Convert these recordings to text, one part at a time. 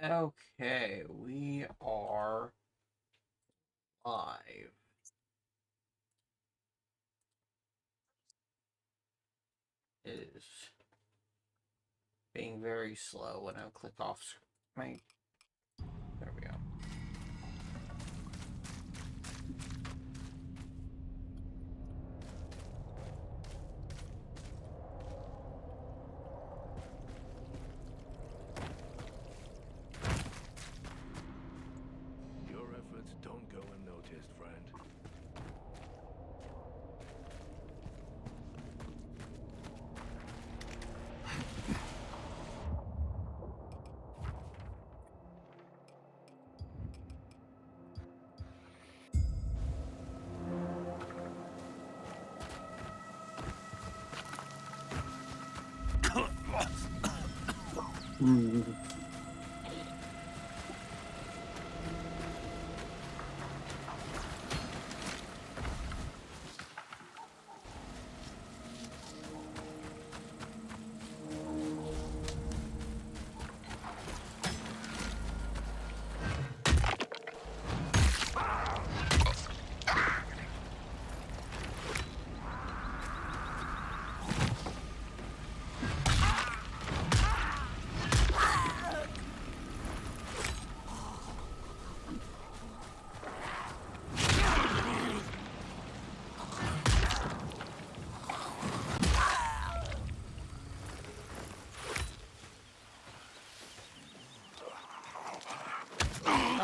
Okay, we are live. It is being very slow when I click off my. There we go. Your efforts don't go unnoticed, friend.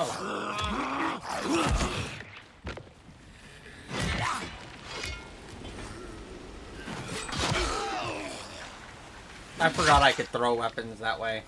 Oh. I forgot I could throw weapons that way.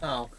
Oh.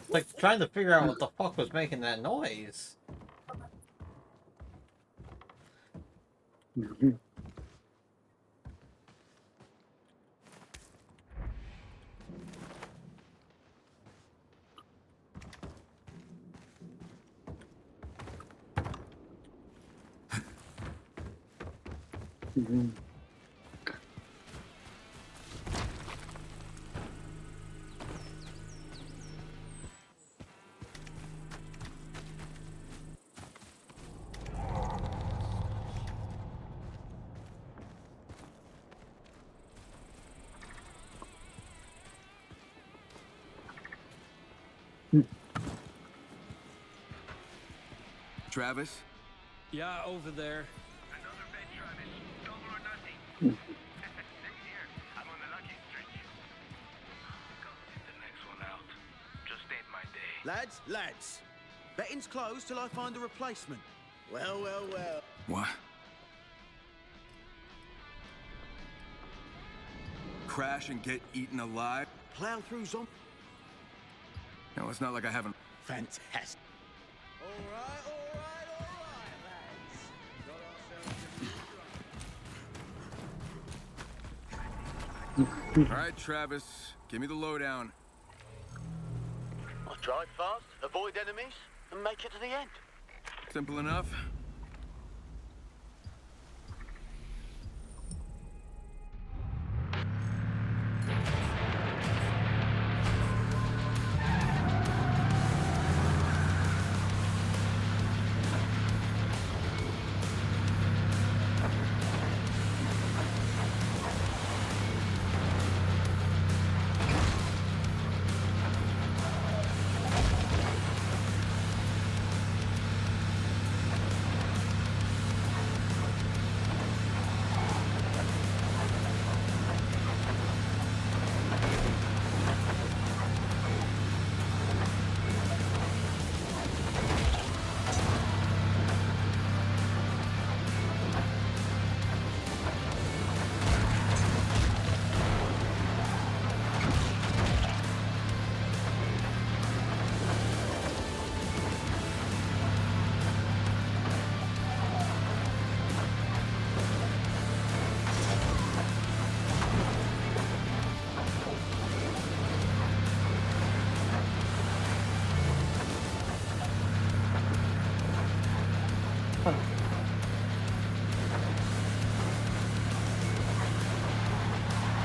Like trying to figure out what the fuck was making that noise. Travis? Yeah, over there. Another bed, Travis. Double or nothing. Same here. I'm on the lucky stretch. Got the next one out. Just ain't my day. Lads. Betting's closed till I find a replacement. Well. What? Crash and get eaten alive? Plow through zombies. No, it's not like I haven't. Fantastic. All right, lads. Got ourselves a All right, Travis, give me the lowdown. I'll drive fast, avoid enemies, and make it to the end. Simple enough.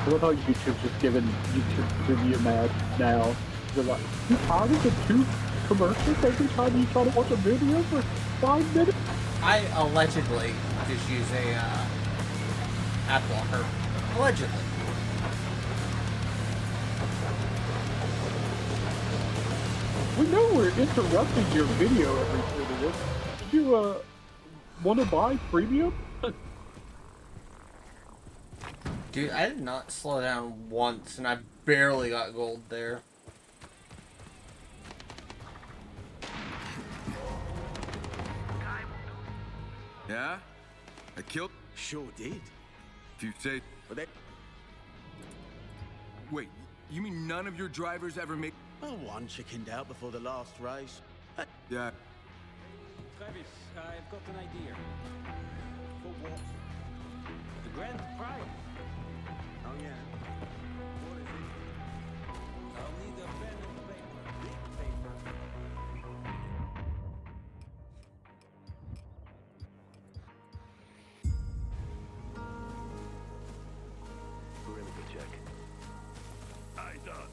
I love how YouTube's just giving YouTube trivia mad now. They're like, you tired of the 2 commercials every time you try to watch a video for 5 minutes? I allegedly just use a ad blocker. Allegedly. We know we're interrupting your video every 2 minutes. Do you, want to buy premium? Dude, I did not slow down once, and I barely got gold there. Yeah? I killed. Sure did. If you say. But they... Wait, you mean none of your drivers ever make. Well, one chickened out before the last race. Yeah. Travis, I've got an idea. For what? The grand prize. Oh, yeah. What is it? I'll need a pen and paper. Big paper. Perimeter check. I done.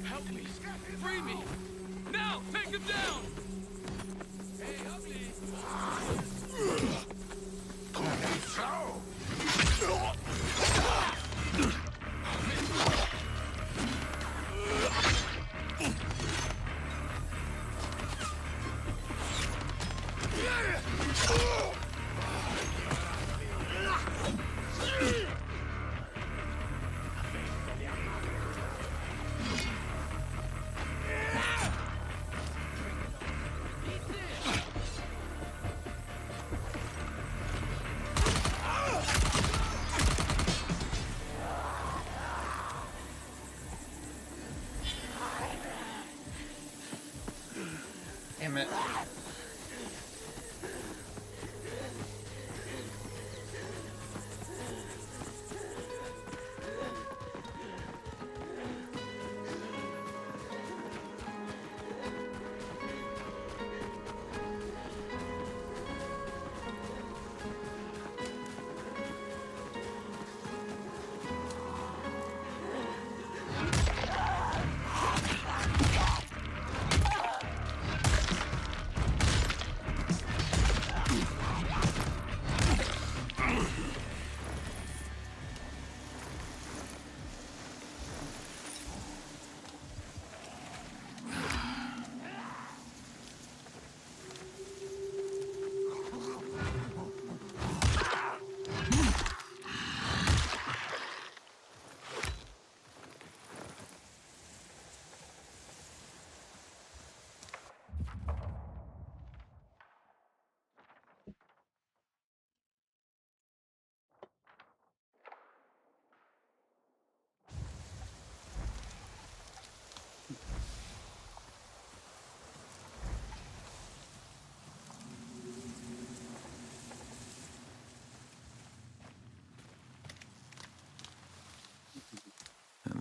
Help me! Free me! Now! Take him down! Hey, ugly!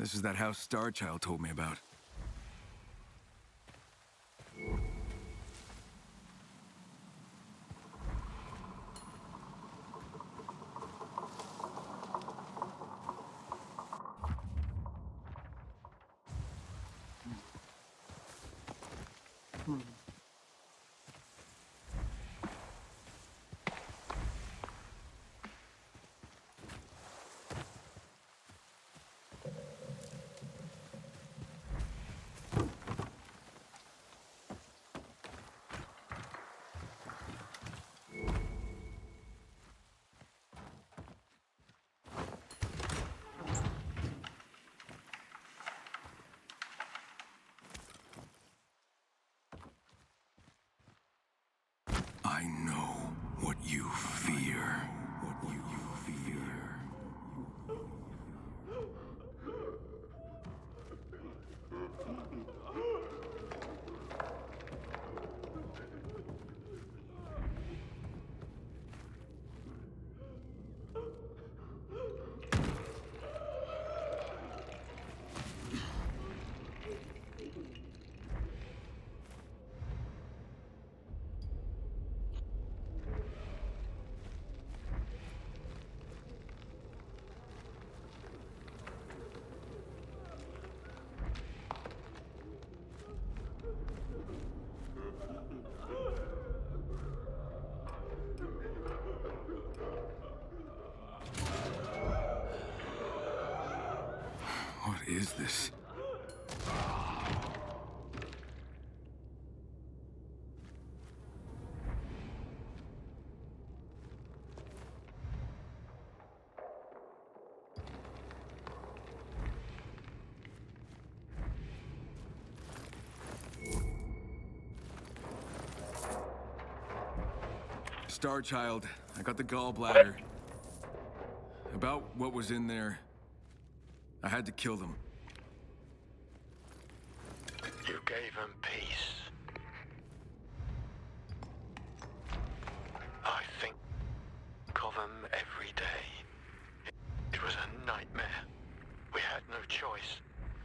This is that house Starchild told me about. I know what you fear. What you fear. What is this? Starchild, I got the gallbladder. About what was in there, I had to kill them. You gave him peace. I think of him every day. It was a nightmare. We had no choice.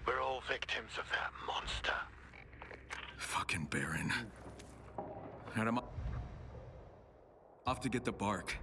We're all victims of that monster. Fucking Baron. And I'm off to get the bark.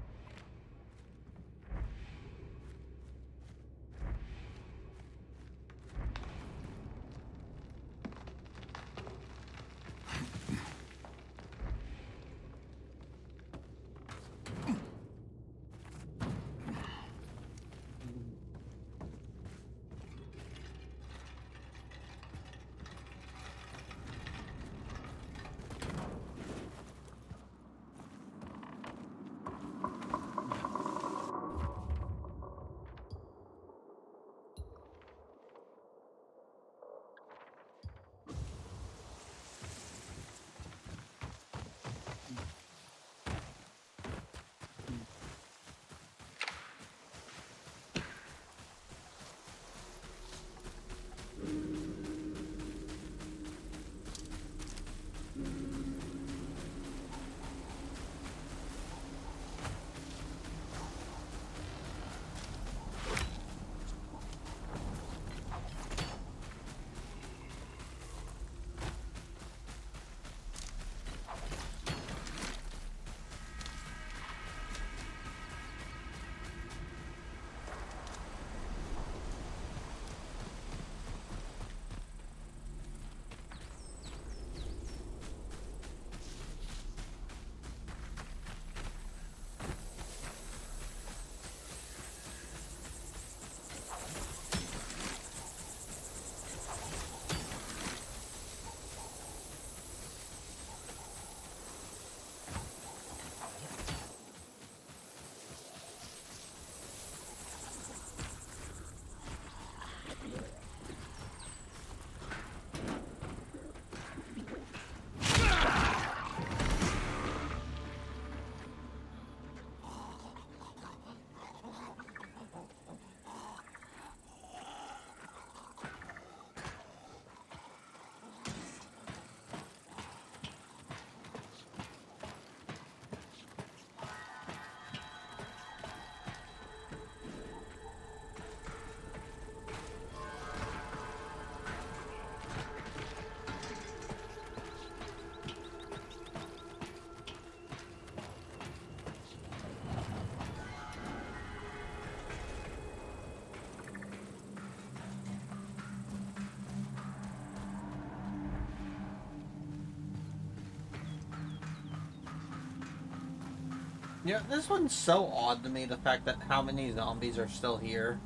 Yeah, this one's so odd to me, the fact that how many zombies are still here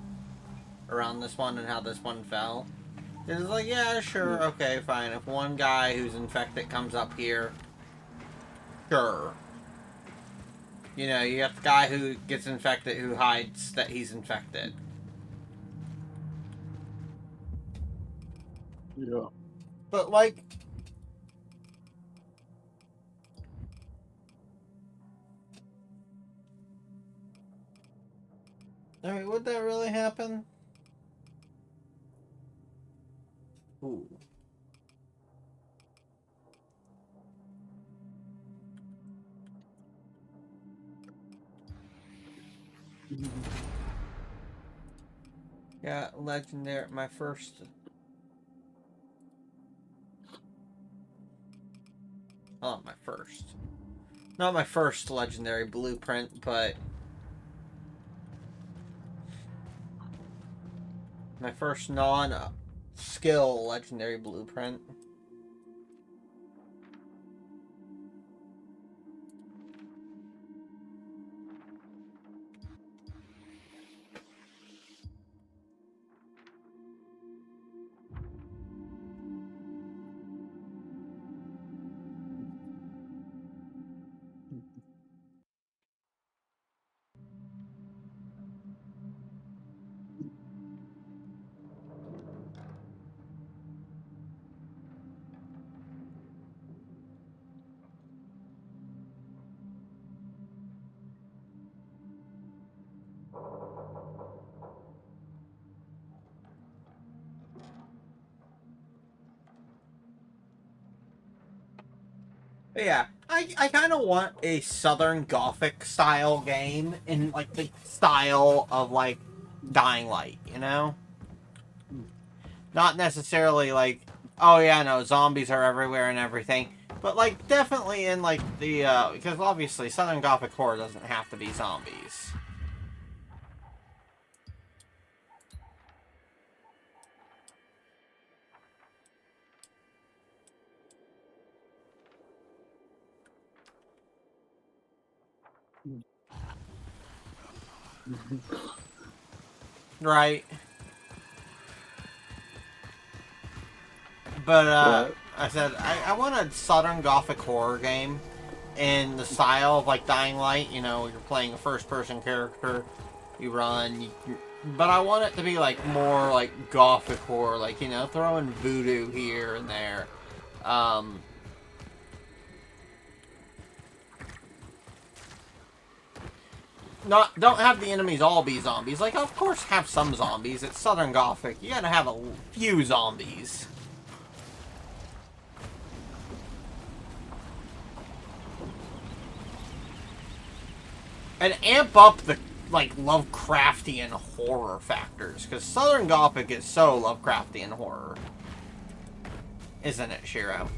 around this one and how this one fell. It's like, yeah, sure, okay, fine. If one guy who's infected comes up here, sure. You know, you got the guy who gets infected who hides that he's infected. Yeah. But, like... I mean, would that really happen? Ooh. Yeah, legendary, my first... Oh, my first. Not my first legendary blueprint, but... my first non-skill legendary blueprint. But yeah, I kind of want a Southern Gothic style game in, like, the style of, like, Dying Light, you know? Not necessarily, like, oh yeah, no, zombies are everywhere and everything. But, like, definitely in, like, the, because obviously Southern Gothic horror doesn't have to be zombies. Right. But, I said, I want a Southern Gothic horror game in the style of, like, Dying Light. You know, you're playing a first-person character, you run, but I want it to be, like, more, like, Gothic horror, like, you know, throwing voodoo here and there. Don't have the enemies all be zombies. Like, of course have some zombies. It's Southern Gothic. You gotta have a few zombies. And amp up the, like, Lovecraftian horror factors. Because Southern Gothic is so Lovecraftian horror. Isn't it, Shiro?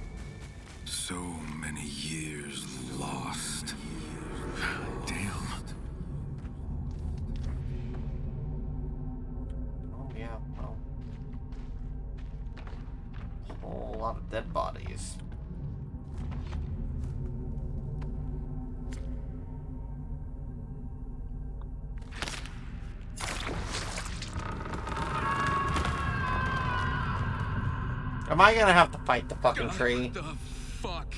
So many years lost. Damn. Oh, yeah, well. A whole lot of dead bodies. Am I gonna have to fight the fucking tree? What the fuck?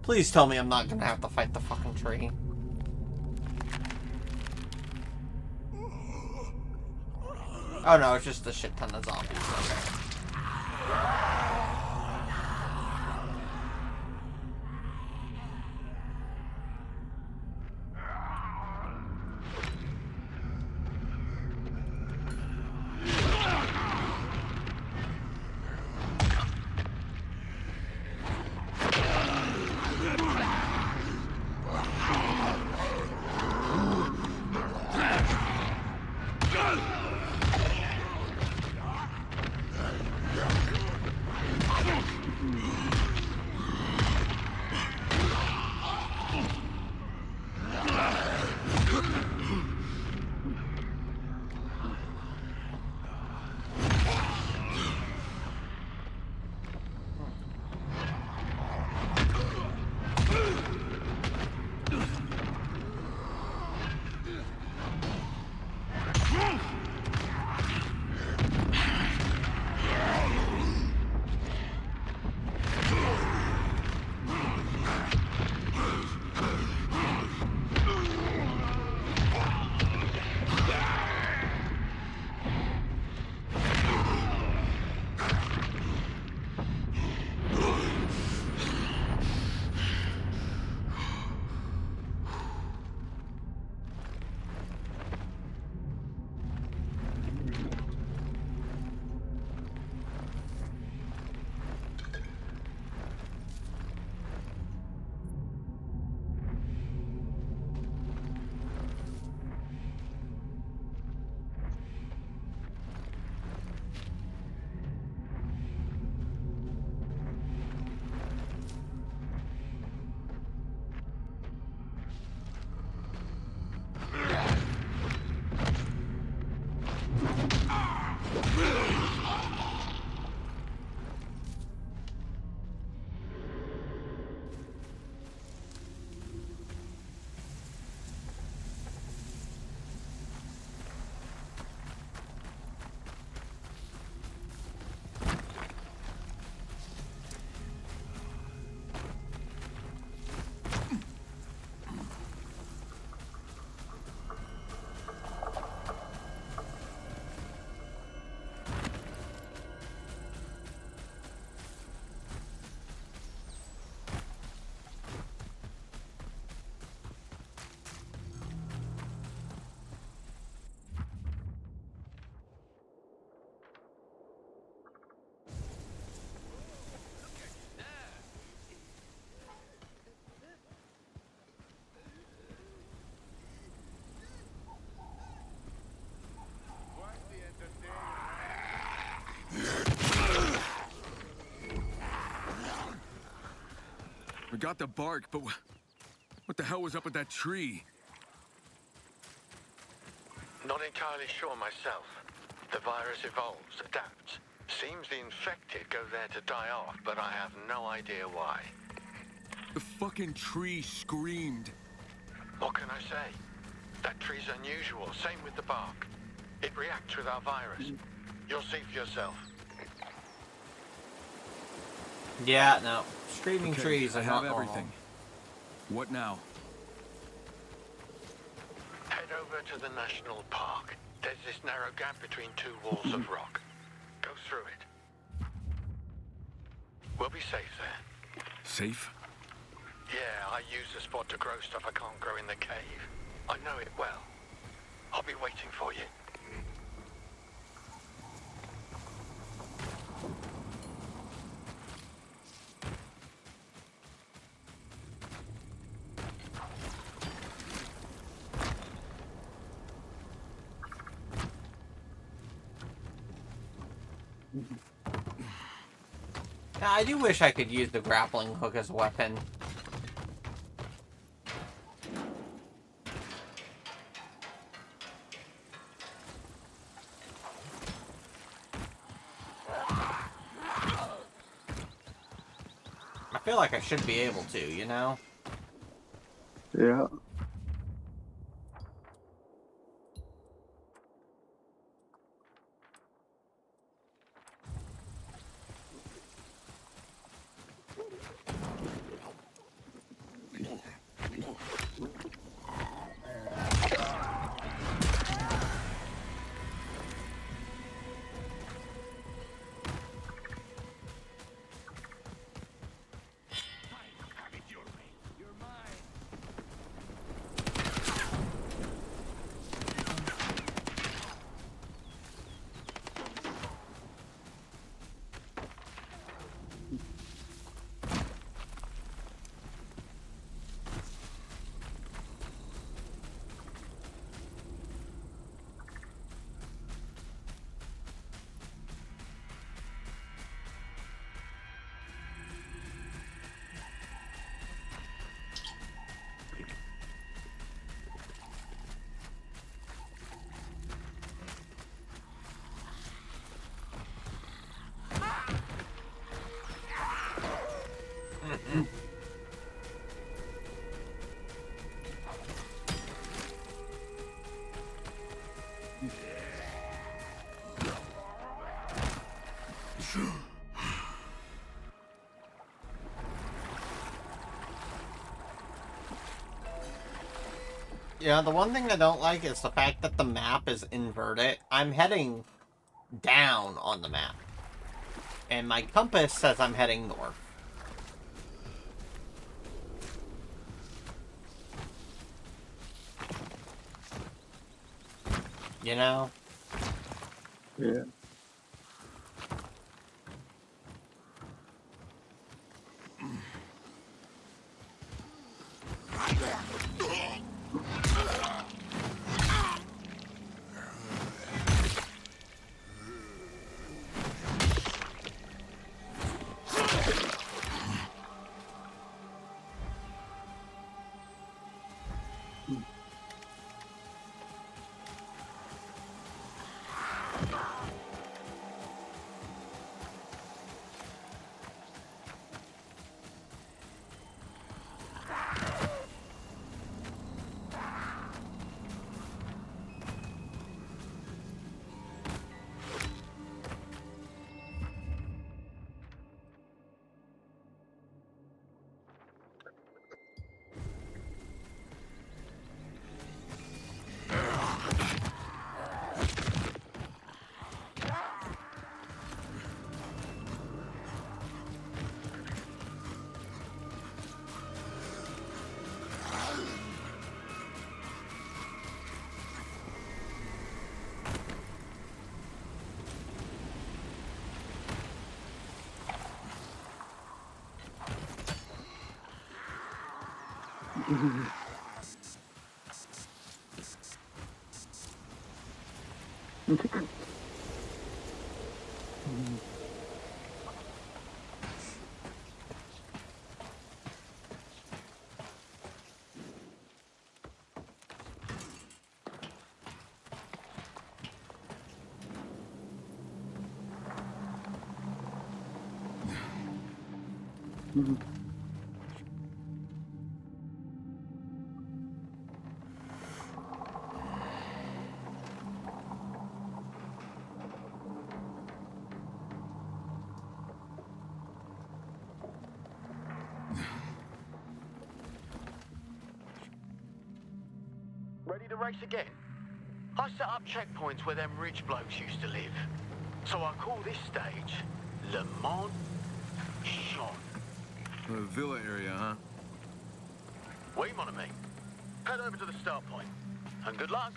Please tell me I'm not gonna have to fight the fucking tree. Oh no, it's just a shit ton of zombies. Okay. got the bark, but what the hell was up with that tree? Not entirely sure myself. The virus evolves, adapts. Seems the infected go there to die off, but I have no idea why. The fucking tree screamed. What can I say? That tree's unusual, same with the bark. It reacts with our virus. You'll see for yourself. Yeah, no. Screaming Okay, trees I are have not everything. What now? Head over to the national park. There's this narrow gap between two walls of rock. Go through it. We'll be safe there. Safe? Yeah, I use the spot to grow stuff I can't grow in the cave. I know it well. I'll be waiting for you. Yeah, I do wish I could use the grappling hook as a weapon. I feel like I should be able to, you know? Yeah. Yeah, the one thing I don't like is the fact that the map is inverted. I'm heading down on the map. And my compass says I'm heading north. You know? Yeah. Mhm. Ready to race again? I set up checkpoints where them rich blokes used to live. So I call this stage Le Mans Champ. The villa area, huh? Oui, mon ami. Head over to the start point. And good luck.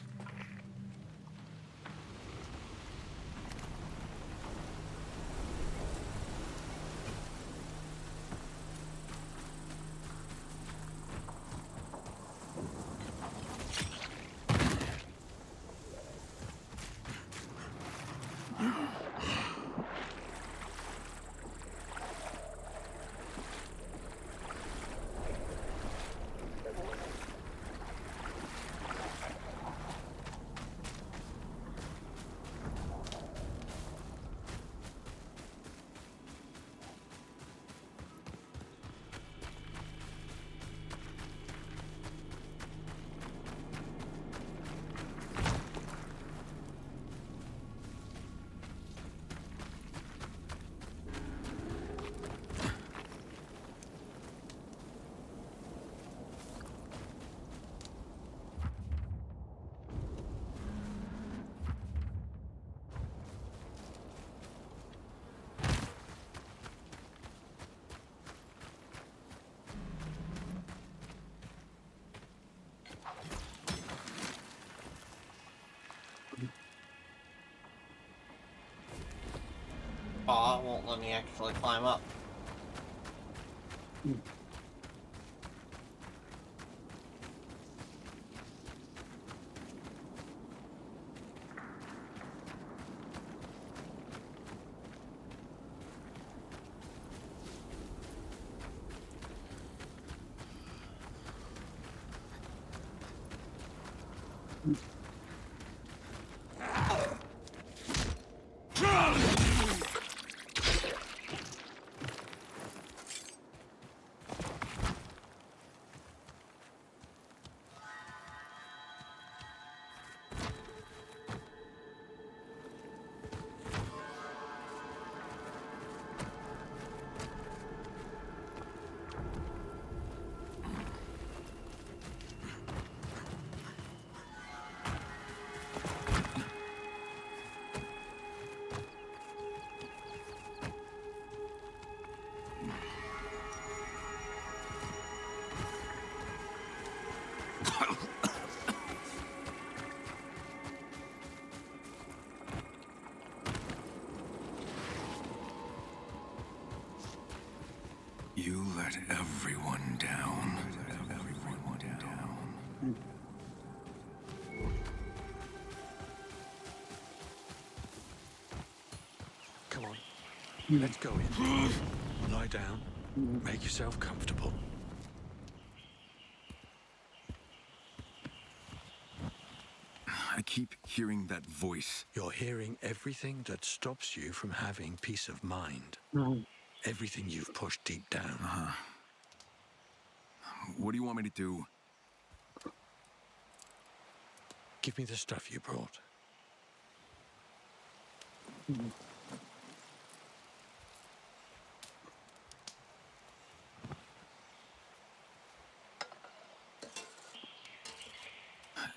Oh, it won't let me actually climb up. You let everyone down. Everyone down. Come on. Let's go in. Lie down. Make yourself comfortable. I keep hearing that voice. You're hearing everything that stops you from having peace of mind. Mhm. Everything you've pushed deep down. What do you want me to do? Give me the stuff you brought.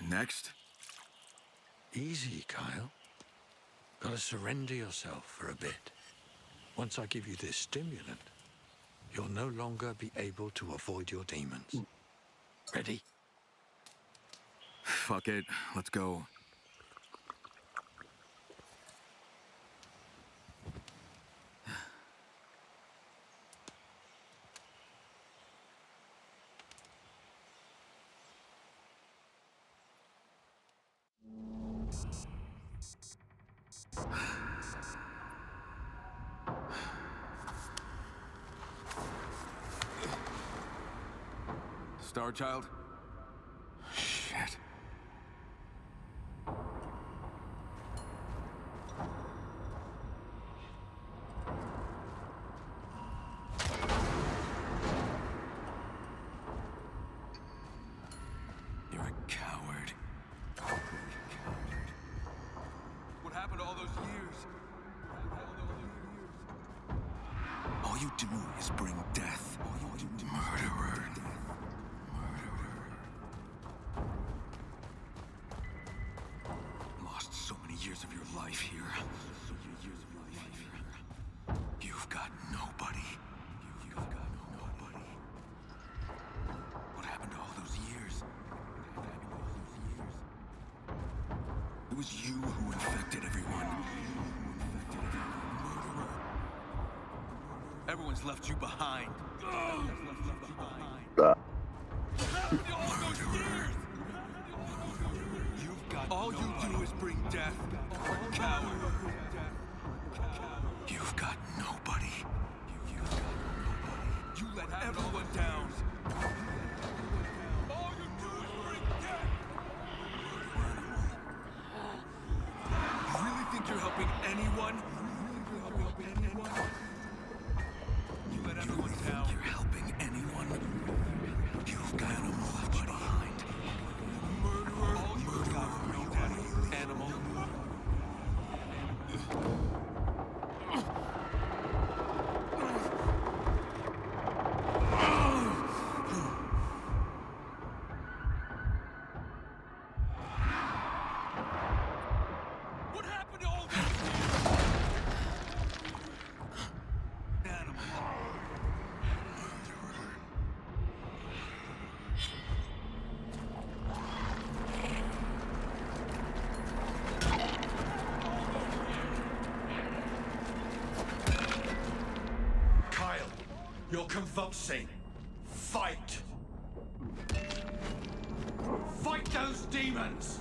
Next? Easy, Kyle. Gotta surrender yourself for a bit. Once I give you this stimulant, you'll no longer be able to avoid your demons. Ready? Fuck it. Let's go. Star Child? Shit. you do is bring death. Murderer. Lost so many years of your life here. You've got nobody. What happened to all those years? It was you who infected everyone. Murderer. Everyone's left you behind. All you do is bring death. Coward. You've got nobody. You let everyone down. All you do is bring death. You really think you're helping anyone? You let everyone down. You're helping anyone? You've got nobody behind. Murderer. All you've got is real death. Animal. What happened to all those animals? Kyle, you're convulsing. Fight! Fight those demons!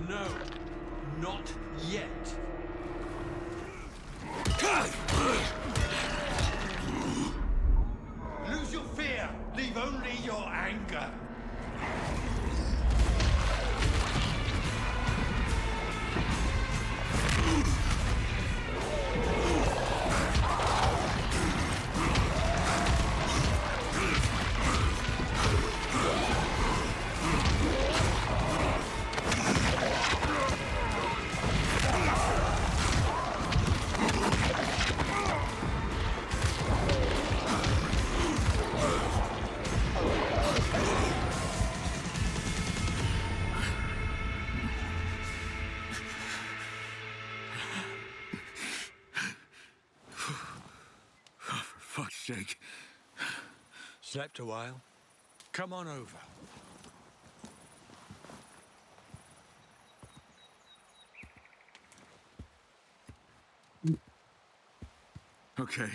No, not yet. Lose your fear, leave only your anger. For fuck's sake. Slept a while? Come on over. Okay.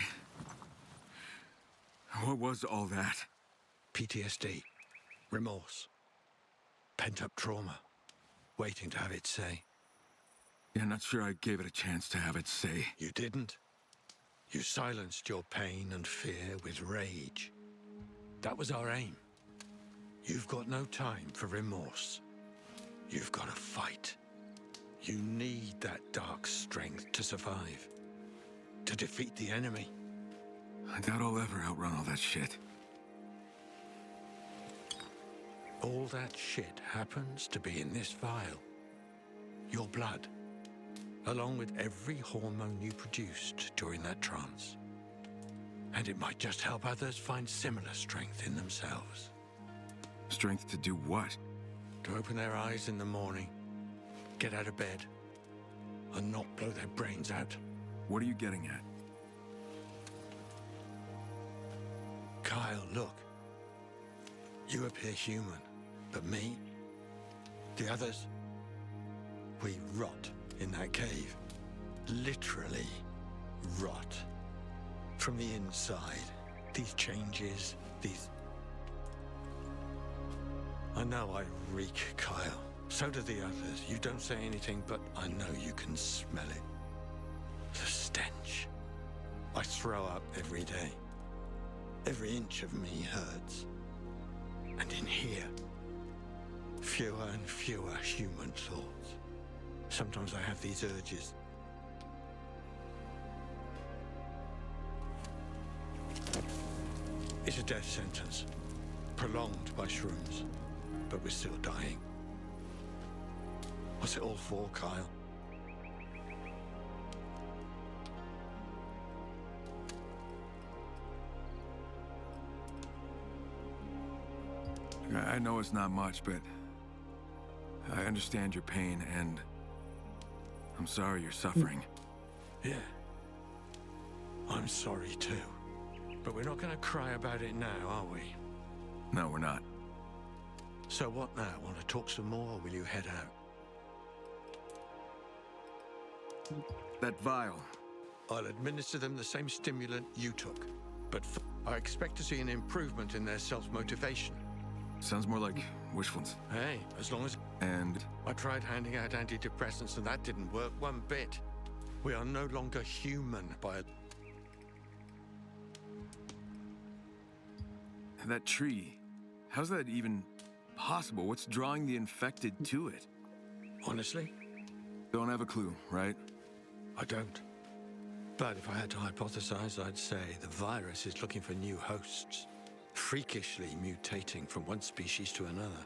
What was all that? PTSD. Remorse. Pent-up trauma. Waiting to have its say. Yeah, not sure I gave it a chance to have its say. You didn't. You silenced your pain and fear with rage. That was our aim. You've got no time for remorse. You've got to fight. You need that dark strength to survive. To defeat the enemy. I doubt I'll ever outrun all that shit. All that shit happens to be in this vial. Your blood. Along with every hormone you produced during that trance. And it might just help others find similar strength in themselves. Strength to do what? To open their eyes in the morning, get out of bed, and not blow their brains out. What are you getting at? Kyle, look. You appear human, but me, the others, we rot in that cave. Literally rot. From the inside. These changes, these... I know I reek, Kyle. So do the others. You don't say anything, but I know you can smell it. The stench. I throw up every day. Every inch of me hurts. And in here, fewer and fewer human thoughts. Sometimes I have these urges. It's a death sentence, prolonged by shrooms, but we're still dying. What's it all for, Kyle? I know it's not much, but I understand your pain, and I'm sorry you're suffering. Yeah. I'm sorry too. But we're not going to cry about it now, are we? No, we're not. So what now? Want to talk some more, or will you head out? That vial. I'll administer them the same stimulant you took. But I expect to see an improvement in their self-motivation. Sounds more like wishfulness. Hey, as long as... And I tried handing out antidepressants and that didn't work one bit. We are no longer human by... that tree. How's that even possible? What's drawing the infected to it? Honestly, Don't have a clue, right? I don't. But if I had to hypothesize, I'd say the virus is looking for new hosts, freakishly mutating from one species to another.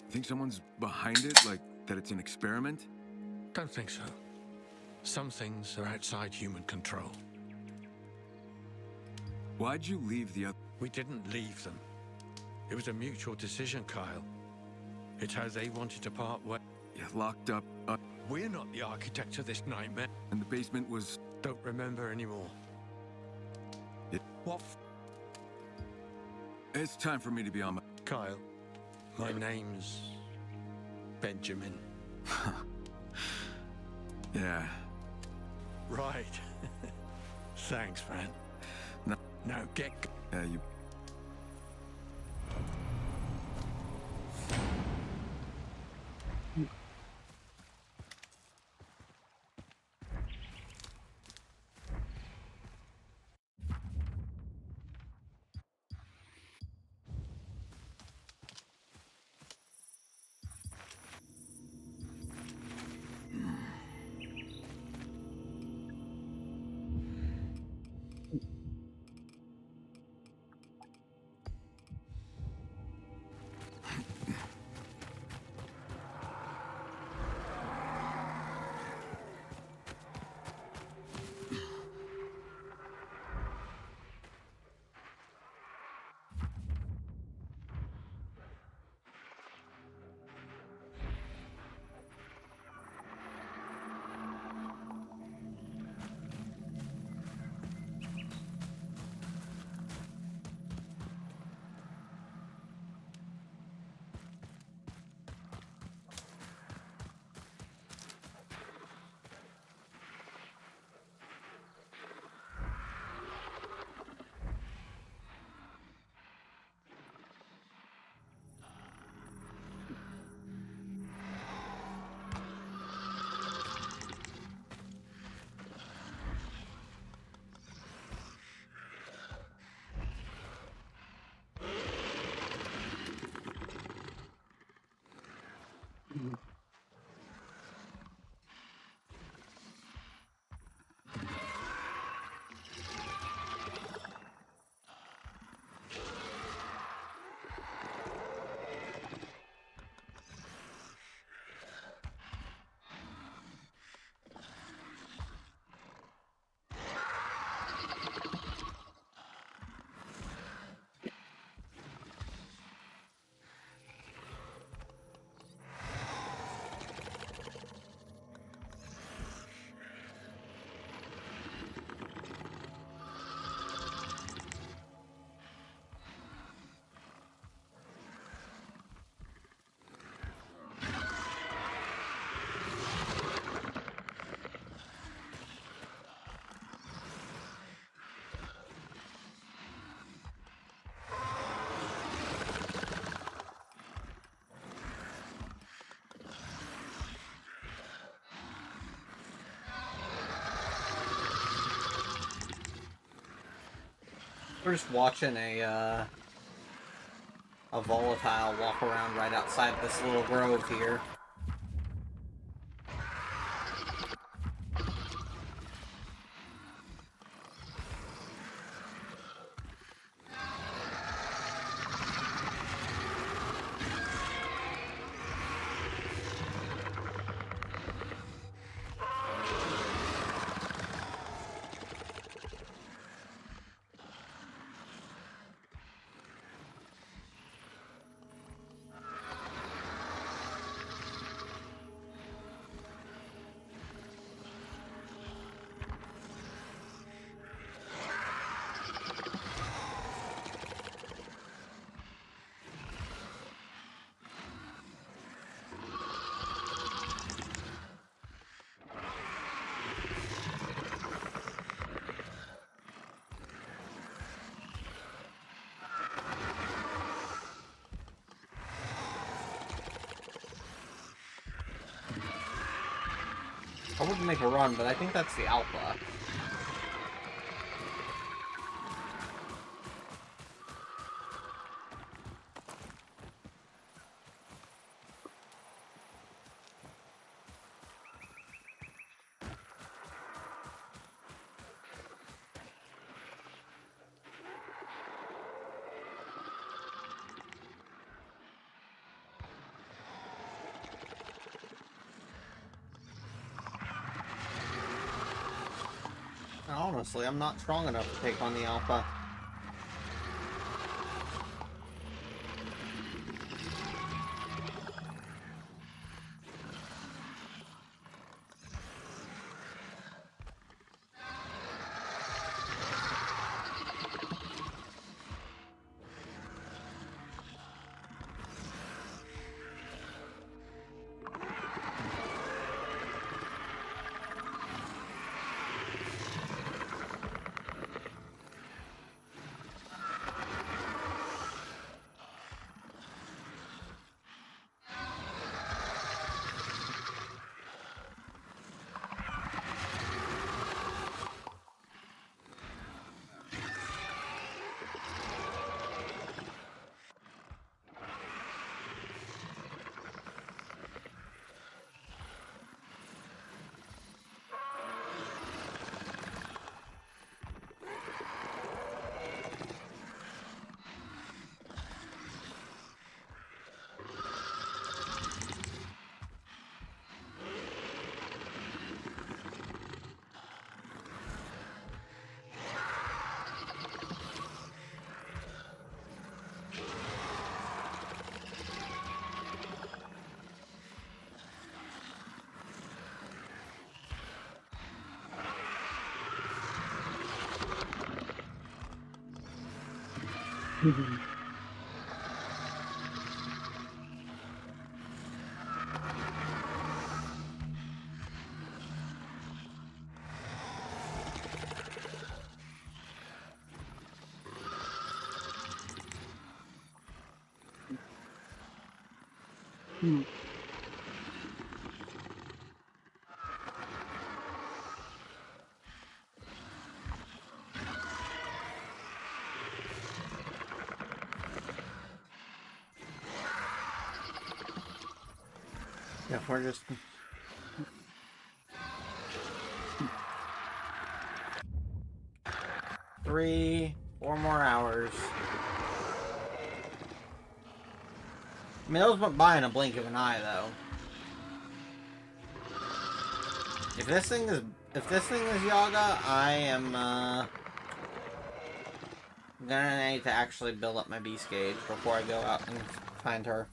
Think someone's behind it? Like, that it's an experiment? Don't think so. Some things are outside human control. Why'd you leave the other... We didn't leave them. It was a mutual decision, Kyle. It's how they wanted to part ways. Yeah, locked up, We're not the architect of this nightmare. and the basement was... Don't remember anymore. It- What? It's time for me to be on my... Kyle, my name's Benjamin. Yeah. Right. Thanks, man. No. Now get... Yeah, you... We're just watching a a volatile walk around right outside this little grove here. I wouldn't make a run, but I think that's the alpha. Honestly, I'm not strong enough to take on the alpha. Yeah, we're just... 4 more hours. I mean, those went by in a blink of an eye, though. If this thing is Yaga, I am, gonna need to actually build up my beast gauge before I go out and find her.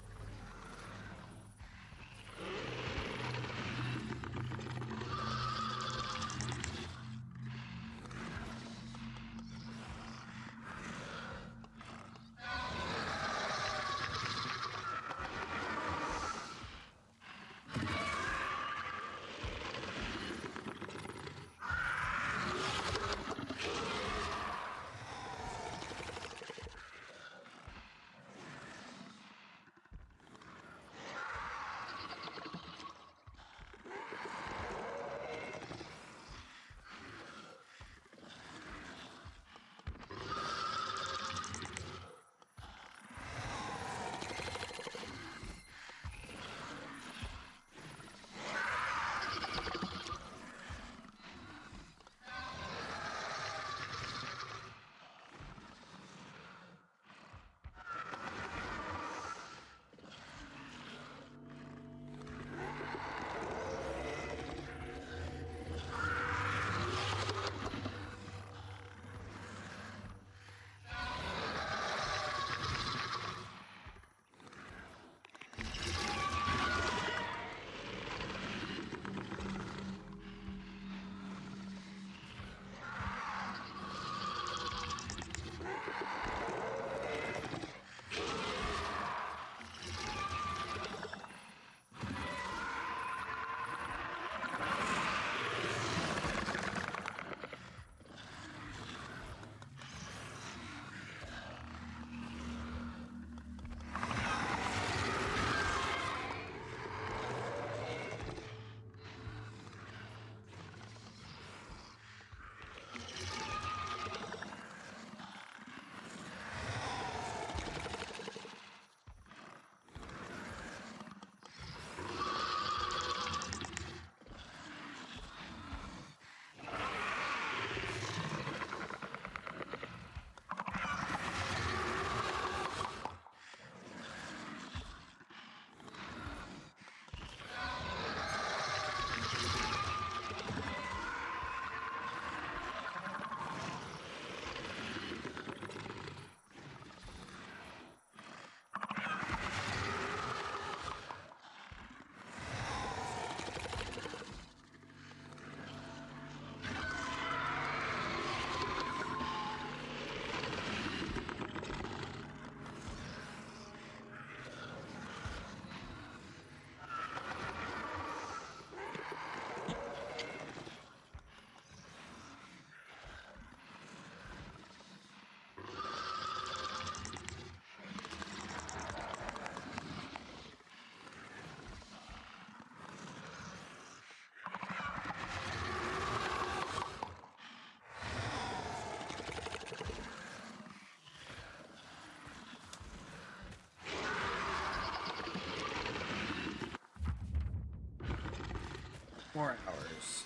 4 hours.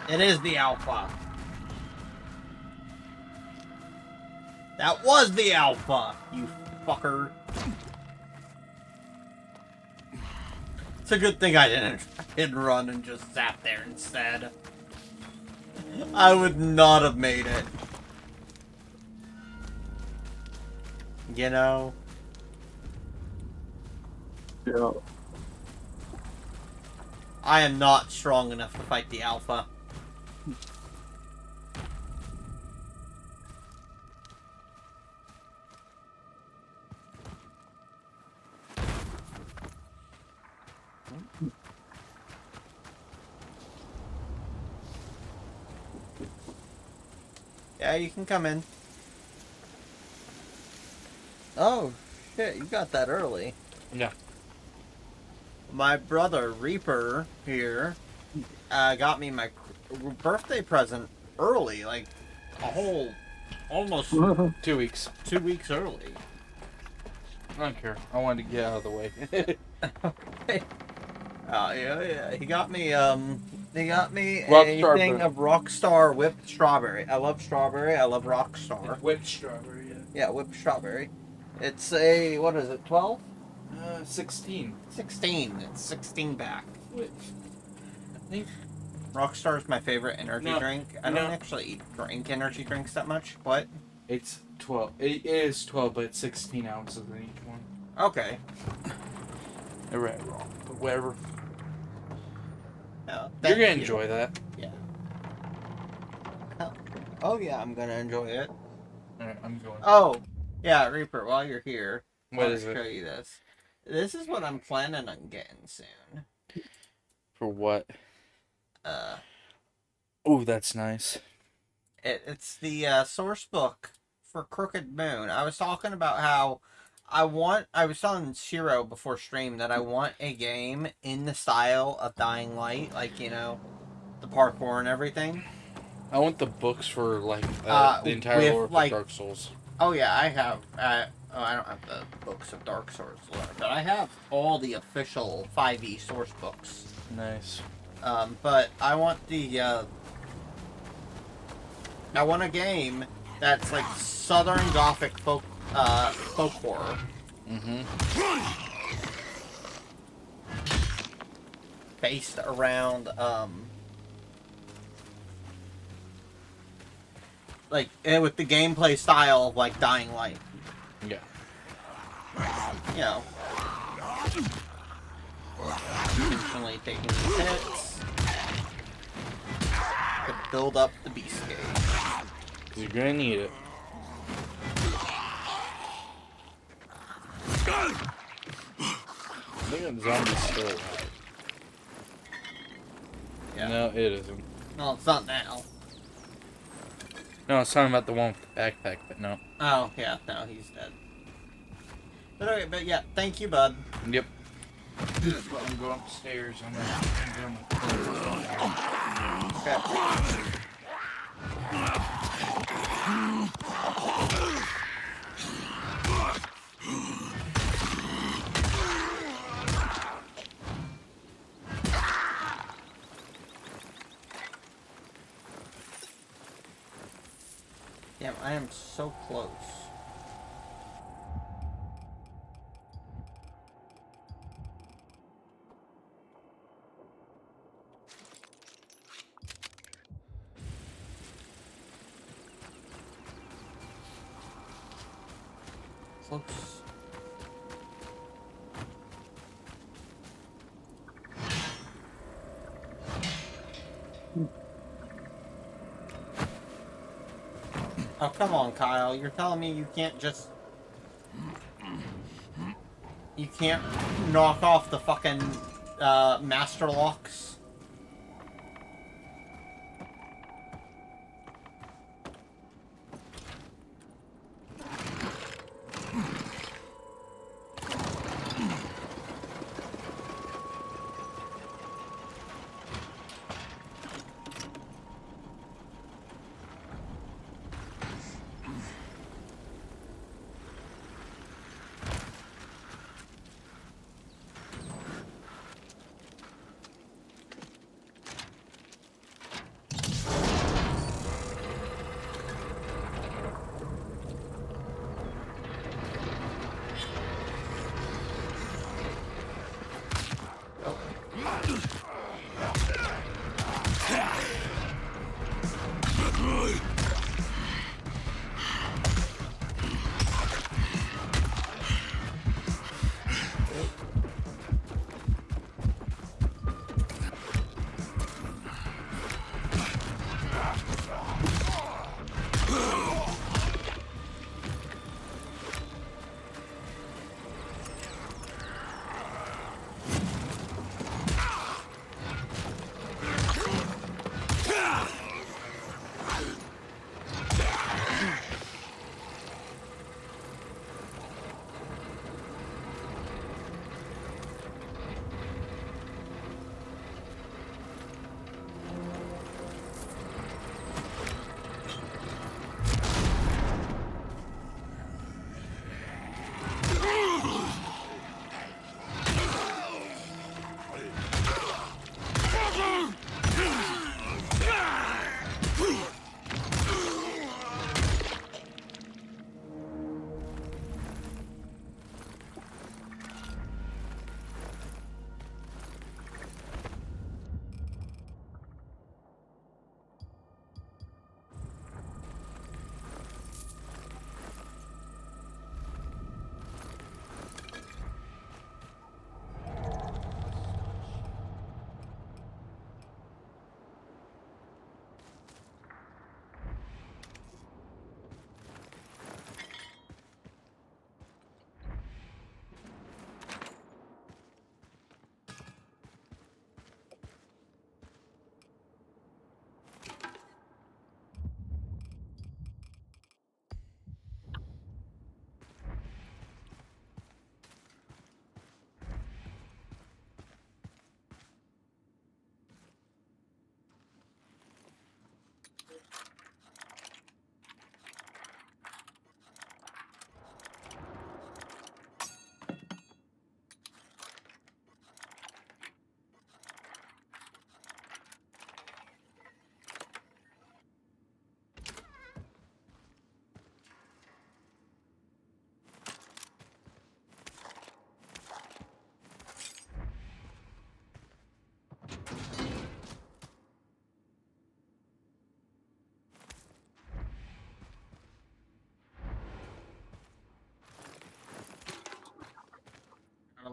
It is the alpha. That was the alpha, you fucker. It's a good thing I didn't run and just sat there instead. I would not have made it. You know? Yeah. I am not strong enough to fight the alpha. Yeah, you can come in. Oh, shit, you got that early. Yeah. My brother, Reaper, here, got me my birthday present early, like a whole, almost 2 weeks. 2 weeks early. I don't care. I wanted to get out of the way. Okay. Yeah. He got me a Rockstar thing Blue. of Rockstar whipped strawberry. I love strawberry. I love Rockstar. Whipped strawberry, yeah. Yeah, whipped strawberry. It's a, what is it, 12? 16. 16. It's 16 back. I think. Rockstar is my favorite energy No, drink. I don't actually drink energy drinks that much. What? It's 12. It is 12, but it's 16 ounces in each one. Okay. Right, wrong. But whatever. Oh, You're thank gonna you. enjoy that. Yeah. Oh yeah, I'm gonna enjoy it. Alright, I'm going. Oh, yeah, Reaper. While you're here, I What want is to it? show you this. This is what I'm planning on getting soon. For what? Uh, Oh, that's nice. it's the source book for Crooked Moon. I was talking about how I was telling Shiro before stream that I want a game in the style of Dying Light, like, you know, the parkour and everything. I want the books for, like, the entire with, lore for like, Dark Souls. Oh yeah, I have. I don't have the books of Dark Souls lore, but I have all the official 5e source books. Nice. But I want the. I want a game that's like Southern Gothic folk horror. Mm-hmm. Based around like with the gameplay style of like Dying Light. Yeah. You know, intentionally taking these hits to build up the beast gauge. You're gonna need it. I think that zombie's still alive. Yeah. No, it isn't. No, it's not now. No, I was talking about the one with the backpack, but no. Oh, yeah, no, he's dead. But okay, but yeah, thank you, bud. Yep. Well, I'm going upstairs. I'm going Okay. Damn, I am so close. Close. Oh, come on, Kyle. You're telling me you can't just... You can't knock off the fucking, master locks?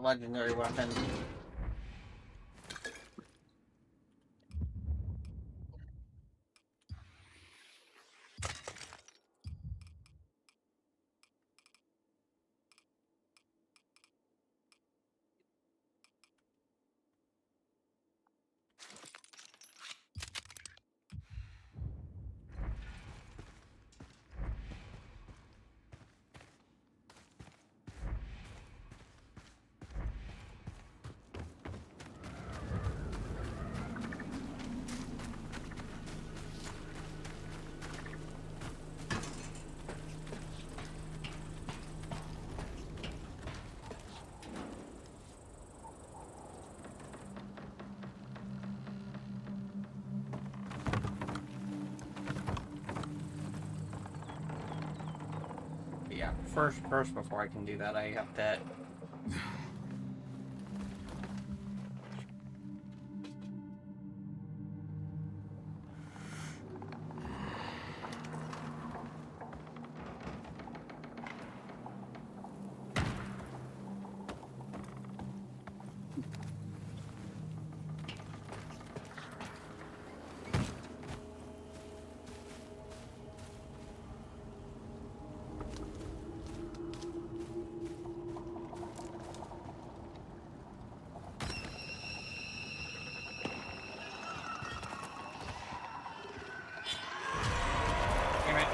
legendary weapon. Yeah, first before I can do that, I have to. Damn it.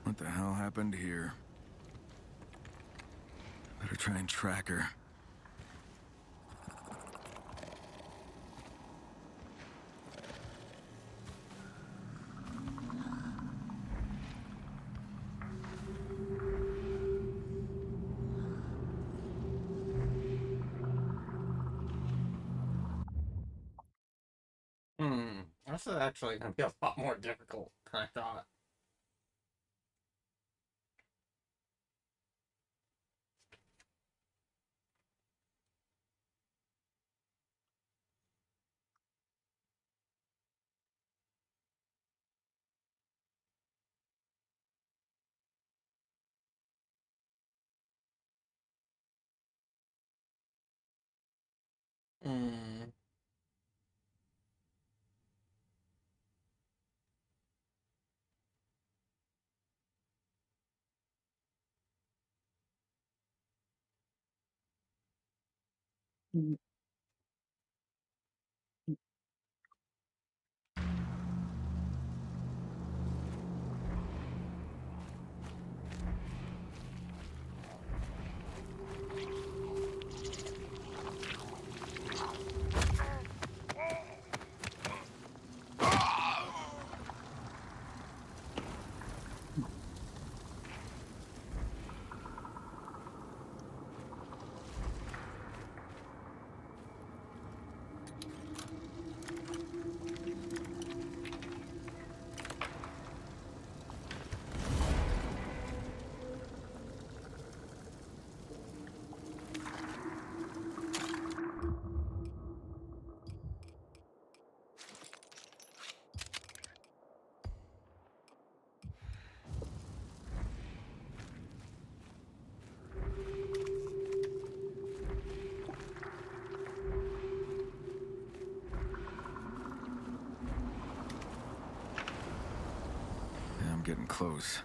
What the hell happened here? Better try and track her. This is actually going to be a lot more difficult than I thought. Hmm. getting close.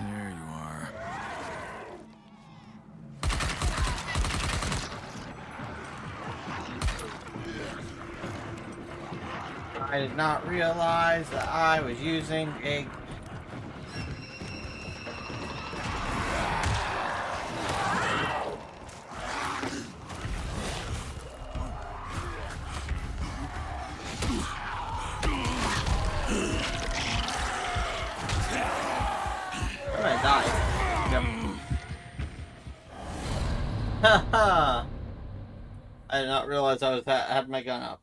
There you are. I did not realize that I was using a... I'm gonna die. Yep. Haha! I did not realize I had my gun up.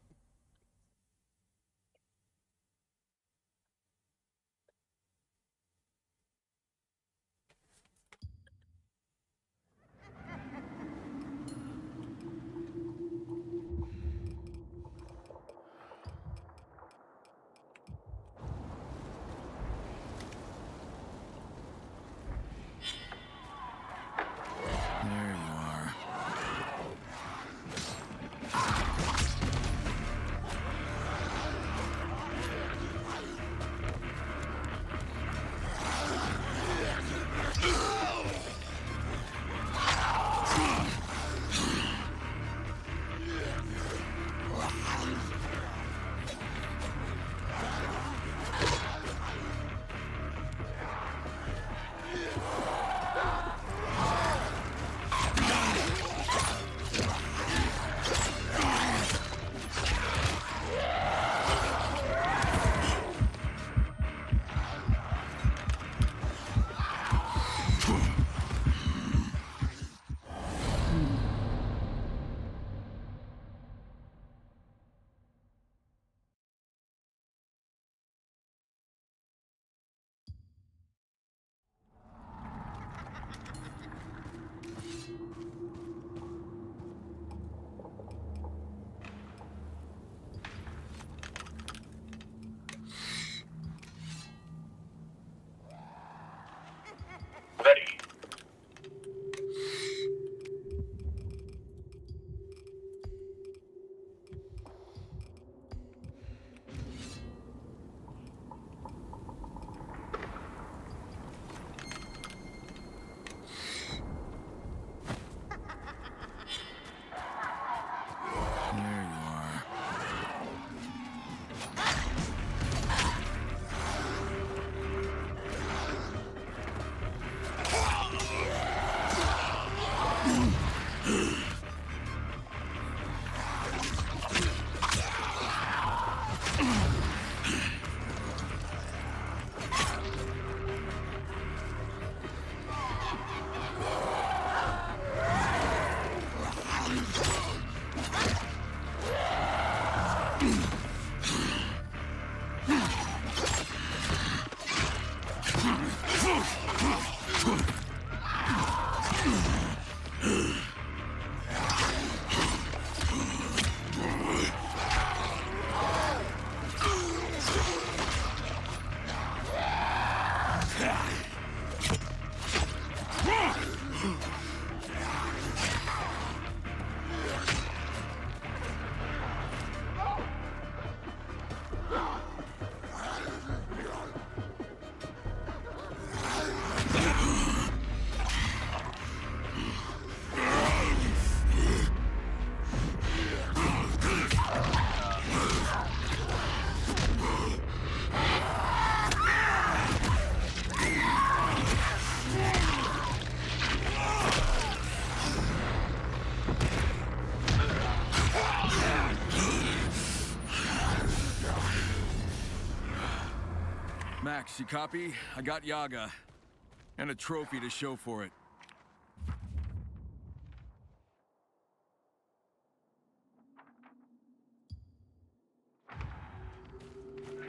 There you are. Ready. There you are. Max, you copy? I got Yaga. And a trophy to show for it.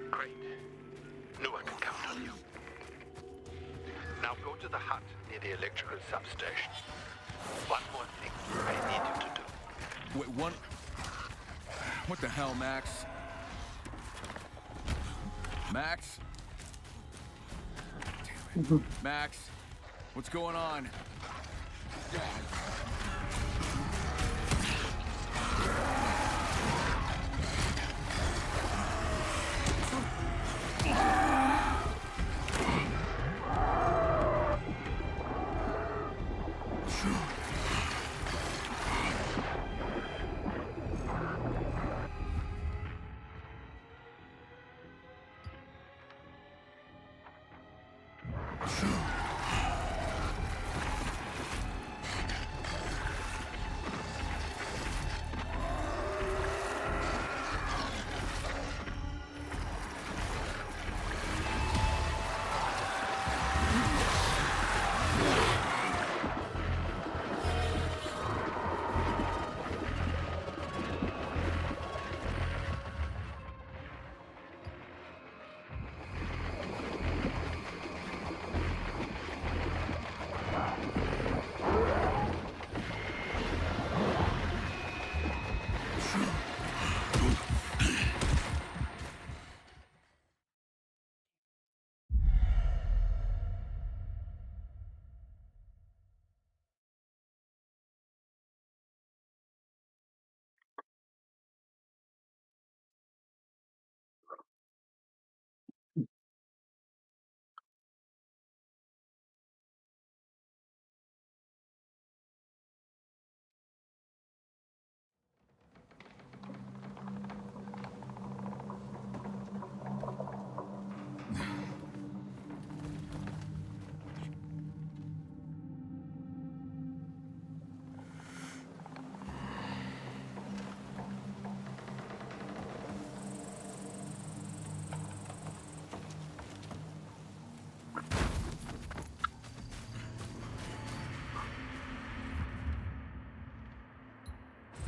Great. Knew I could count on you. Now go to the hut near the electrical substation. One more thing I need you to do. Wait, one... What the hell, Max? Max? Max, what's going on?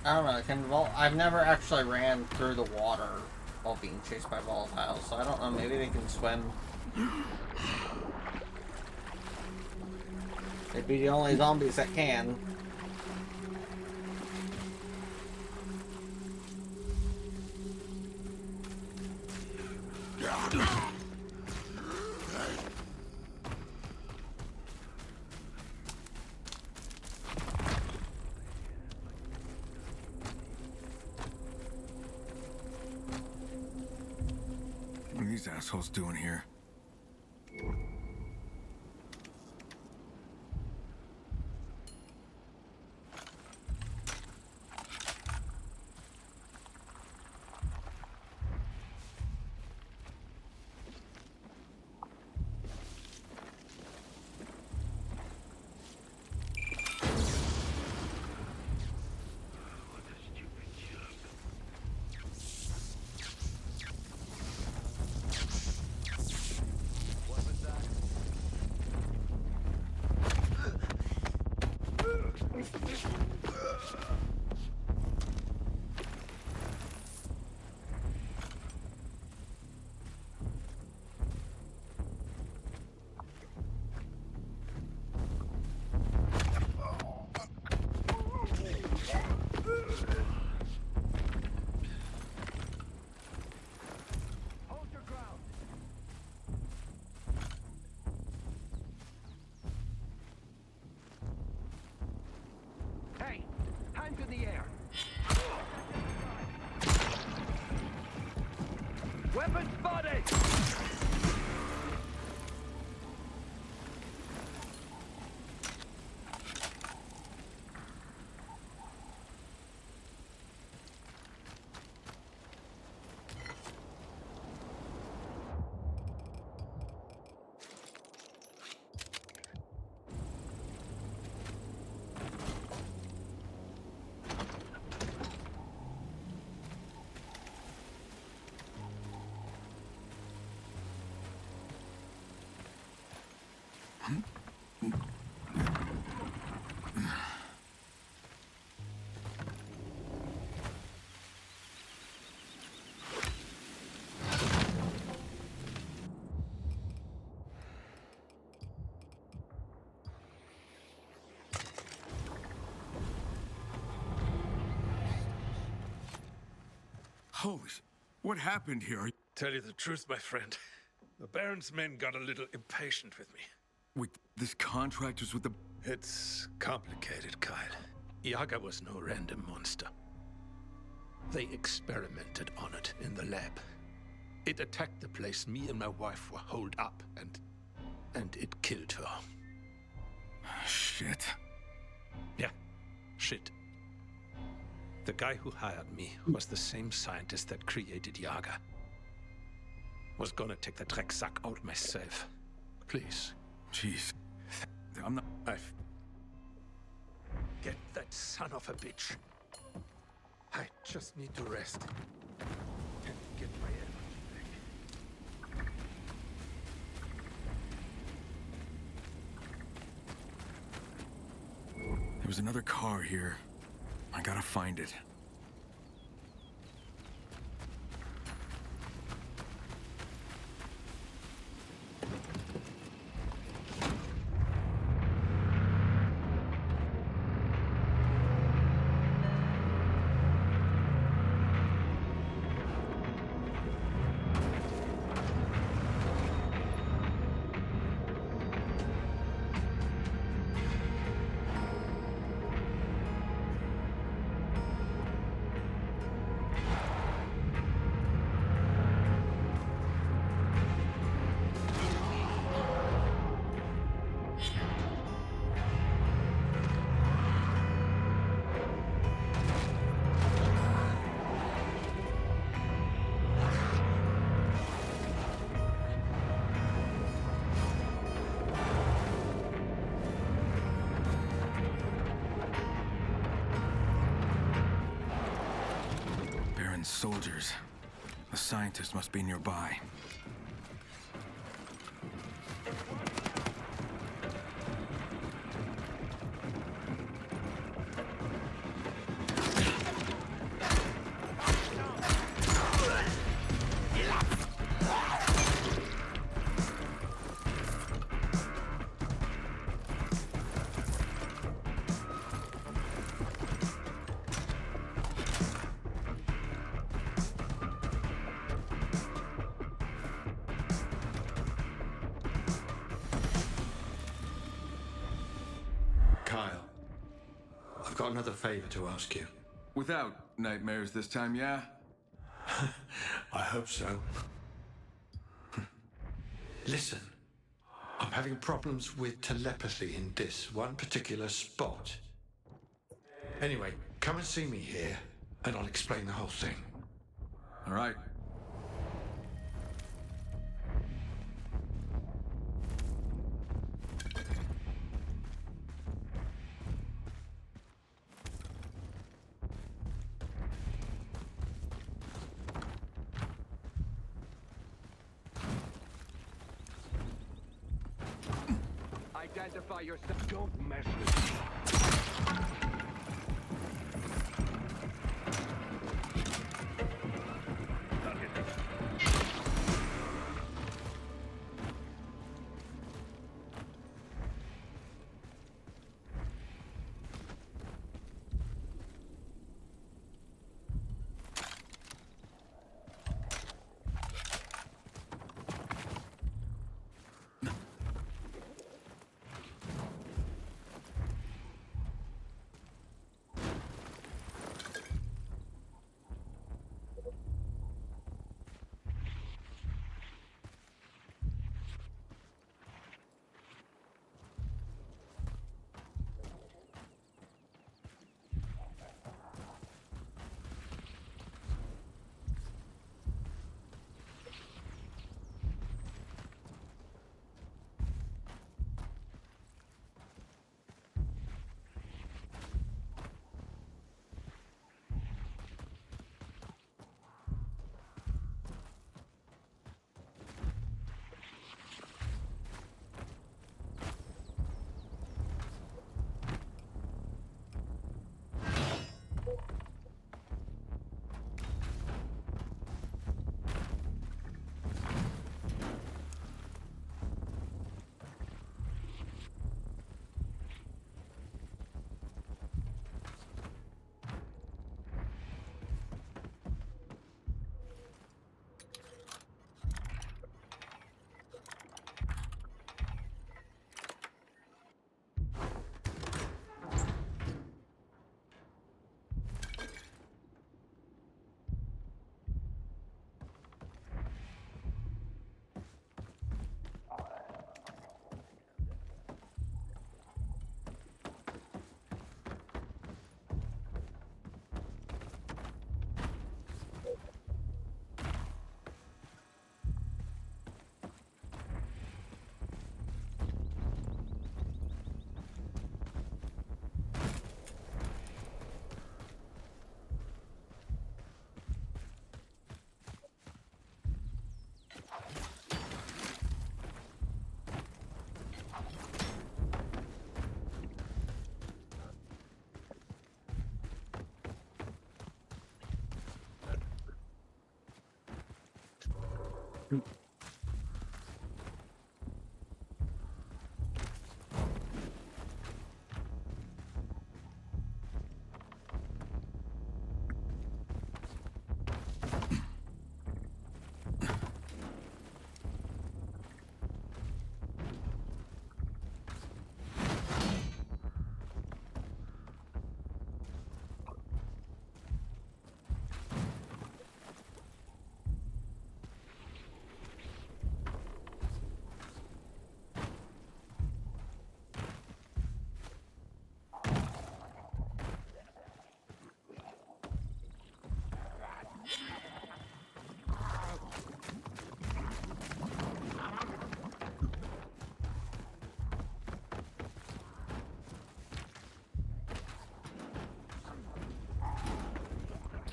I don't know, I've never actually ran through the water while being chased by volatiles, so I don't know, maybe they can swim. They'd be the only zombies that can. What are these assholes doing here? Hey, hands in the air. Weapon spotted! Holy sh... What happened here? Tell you the truth, my friend. The Baron's men got a little impatient with me. With this contractors with the... It's complicated, Kyle. Yaga was no random monster. They experimented on it in the lab. It attacked the place me and my wife were holed up, and it killed her. Shit. Yeah, shit. The guy who hired me was the same scientist that created Yaga. Was gonna take the Drecksack out myself. Please. Jeez. I'm not... Get that son of a bitch. I just need to rest. And get my energy back. There was another car here. I gotta find it. Soldiers. The scientist must be nearby. Kyle, I've got another favor to ask you. Without nightmares this time, yeah? I hope so. Listen, I'm having problems with telepathy in this one particular spot. Anyway, come and see me here, and I'll explain the whole thing. All right. Identify yourself. Don't mess with me.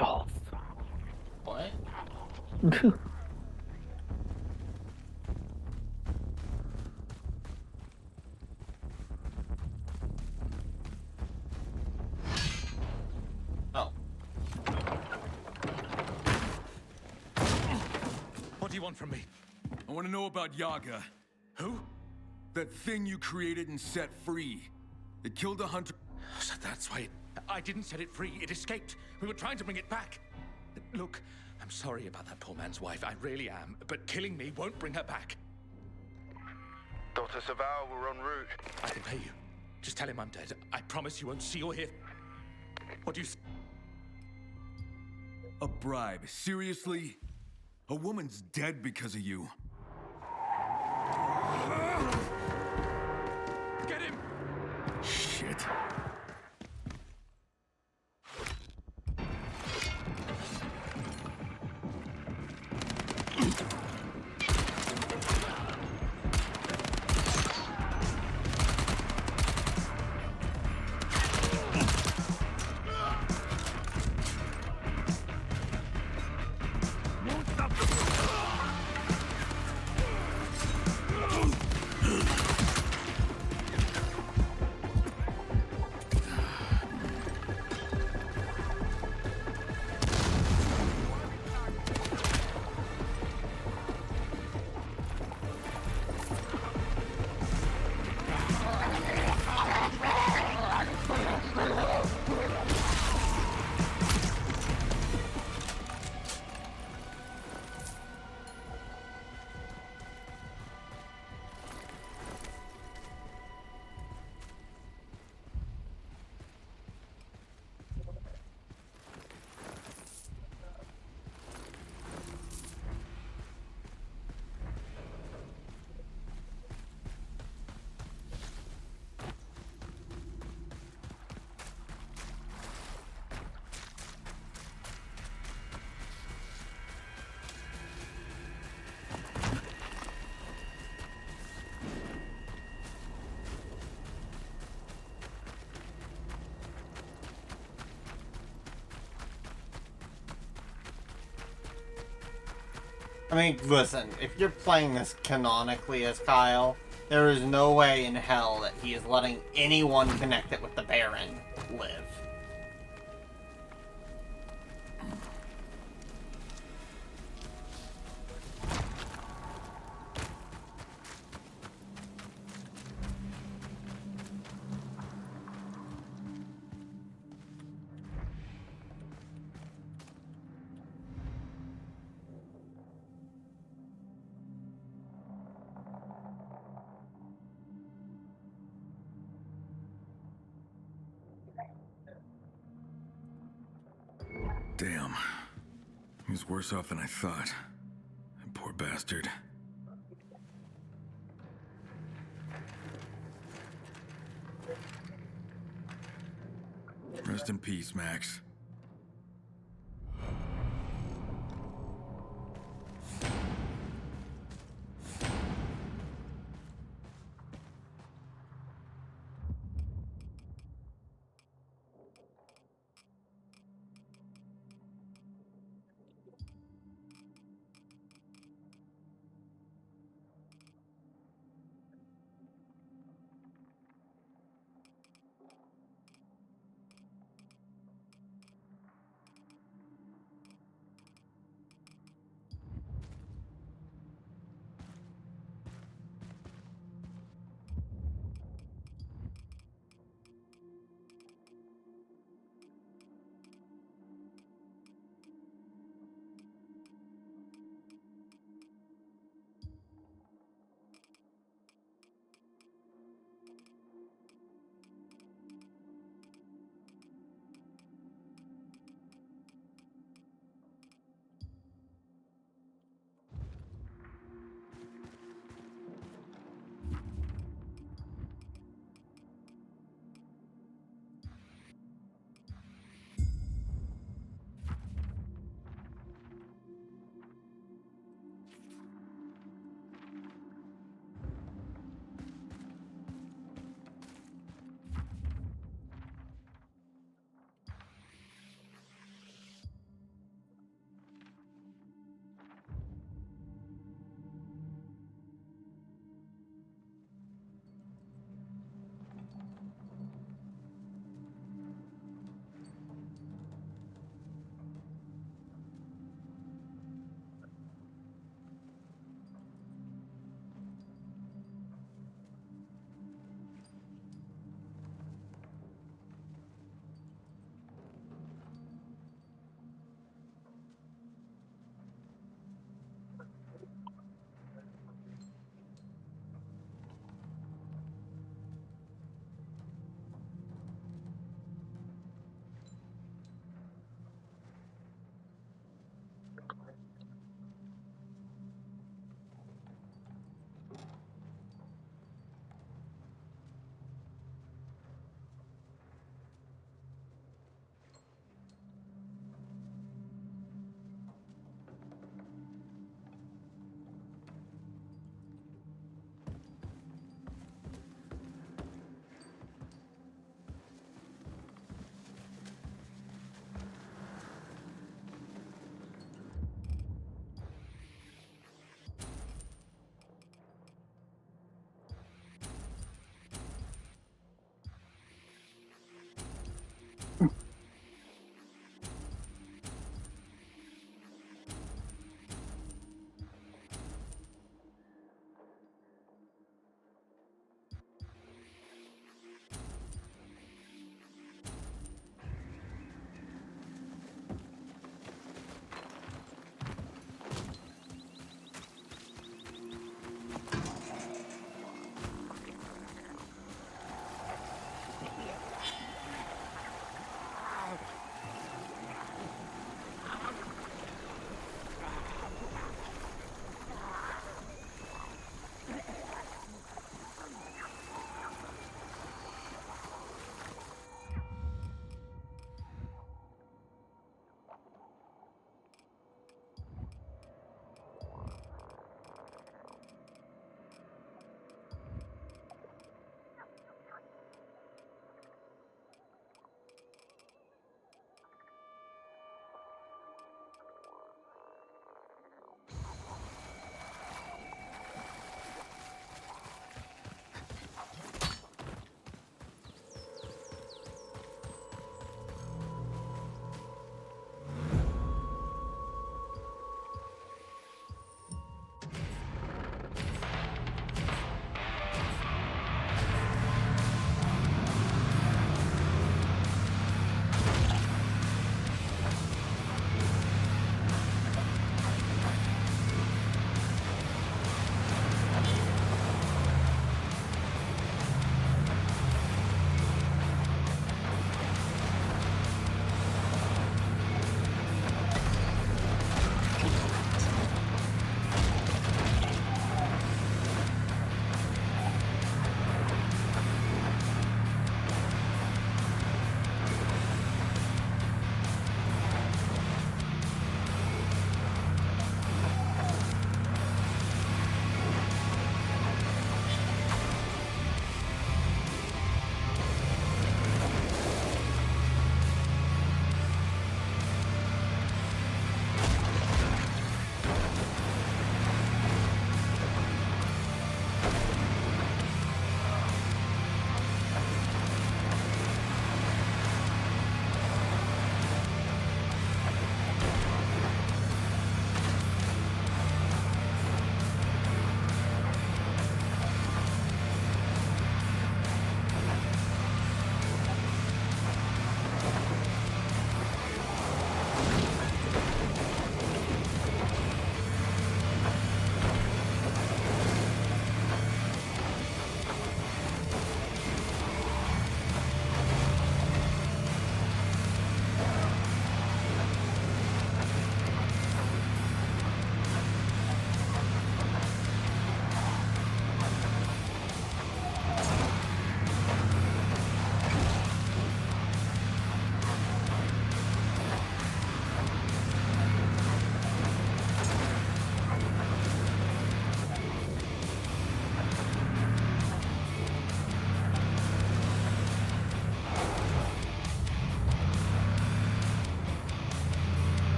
Oh, What? Oh. What do you want from me? I want to know about Yaga. Who? That thing you created and set free. It killed a hunter. So that's why I didn't set it free. It escaped. We were trying to bring it back. Look, I'm sorry about that poor man's wife. I really am. But killing me won't bring her back. Dr. Savao, we're en route. I can pay you. Just tell him I'm dead. I promise you won't see or hear. What do you... A bribe? Seriously? A woman's dead because of you. Get him! Shit. I mean, listen, if you're playing this canonically as Kyle, there is no way in hell that he is letting anyone connected with the Baron live. Damn. He was worse off than I thought. That poor bastard. Rest in peace, Max.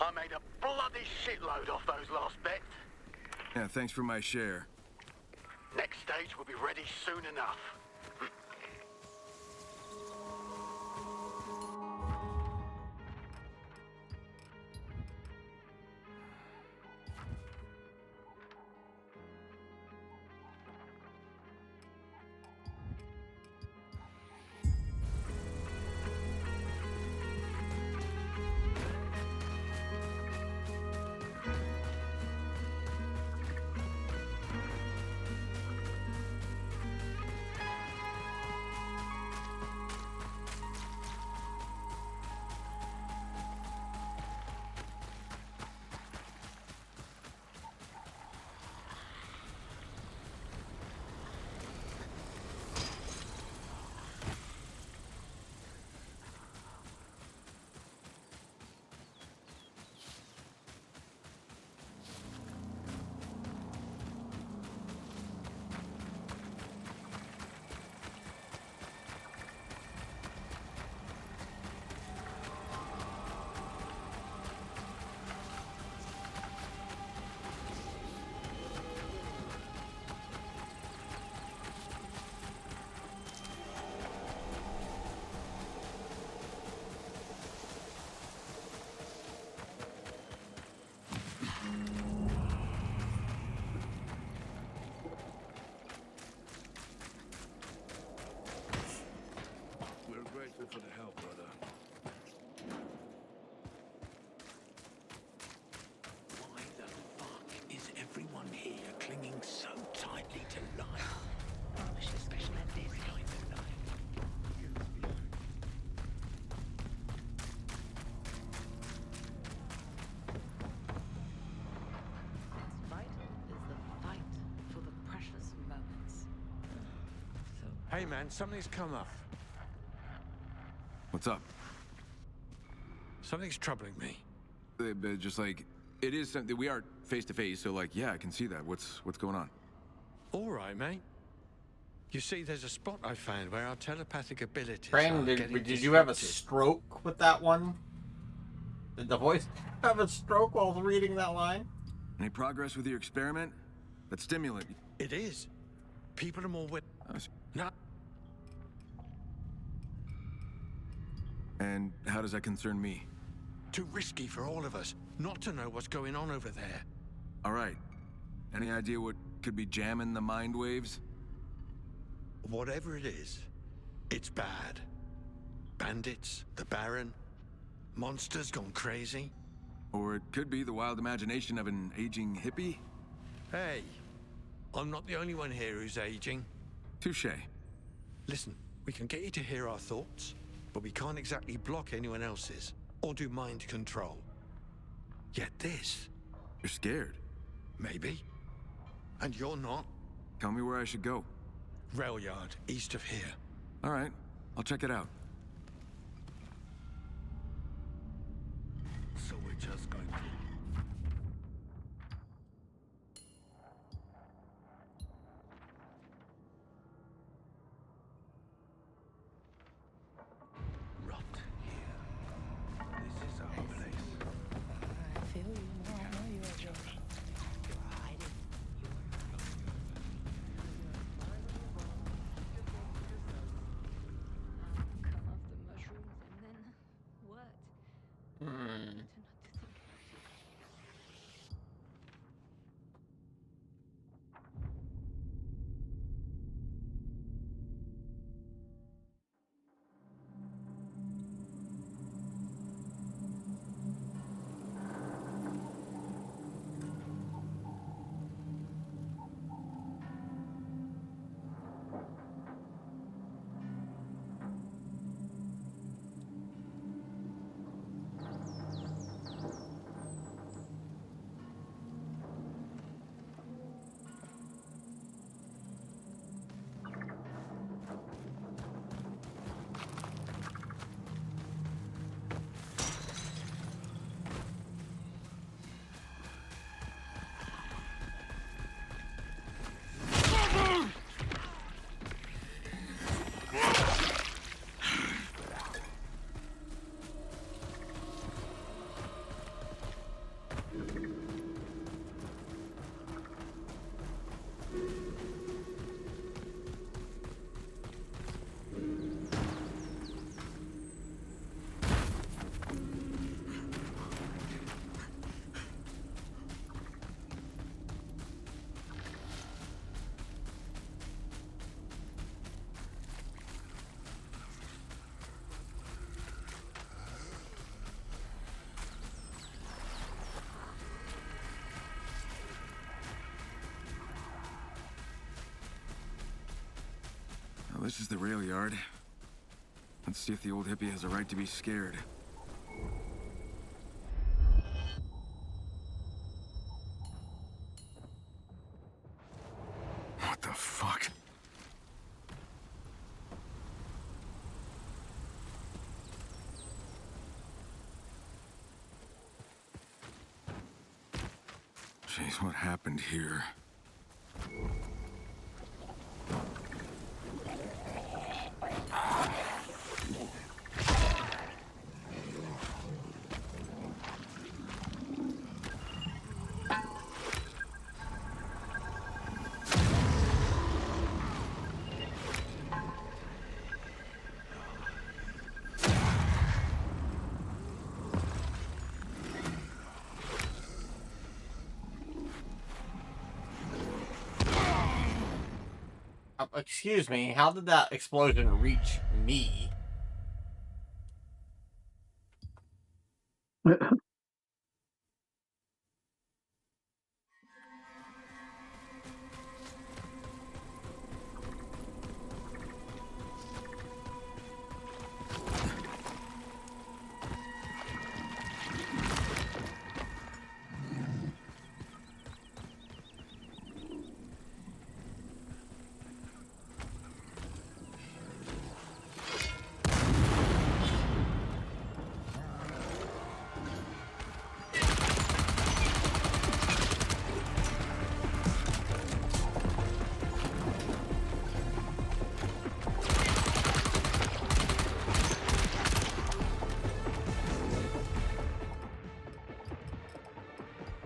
I made a bloody shitload off those last bets. Yeah, thanks for my share. Next stage will be ready soon enough. We're grateful for the help, brother. Why the fuck is everyone here clinging so tightly to life? Fight is the fight for the precious moments. Hey man, something's come up. What's up? Something's troubling me. Just like, it is something, we are face to face, so like, yeah, I can see that. What's going on? All right, mate. You see, there's a spot I found where our telepathic abilities Brandon, are getting did you have a disrupted. stroke with that one? Did the voice have a stroke while reading that line? Any progress with your experiment? That stimulant? It is. People are more No. And how does that concern me? Too risky for all of us not to know what's going on over there. All right. Any idea what could be jamming the mind waves? Whatever it is, it's bad. Bandits, the Baron, monsters gone crazy. Or it could be the wild imagination of an aging hippie? Hey, I'm not the only one here who's aging. Touche. Listen, we can get you to hear our thoughts, but we can't exactly block anyone else's or do mind control. Yet this, You're scared. maybe. And you're not. Tell me where I should go. Rail yard, east of here. All right. I'll check it out. So we're just going to... rot here. This is our place. I feel you. No, I know you're hiding. Come off the mushrooms and then what? Hmm. To not to think. So this is the rail yard. Let's see if the old hippie has a right to be scared. What the fuck? Jeez, what happened here? Excuse me, how did that explosion reach me?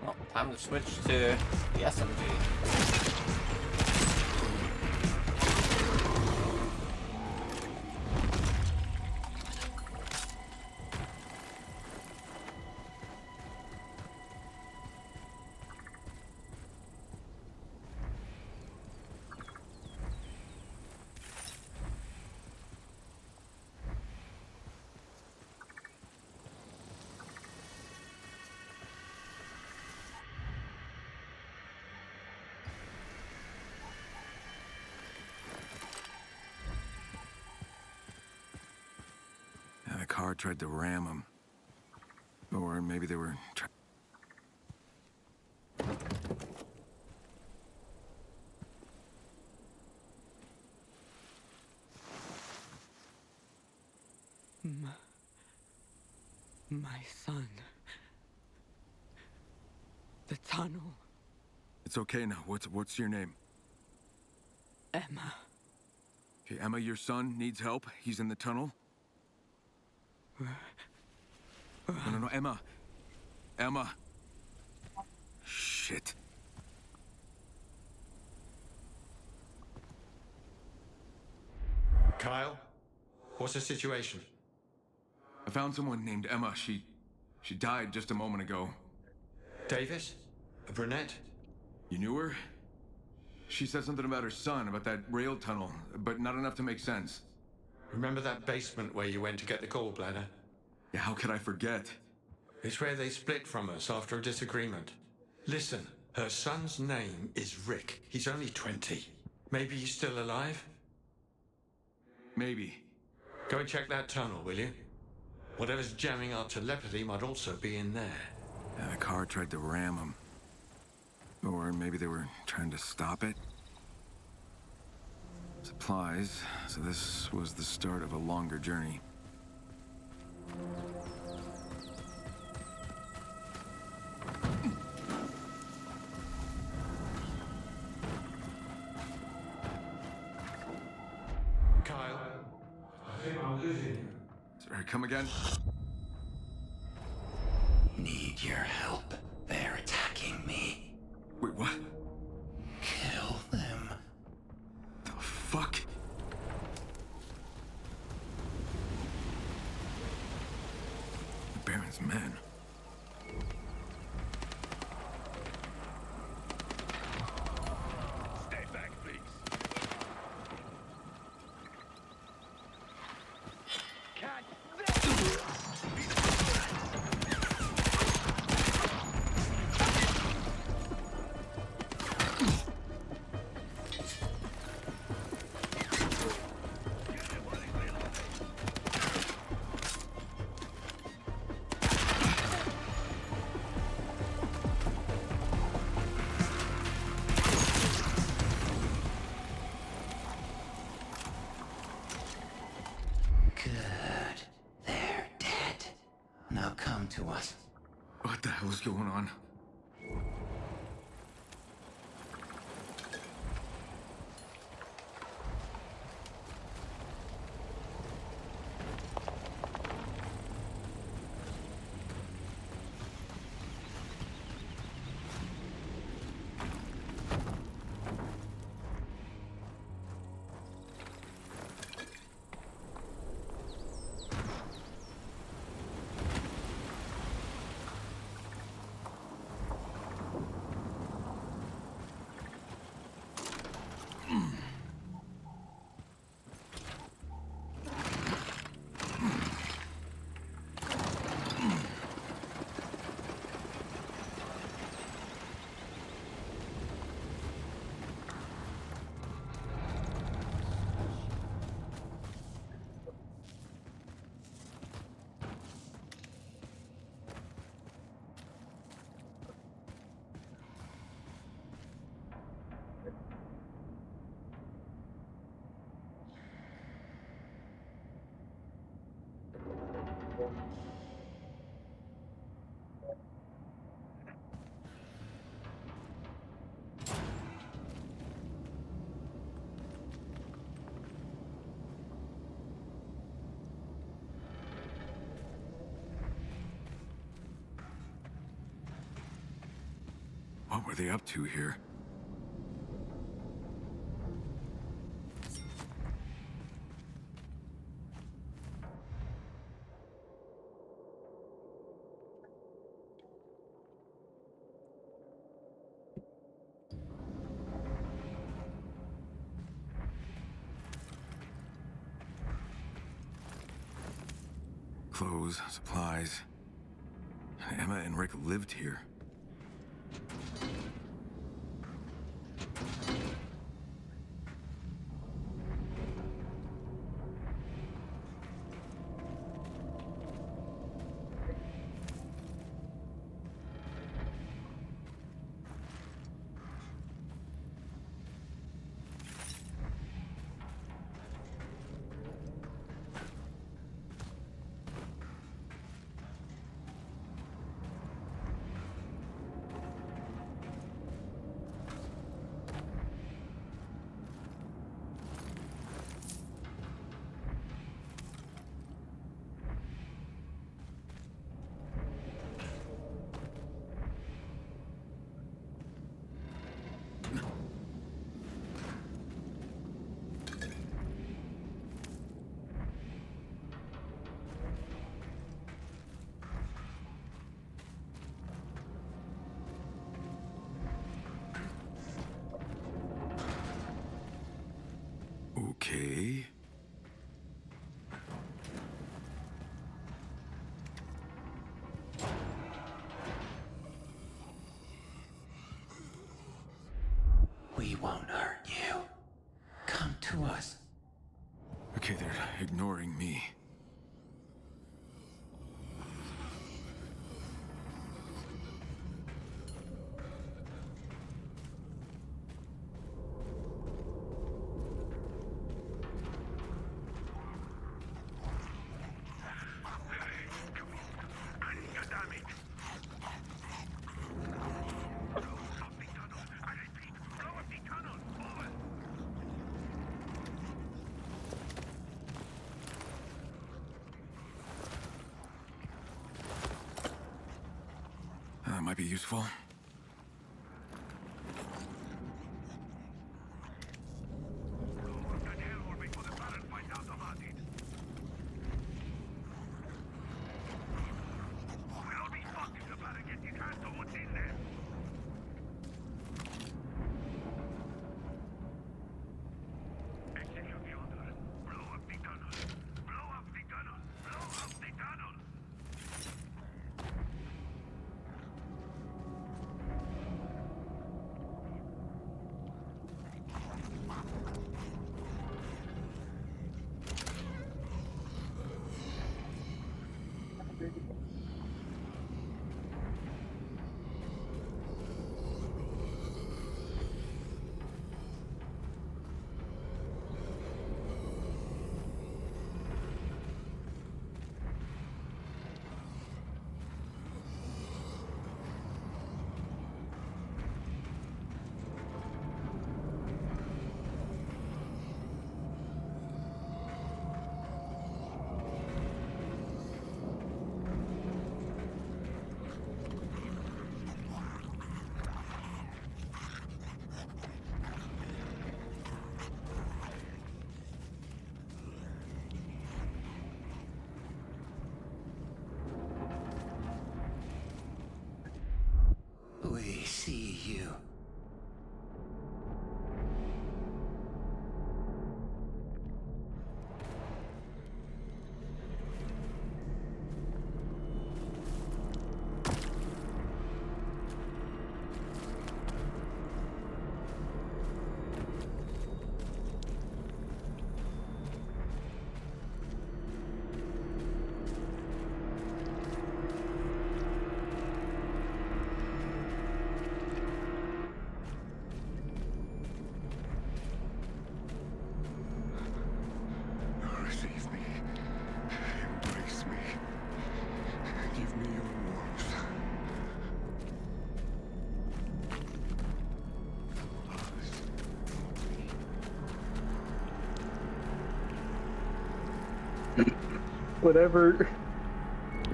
Well, time to switch to the SMG. Yeah, the car tried to ram him. Or maybe they were My son. The tunnel. It's okay now. What's your name? Emma. Okay, Emma, your son needs help. He's in the tunnel. No, Emma. Emma. Shit. Kyle, what's the situation? I found someone named Emma. She died just a moment ago. Davis? A brunette? You knew her? She said something about her son, about that rail tunnel, but not enough to make sense. Remember that basement where you went to get the gallbladder? Yeah, how could I forget? It's where they split from us after a disagreement. Listen, her son's name is Rick. He's only 20. Maybe he's still alive? Maybe. Go and check that tunnel, will you? Whatever's jamming our telepathy might also be in there. Yeah, the car tried to ram him. Or maybe they were trying to stop it. Supplies, so this was the start of a longer journey. Kyle, I think I'm losing you. Sorry, come again? Need your help. They're attacking me. Wait, what? Kill them. The fuck? The Baron's men. Stay back, please. to us. What the hell's going on? What were they up to here? Clothes, supplies. Emma and Rick lived here. Okay. We won't hurt you. Come to us. Okay, they're ignoring me. That might be useful. We see you. Receive me. Embrace me. Give me your warmth. Whatever.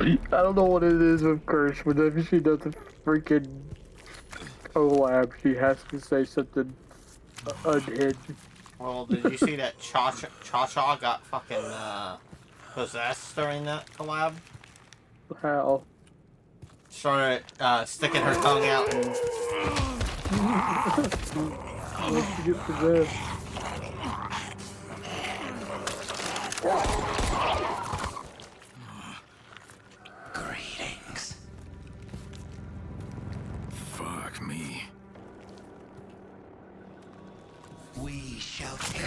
I don't know what it is with Kirsch. Whenever she does a freaking collab, she has to say something unhinged. Well, did you see that Cha-Cha got fucking possessed during that collab? How? Started sticking her tongue out and Once she gets possessed. Greetings. Fuck me. We shall take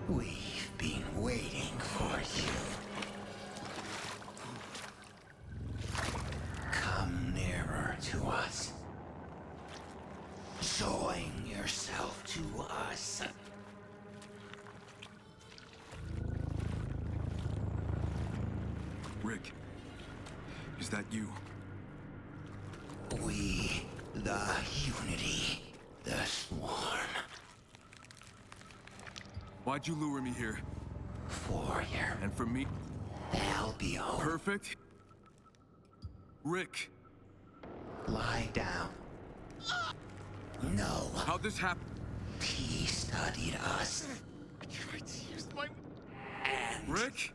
We've been waiting for you. Come nearer to us. Join yourself to us. Rick, is that you? We, the Unity, the Swarm. Why'd you lure me here? For you. And for me? They'll be home. Perfect. Rick. Lie down. No. How'd this happen? He studied us. Rick?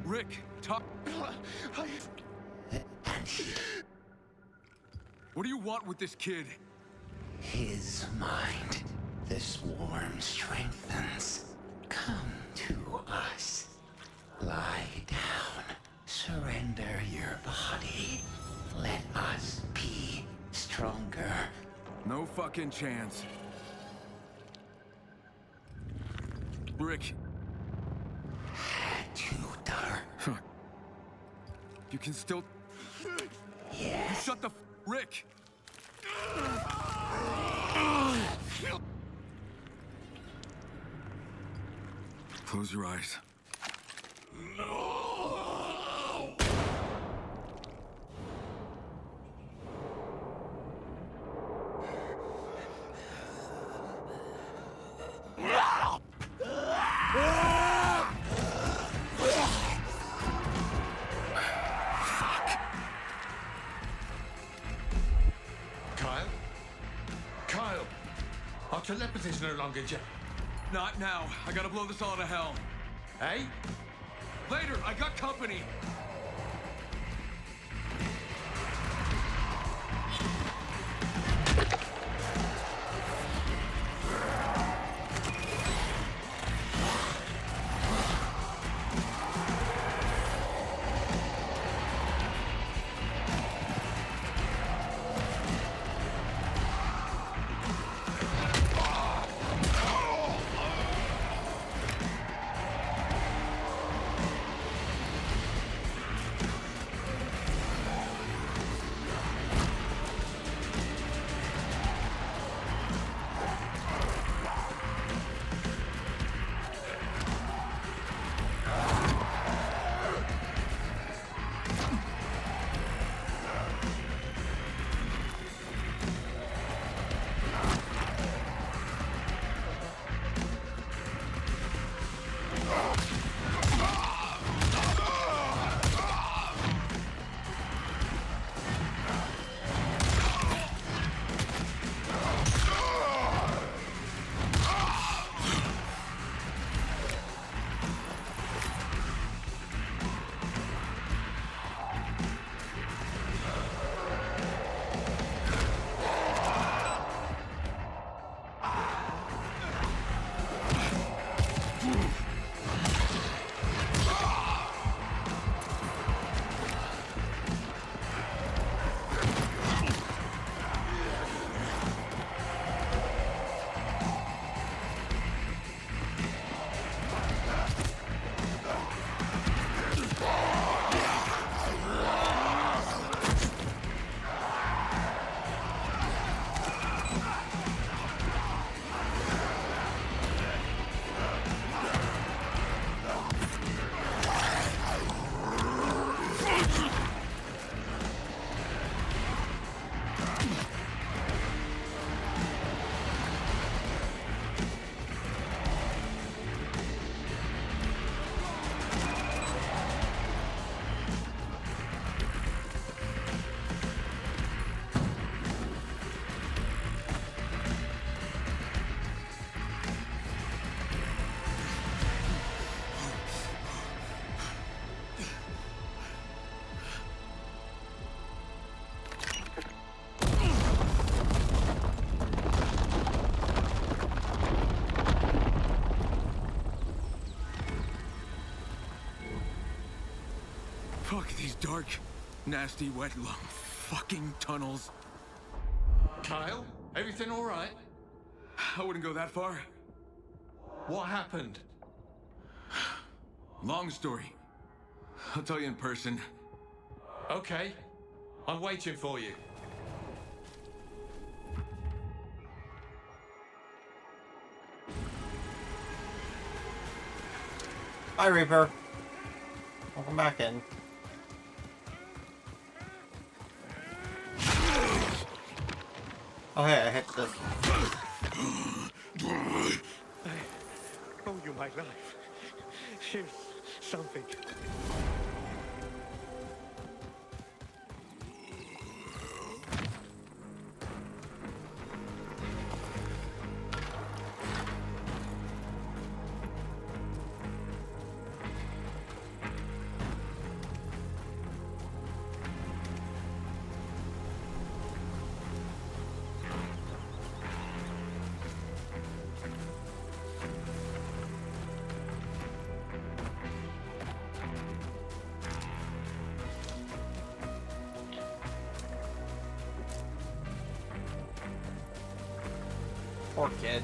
Rick, talk. And he, What do you want with this kid? his mind, the swarm strengthens. Come to us. Lie down. Surrender your body. Let us be stronger. No fucking chance. Rick. Tutor. Fuck. You can still. Yes. Shut the. Rick! Close your eyes. Kyle? Kyle! Our telepathy's no longer Not now. I gotta blow this all to hell. Hey? Later, I got company. Fuck these dark, nasty, wet, long fucking tunnels. Kyle, everything all right? I wouldn't go that far. What happened? Long story. I'll tell you in person. Okay, I'm waiting for you. Hi, Reaper. Welcome back in. Oh, hey, I hit this. I owe you my life. Here's something. Poor kid.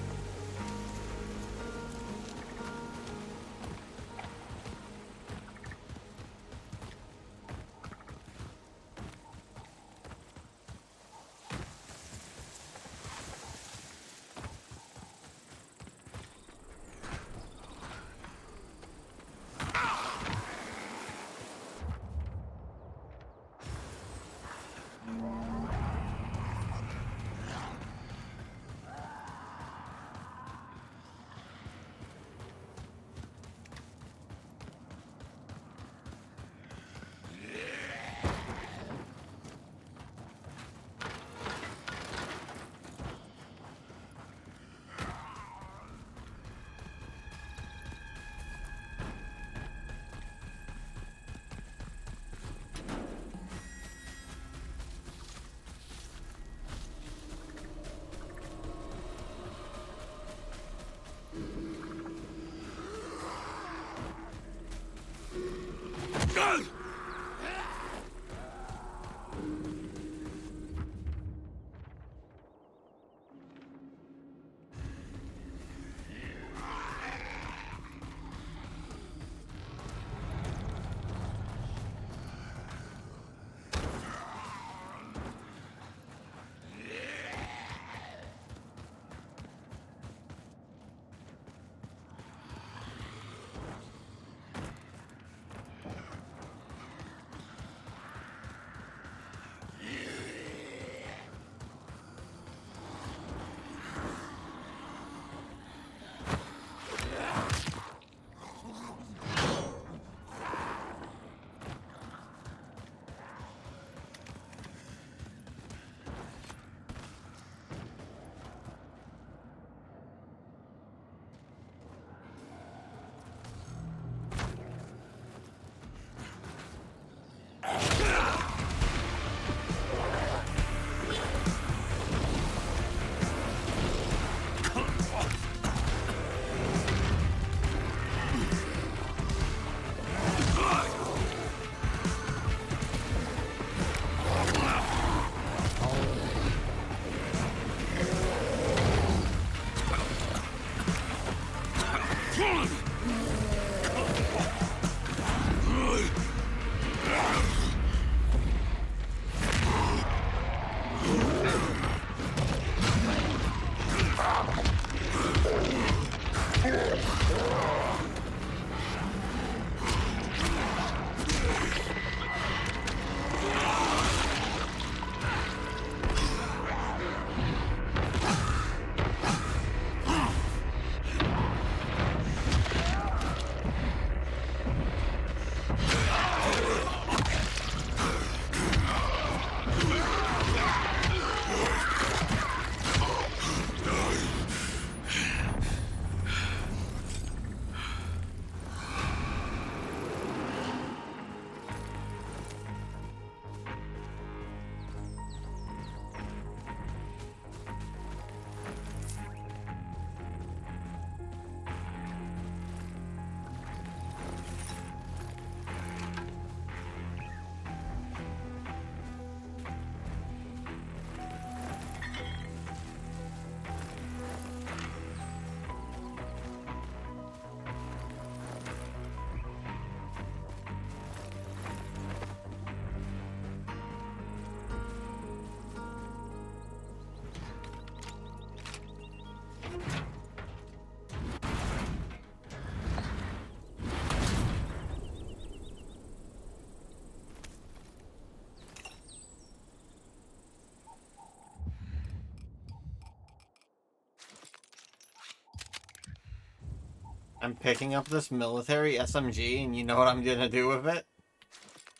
I'm picking up this military SMG, and you know what I'm gonna do with it?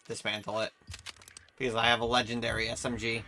Dismantle it. Because I have a legendary SMG.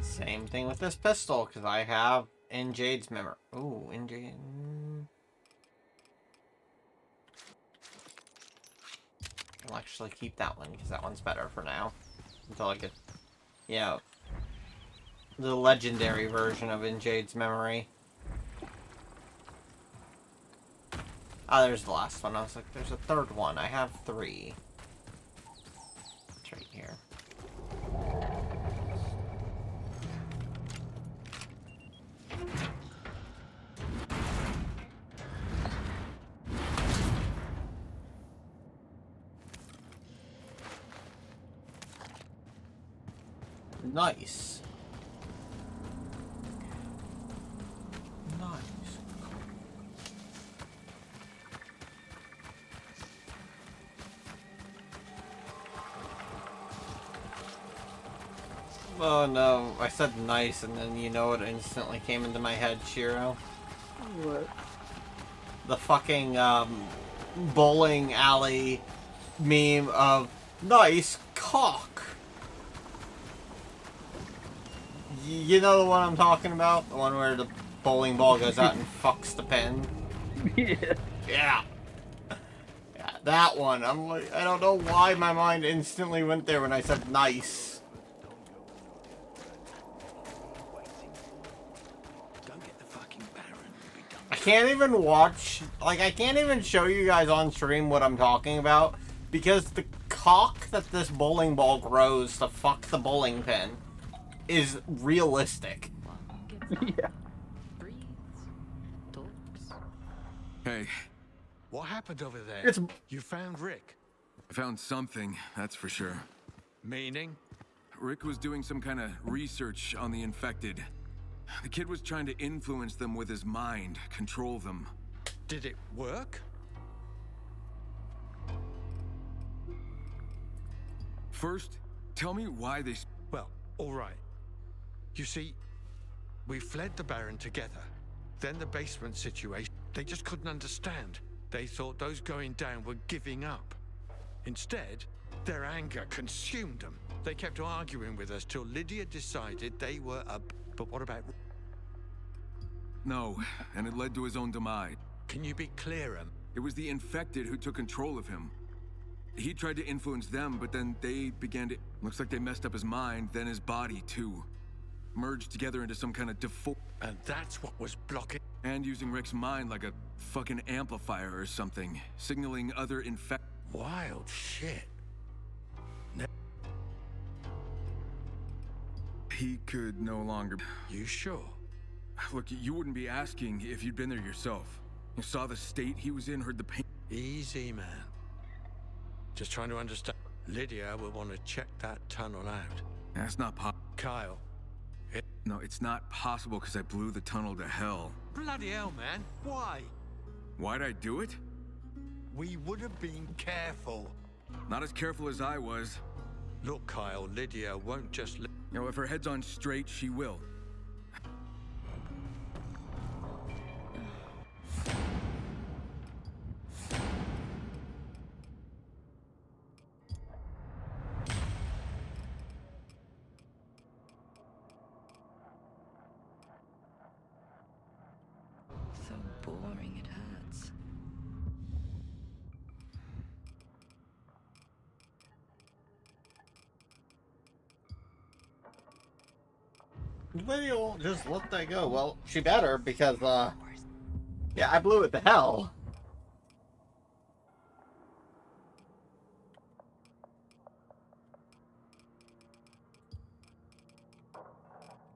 Same thing with this pistol, because I have in Jade's memory. Ooh, in Jade. I'll actually keep that one, because that one's better for now. Until I get, yeah, the legendary version of in Jade's memory. Ah, there's the last one. I was like, there's a third one. I have 3. It's right here. Nice. Nice. Oh no, I said nice, and then you know what instantly came into my head, Shiro? What? The fucking, bowling alley meme of nice cock. You know the one I'm talking about? The one where the bowling ball goes out and fucks the pin? Yeah. Yeah. Yeah, that one. I'm like, I don't know why my mind instantly went there when I said nice. I can't even watch, like, I can't even show you guys on stream what I'm talking about because the cock that this bowling ball grows to fuck the bowling pin is realistic. Yeah. Hey. What happened over there? You found Rick? I found something, that's for sure. Meaning? Rick was doing some kind of research on the infected. The kid was trying to influence them with his mind, control them. Did it work? First, tell me why they... Well, all right. You see, we fled the Baron together. Then the basement situation. They just couldn't understand. They thought those going down were giving up. Instead, their anger consumed them. They kept arguing with us till Lydia decided they were a... But what about... No, and it led to his own demise. Can you be clearer? It was the infected who took control of him. He tried to influence them, but then they began to... Looks like they messed up his mind, then his body, too. Merged together into some kind of default... And that's what was blocking... And using Rick's mind like a fucking amplifier or something, signaling other Wild shit. He could no longer... You sure? Look, you wouldn't be asking if you'd been there yourself. You saw the state he was in, heard the pain... Easy, man. Just trying to understand. Lydia will want to check that tunnel out. That's not Kyle. No, it's not possible because I blew the tunnel to hell. Bloody hell, man. Why? Why'd I do it? We would have been careful. Not as careful as I was. Look, Kyle, Lydia won't just... You know, if her head's on straight, she will. So boring it hurts. Lydia won't just let that go. Well, she better, because, yeah, I blew it to hell.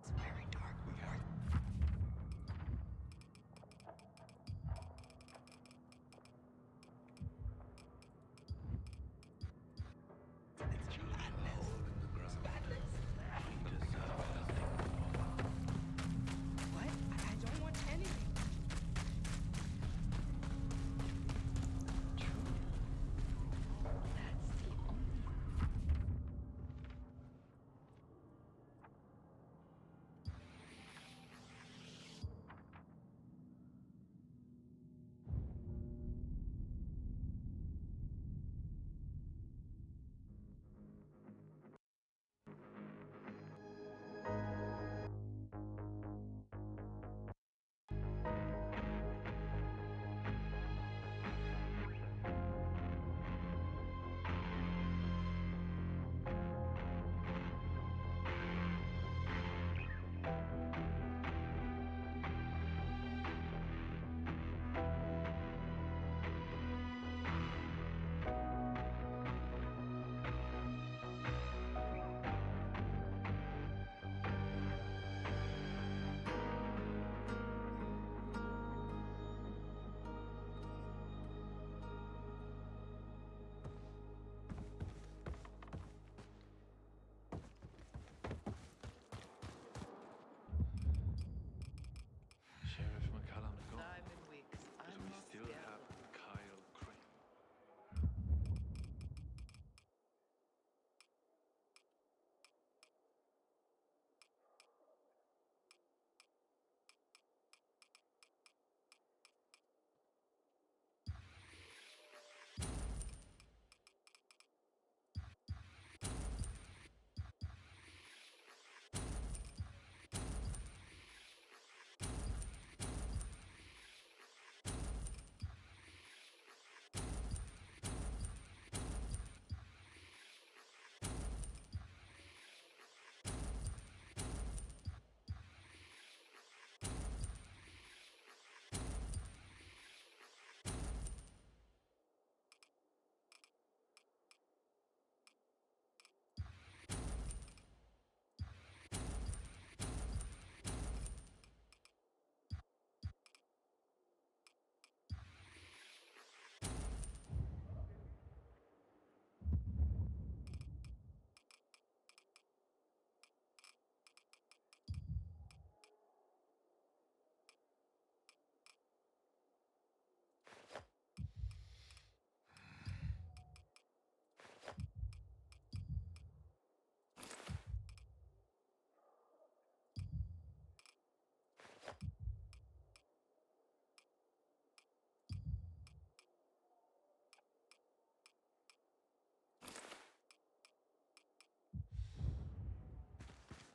It's very dark.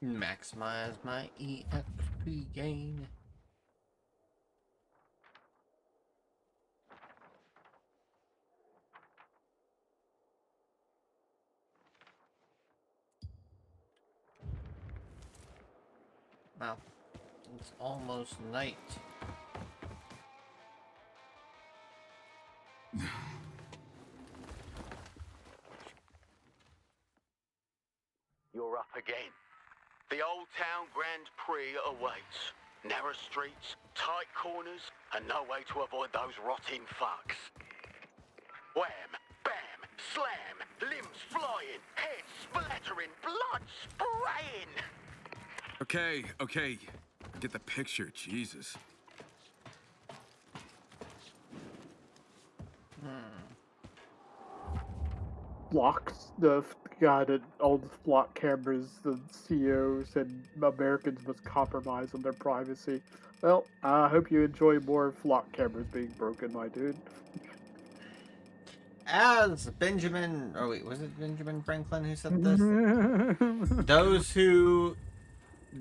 Maximize my EXP gain. Wow, it's almost night. You're up again. The Old Town Grand Prix awaits. Narrow streets, tight corners, and no way to avoid those rotting fucks. Wham! Bam! Slam! Limbs flying! Heads splattering! Blood spraying! Okay. Get the picture, Jesus. Blocks, the guy that owns flock cameras, the CEOs and Americans must compromise on their privacy. Well, I hope you enjoy more flock cameras being broken, my dude. As Benjamin, oh wait, was it Benjamin Franklin who said this?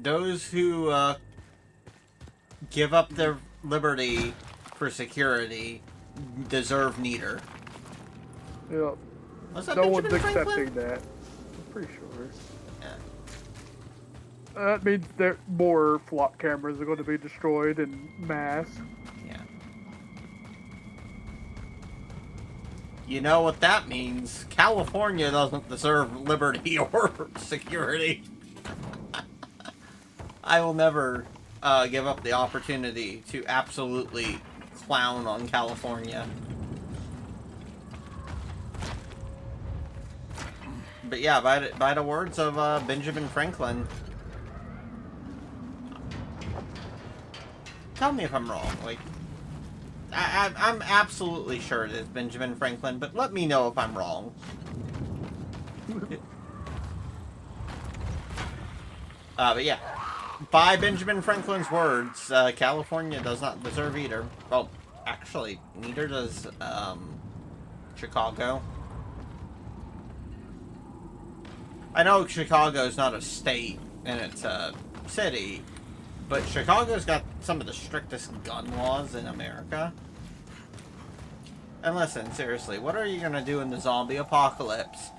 those who give up their liberty for security deserve neither. Yeah. Was that No Benjamin one's Franklin? accepting that. I'm pretty sure. Yeah. That means that more flock cameras are going to be destroyed in mass. Yeah. You know what that means? California doesn't deserve liberty or security. I will never give up the opportunity to absolutely clown on California. But yeah, by the words of Benjamin Franklin, tell me if I'm wrong. Like, I'm absolutely sure it is Benjamin Franklin, but let me know if I'm wrong. But yeah, by Benjamin Franklin's words, California does not deserve either. Well, actually, neither does Chicago. I know Chicago's not a state and it's a city, but Chicago's got some of the strictest gun laws in America. And listen, seriously, what are you gonna do in the zombie apocalypse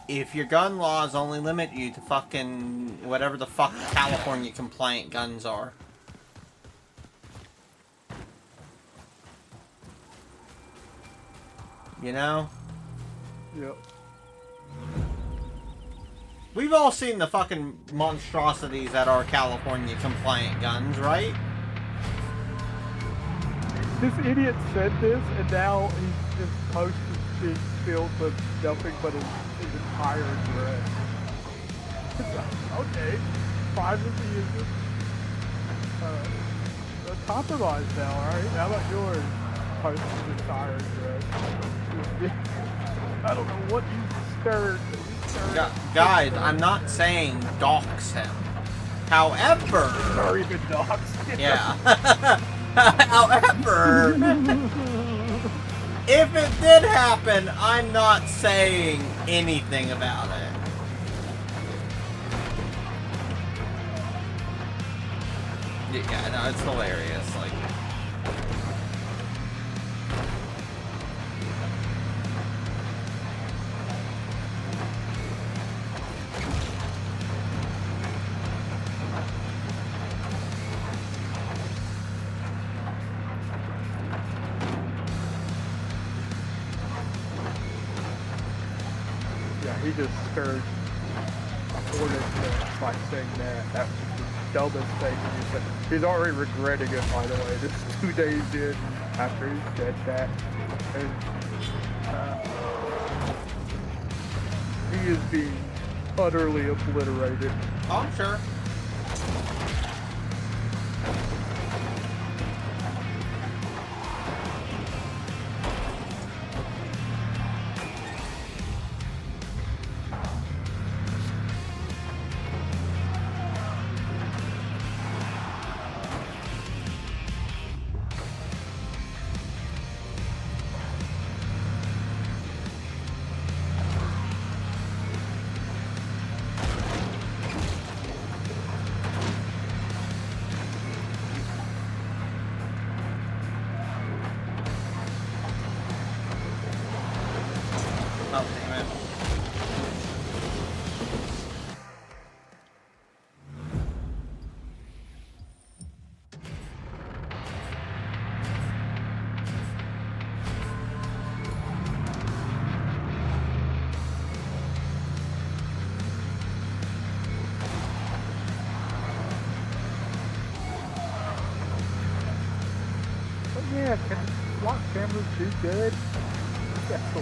if your gun laws only limit you to fucking whatever the fuck California compliant guns are? You know? Yep. We've all seen the fucking monstrosities that are California compliant guns, right? This idiot said this, and now his post is being filled with nothing but his entire address. Okay, privacy is just a compromise now, alright? How about yours? Post his entire address. I don't know what you stirred. Guys, I'm not saying dox him. However... Or even dox. Yeah. However... if it did happen, I'm not saying anything about it. Yeah, no, it's hilarious. Like... He just stirred by saying that. That was the dumbest thing he said. He's already regretting it, by the way. This is 2 days in after he said that. And, he is being utterly obliterated. Oh, I'm sure. flock cameras do good, that's the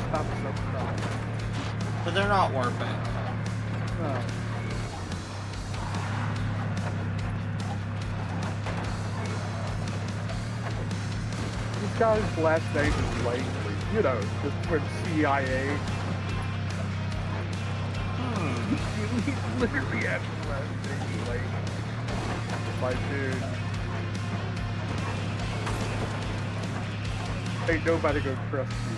stop some crime. But they're not worth it. No. This guy's last name is Langley. You know, just from CIA. He literally has his last name Langley. My dude. Ain't nobody gonna trust you.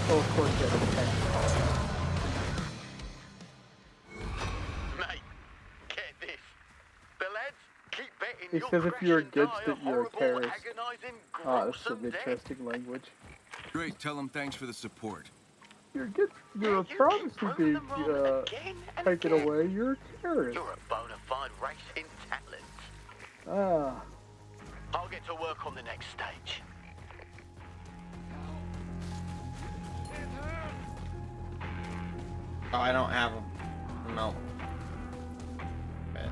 Oh, of course, yeah, Mate, get this. The lads keep betting He you'll says if crash you're and die against a it, you're a horrible, terrorist. agonizing, That's some gruesome death. interesting language. Great, tell them thanks for the support. You're against your You keep privacy proving being them wrong again and taken again. away. You're a terrorist. You're a bona fide racing talent. Ah. I'll get to work on the next stage. Oh, I don't have them. No. Bet.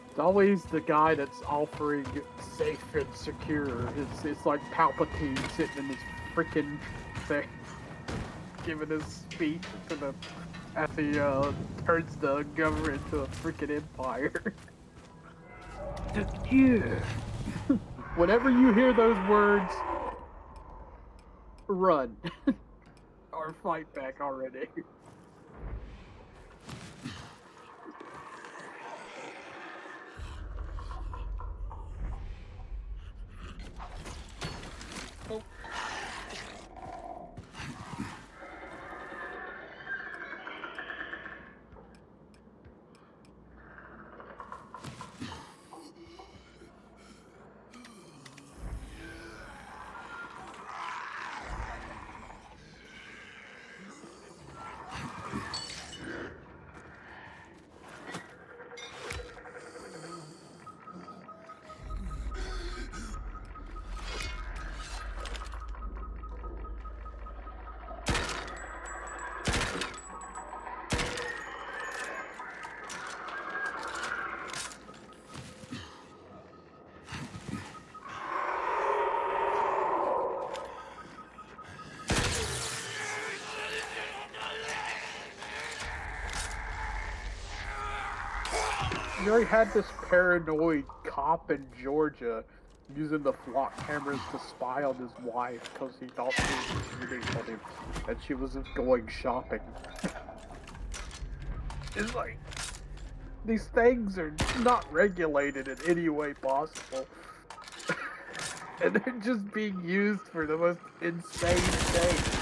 It's always the guy that's offering safe and secure. It's like Palpatine sitting in his freaking thing, giving his speech to the as he turns the government into a freaking empire. Secure. Whenever you hear those words, run or fight back already. You already had this paranoid cop in Georgia using the flock cameras to spy on his wife because he thought she was cheating on him and she was just going shopping. It's like, these things are not regulated in any way possible. And they're just being used for the most insane things.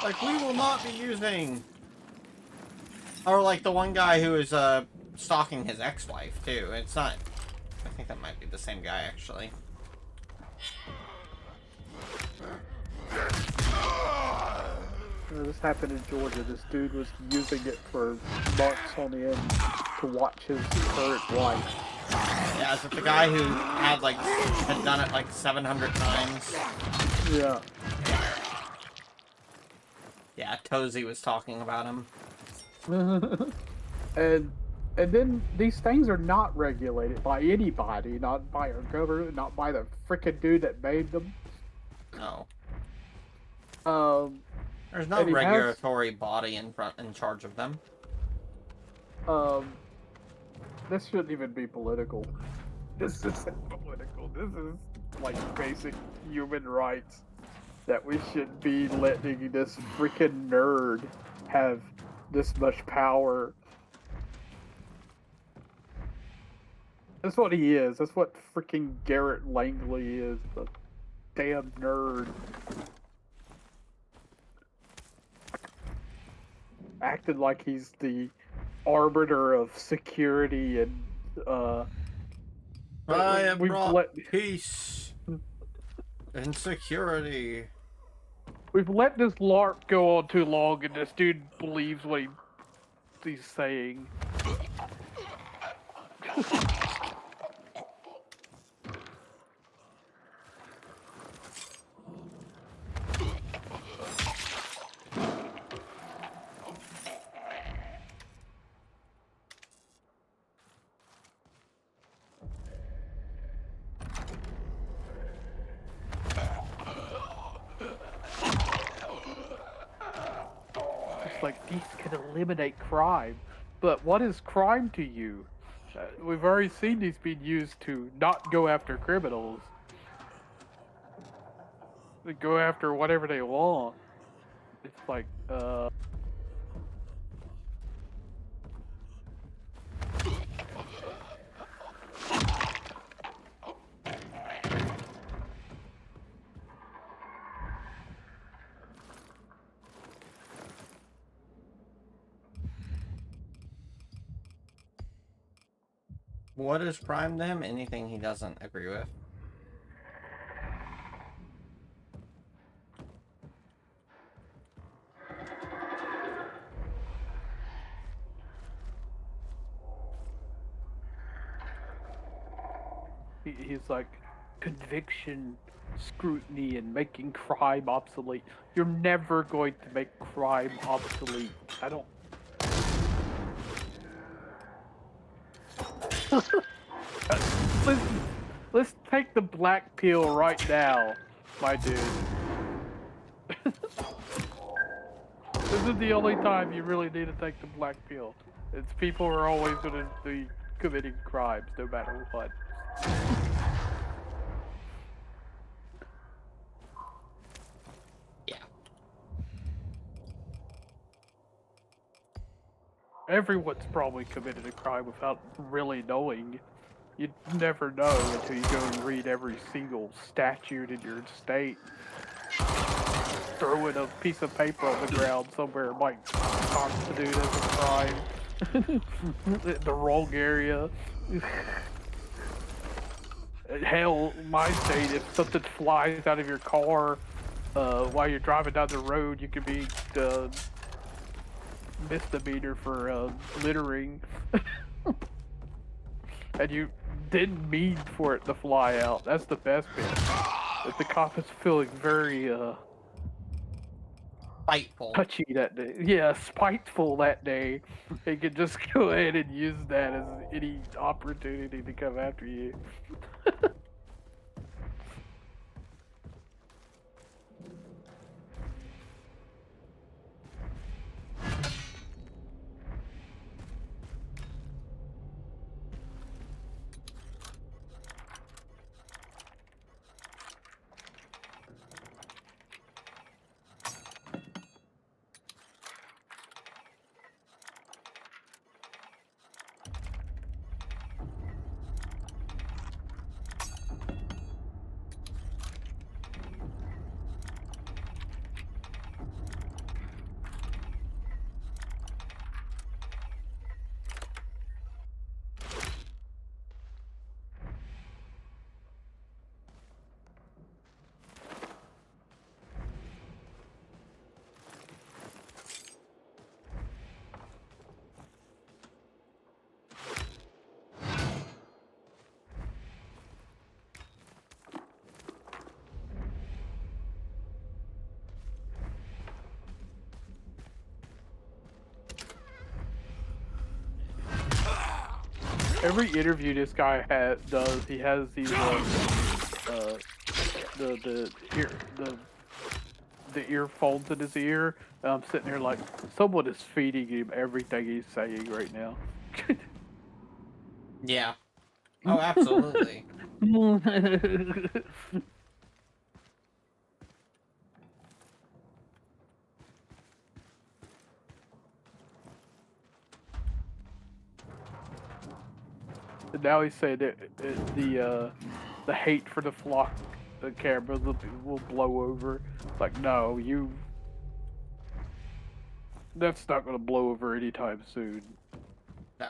Like, we will not be using... Or like the one guy who is stalking his ex-wife too. It's not... I think that might be the same guy actually. This happened in Georgia. This dude was using it for months on end to watch his current wife. Yeah, is it the guy who had done it like 700 times? Yeah. Yeah, Tozy was talking about him. and then these things are not regulated by anybody, not by our government, not by the freaking dude that made them. No. There's no regulatory body in charge of them. This shouldn't even be political. This isn't political. This is like basic human rights that we should be letting this freaking nerd have this much power. That's what he is. That's what freaking Garrett Langley is. The damn nerd. Acted like he's the arbiter of security and I have brought peace and security. We've let this LARP go on too long, and this dude believes what he's saying. Like, these can eliminate crime, but what is crime to you? We've already seen these being used to not go after criminals. They go after whatever they want. It's like, What is crime to him? Anything he doesn't agree with. he's like, conviction, scrutiny, and making crime obsolete. You're never going to make crime obsolete. I don't... Let's take the black pill right now, my dude. This is the only time you really need to take the black pill. It's people are always going to be committing crimes, no matter what. Yeah. Everyone's probably committed a crime without really knowing. You'd never know until you go and read every single statute in your state. Throwing a piece of paper on the ground somewhere might constitute as a crime. The wrong area. Hell, my state, if something flies out of your car while you're driving down the road, you could be misdemeanor for littering. And you didn't mean for it to fly out. That's the best bit. If the cop is feeling very Spiteful. touchy that day. Yeah, spiteful that day. They could just go ahead and use that as any opportunity to come after you. Every interview this guy does, he has these the earphones in his ear. And I'm sitting there like someone is feeding him everything he's saying right now. Yeah. Oh, absolutely. And now he's saying that the hate for the flock, the cameras will blow over. Like, no, that's not going to blow over anytime soon. No.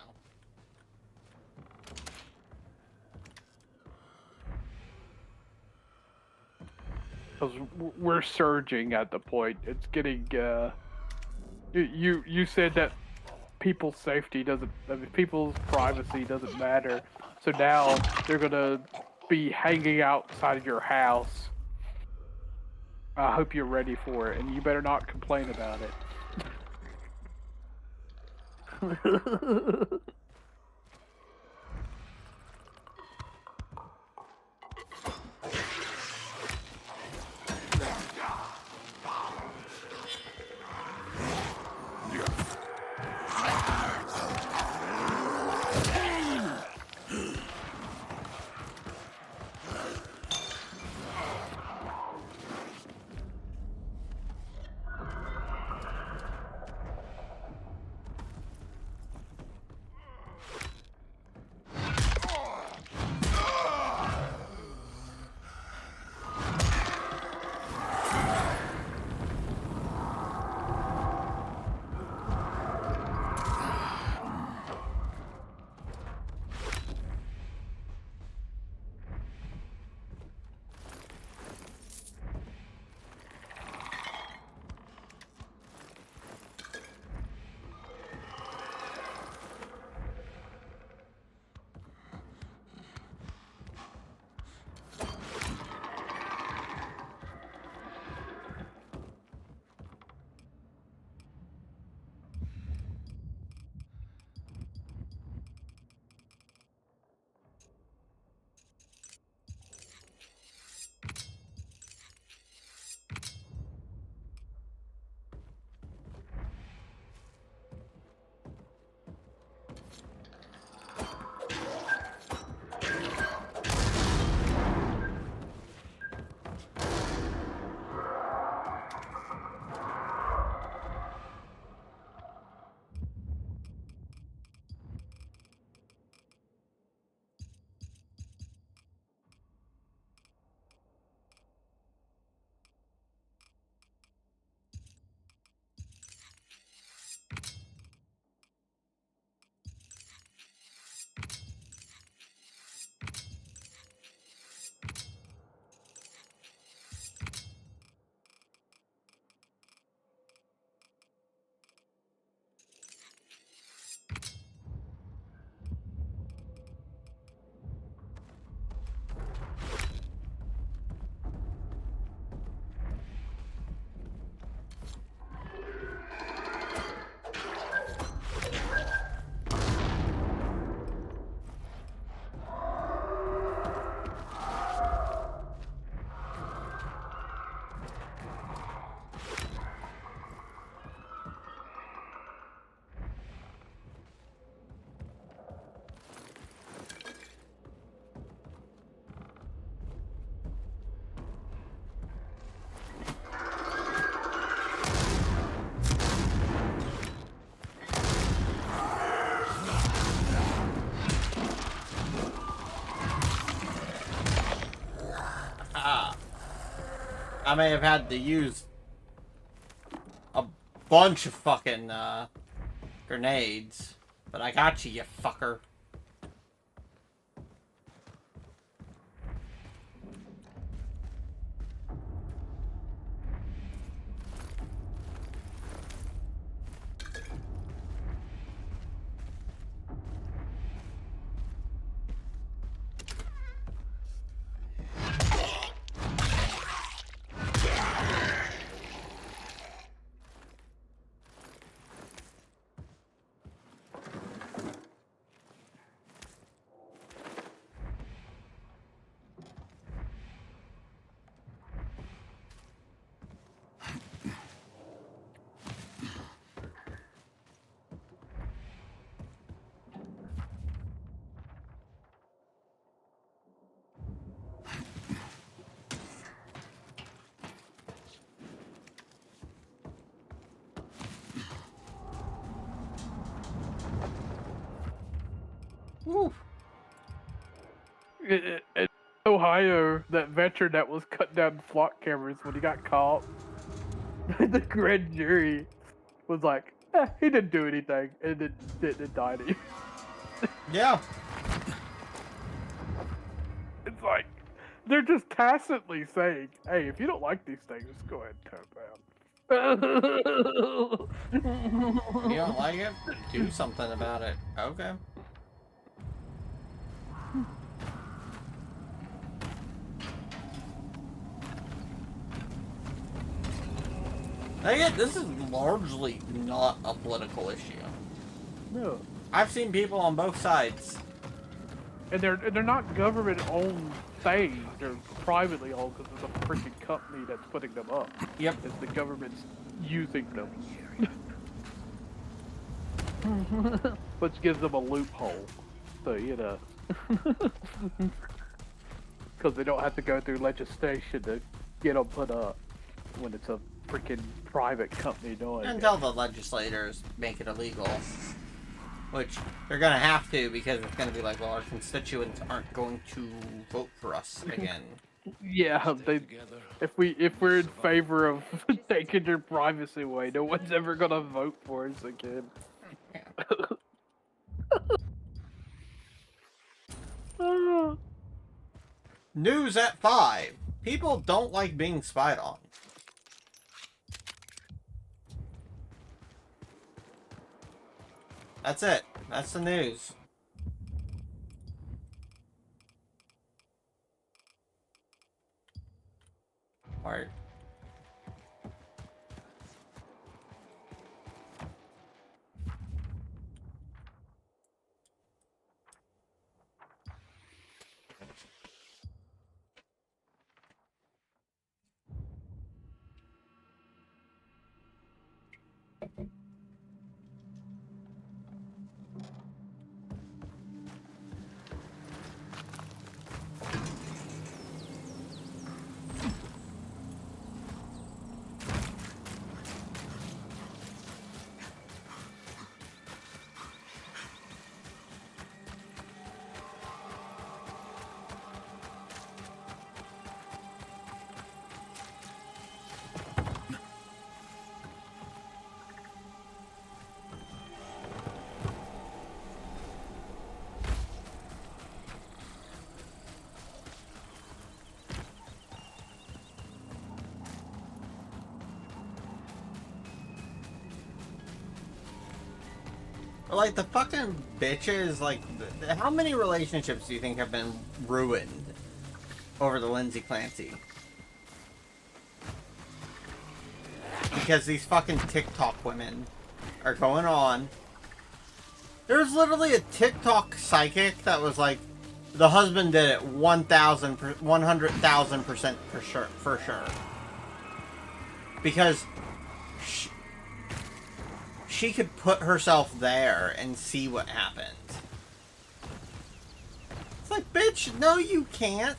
Because we're surging at the point. It's getting. You said that people's safety doesn't. I mean, people's privacy doesn't matter. So now they're gonna be hanging outside of your house. I hope you're ready for it, and you better not complain about it. I may have had to use a bunch of fucking grenades, but I got you, you fucker. Woo. In Ohio, that veteran that was cutting down flock cameras when he got caught, the grand jury was like, he didn't do anything, and it didn't indict him. Yeah. It's like, they're just tacitly saying, hey, if you don't like these things, just go ahead and turn them down. You don't like it? Do something about it. Okay. Again, this is largely not a political issue. No. I've seen people on both sides. And they're not government-owned things. They're privately owned because it's a freaking company that's putting them up. Yep. It's the government's using them. Which gives them a loophole. So, you know. Because they don't have to go through legislation to get them put up when it's a freaking private company doing it. Until the legislators make it illegal. Which they're gonna have to, because it's gonna be like, well, our constituents aren't going to vote for us again. Yeah, if we're in favor of taking their privacy away, no one's ever gonna vote for us again. News at 5. People don't like being spied on. That's it. That's the news. Word. Like, the fucking bitches, like, how many relationships do you think have been ruined over the Lindsay Clancy? Because these fucking TikTok women are going on. There's literally a TikTok psychic that was like, the husband did it 100,000% for sure. Because she could put herself there and see what happened. It's like, bitch, no you can't.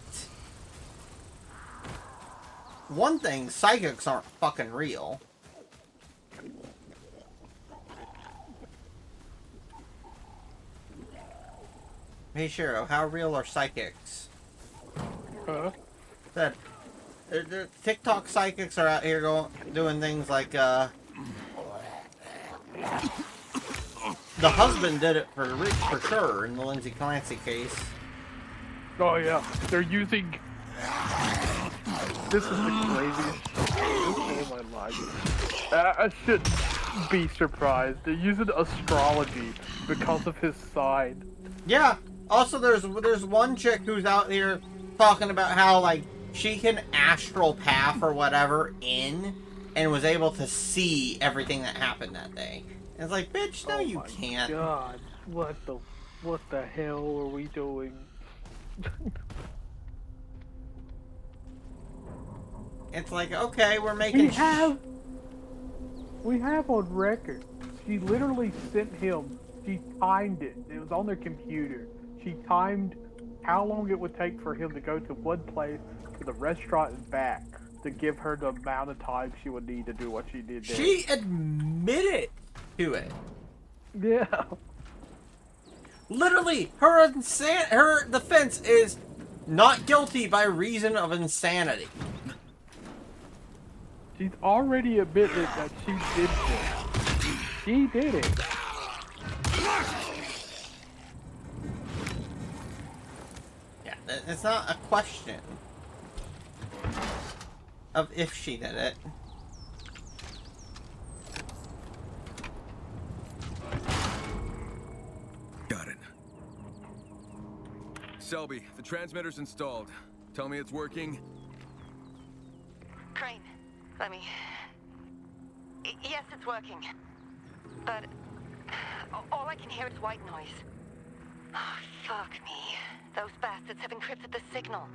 One thing, psychics aren't fucking real. Hey Shiro, how real are psychics? Huh? That The TikTok psychics are out here doing things like, the husband did it for sure in the Lindsay Clancy case. Oh yeah, they're using. This is the craziest shit. Oh my life. I shouldn't be surprised. They're using astrology because of his sign. Yeah. Also, there's one chick who's out here talking about how like she can astral path or whatever in, and was able to see everything that happened that day. And it's like, bitch, no, you can't. God, what the hell are we doing? It's like, okay, we're making. We have on record. She literally sent him. She timed it. It was on their computer. She timed how long it would take for him to go to one place to the restaurant and back to give her the amount of time she would need to do what she did there. She admitted to it. Yeah. Literally, her defense is not guilty by reason of insanity. She's already admitted that she did this. She did it. Yeah, it's not a question of if she did it. Got it. Selby, the transmitter's installed. Tell me it's working. Crane, let me... Yes, it's working. But all I can hear is white noise. Oh, fuck me. Those bastards have encrypted the signal.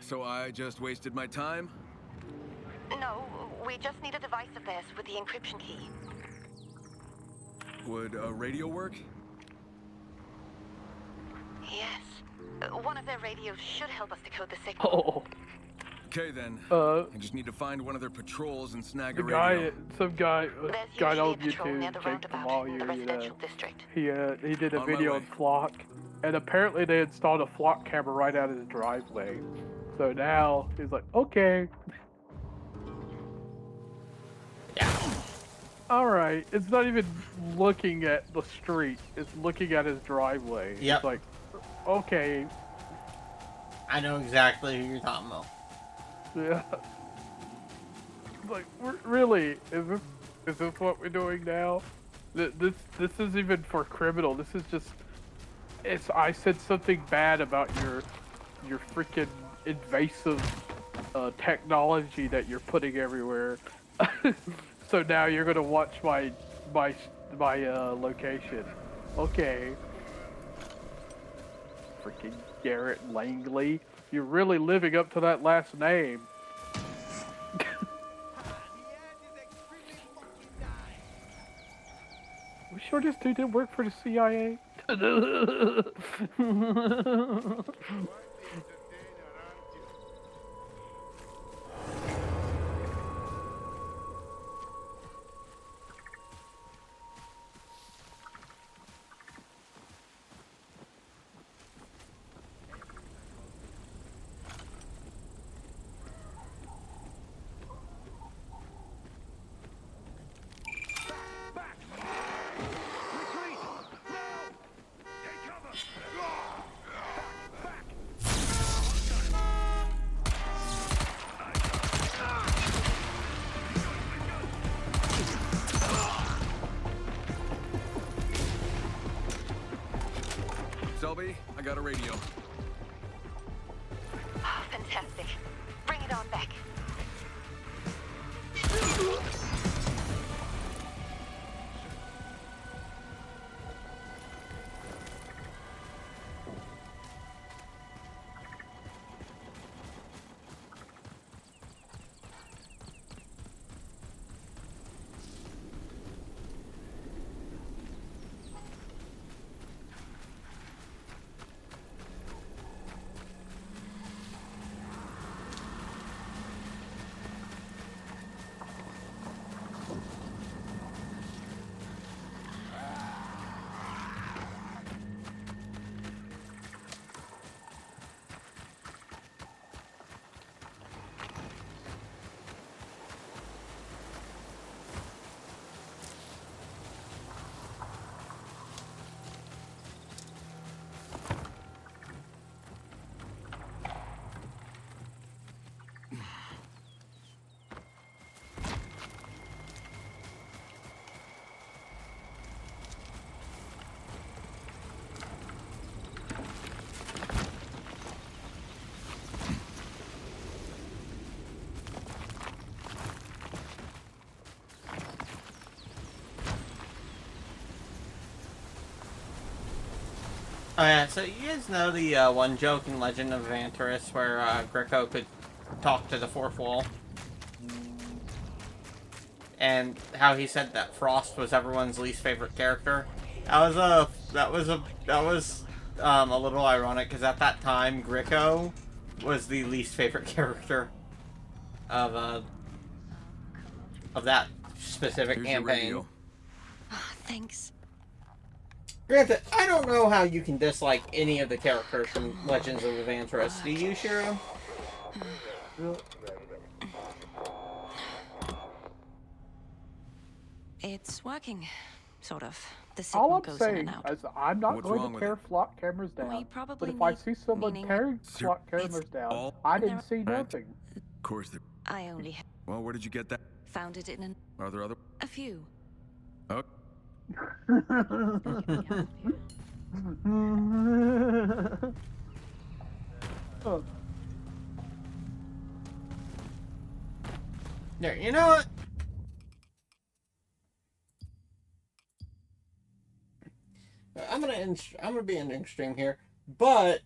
So I just wasted my time? No, we just need a device of theirs with the encryption key. Would a radio work? Yes. One of their radios should help us decode the signal. Oh. Okay then. I just need to find one of their patrols and snag a radio. Some guy on YouTube, Jake Kamal, he did a video on Flock, and apparently they installed a Flock camera right out of his driveway. So now he's like, okay. Alright, it's not even looking at the street, it's looking at his driveway. Yep. It's like, okay. I know exactly who you're talking about. Yeah. Like, really, is this what we're doing now? This is even for criminal. This is just, I said something bad about your freaking invasive technology that you're putting everywhere. So now you're gonna watch my location. Okay. Freaking Garrett Langley. You're really living up to that last name. We sure this dude didn't work for the CIA? Selby, I got a radio. Oh, fantastic. Bring it on back. Oh yeah, so you guys know the one joke in Legend of Vantaris where Greco could talk to the fourth wall? And how he said that Frost was everyone's least favorite character? That was a little ironic, because at that time, Greco was the least favorite character of that specific Here's campaign. Your radio. Thanks. Granted, I don't know how you can dislike any of the characters from Legends of Vantaris. Do you, Shiro? It's working, sort of. The All signal I'm goes in and saying out. is I'm not What's going wrong to with tear it? flock cameras down. We But probably if I need see someone meaning- tearing flock cameras down, I didn't see nothing. Of course there. I only Well, where did you get that? found it in Are there other? a few. Oh. Oh. There, you know what? I'm gonna be ending stream here, but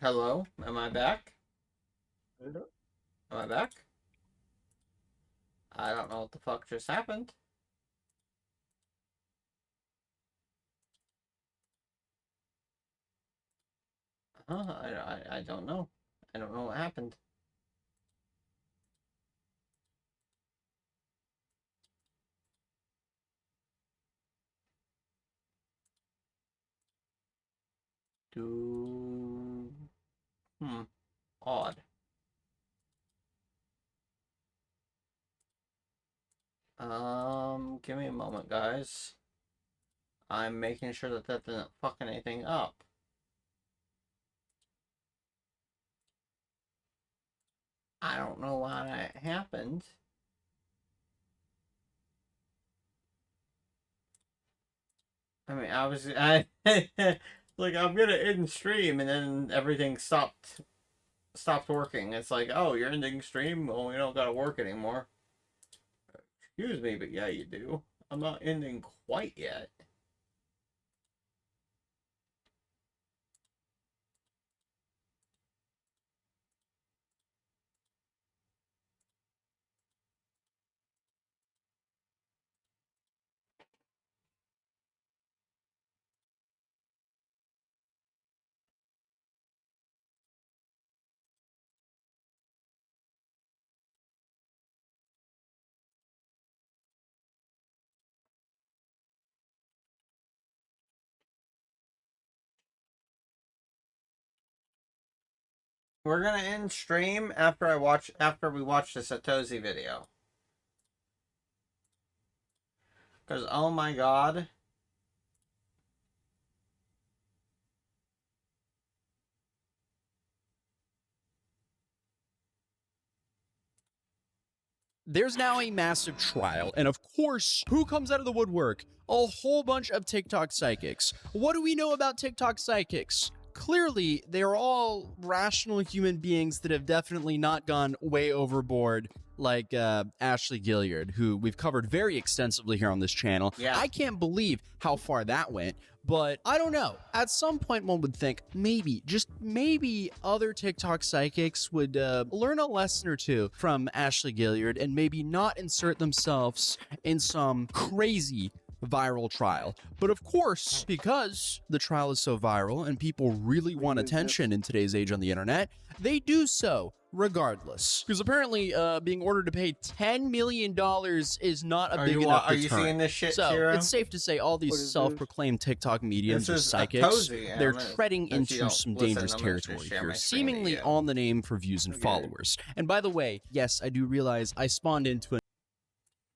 hello, am I back? Am I back? I don't know what the fuck just happened. I don't know. I don't know what happened. Odd. Give me a moment, guys. I'm making sure that that didn't fuck anything up. I don't know why that happened. I mean, like, I'm gonna end stream, and then everything stopped working. It's like, oh, you're ending stream? Well, we don't gotta work anymore. Excuse me, but yeah, you do. I'm not ending quite yet. We're gonna end stream after we watch the Satoshi video. Cause oh my god. There's now a massive trial, and of course, who comes out of the woodwork? A whole bunch of TikTok psychics. What do we know about TikTok psychics? Clearly, they are all rational human beings that have definitely not gone way overboard like Ashley Gilliard, who we've covered very extensively here on this channel. Yeah. I can't believe how far that went. But I don't know. At some point, one would think maybe, just maybe, other TikTok psychics would learn a lesson or two from Ashley Gilliard and maybe not insert themselves in some crazy viral trial. But of course, because the trial is so viral and people really want attention in today's age on the internet, they do so regardless. Because apparently being ordered to pay $10 million is not a big enough deterrent. Are you seeing this shit, So Shiro? it's safe to say all these self-proclaimed TikTok mediums or psychics, they're treading into some dangerous territory here, seemingly on the name for views and followers. And by the way, yes, I do realize I spawned into a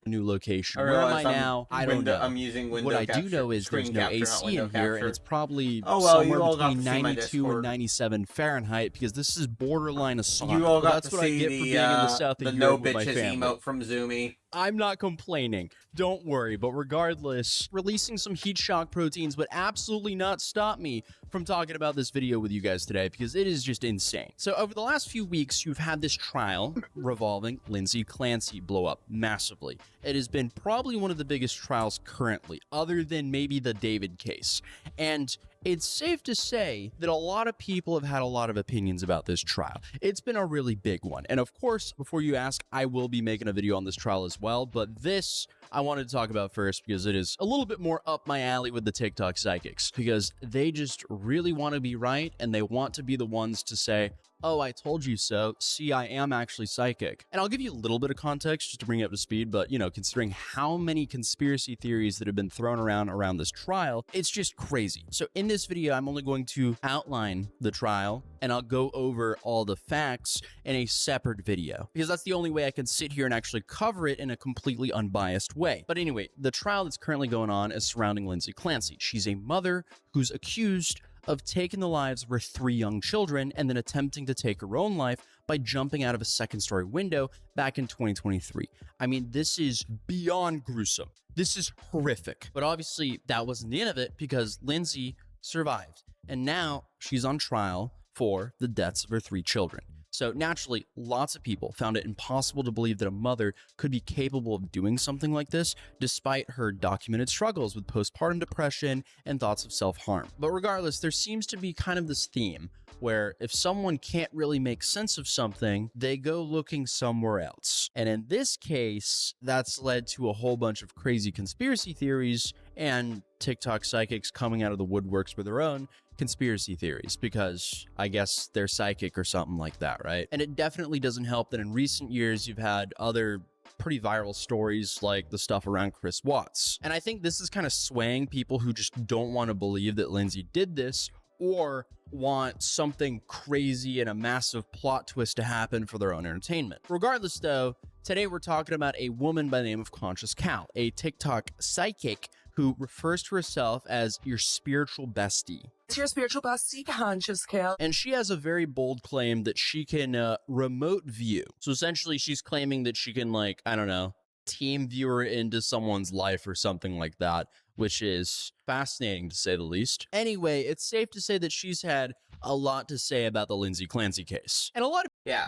new location. Where am I now? I don't know. I'm using window what I do know is there's no AC in here, and it's probably somewhere between 92 and 97 Fahrenheit, because this is borderline a sauna. You all got That's to what I see get for being in the south of the Europe no with my bitches family. emote from Zoomy. I'm not complaining. Don't worry. But regardless, releasing some heat shock proteins would absolutely not stop me from talking about this video with you guys today, because it is just insane. So over the last few weeks, you've had this trial revolving Lindsay Clancy blow up massively. It has been probably one of the biggest trials currently, other than maybe the David case. And it's safe to say that a lot of people have had a lot of opinions about this trial. It's been a really big one. And of course, before you ask, I will be making a video on this trial as well. But this I wanted to talk about first because it is a little bit more up my alley with the TikTok psychics, because they just really want to be right and they want to be the ones to say, oh, I told you so. See, I am actually psychic. And I'll give you a little bit of context just to bring you up to speed. But, you know, considering how many conspiracy theories that have been thrown around this trial, it's just crazy. So in this video, I'm only going to outline the trial and I'll go over all the facts in a separate video, because that's the only way I can sit here and actually cover it in a completely unbiased way. But anyway, the trial that's currently going on is surrounding Lindsay Clancy. She's a mother who's accused of taking the lives of her 3 young children and then attempting to take her own life by jumping out of a second-story window back in 2023. I mean, this is beyond gruesome. This is horrific. But obviously, that wasn't the end of it, because Lindsay survived. And now she's on trial for the deaths of her 3 children. So naturally, lots of people found it impossible to believe that a mother could be capable of doing something like this, despite her documented struggles with postpartum depression and thoughts of self-harm. But regardless, there seems to be kind of this theme where if someone can't really make sense of something, they go looking somewhere else. And in this case, that's led to a whole bunch of crazy conspiracy theories and TikTok psychics coming out of the woodworks with their own conspiracy theories, because I guess they're psychic or something like that, right? And it definitely doesn't help that in recent years you've had other pretty viral stories like the stuff around Chris Watts. And I think this is kind of swaying people who just don't want to believe that Lindsay did this, or want something crazy and a massive plot twist to happen for their own entertainment. Regardless though, today we're talking about a woman by the name of Conscious Cal, a TikTok psychic who refers to herself as your spiritual bestie. It's your spiritual bestie, Conscious Cal. And she has a very bold claim that she can remote view. So essentially she's claiming that she can, like, I don't know, team viewer into someone's life or something like that, which is fascinating to say the least. Anyway, it's safe to say that she's had a lot to say about the Lindsay Clancy case. And a lot of... Yeah,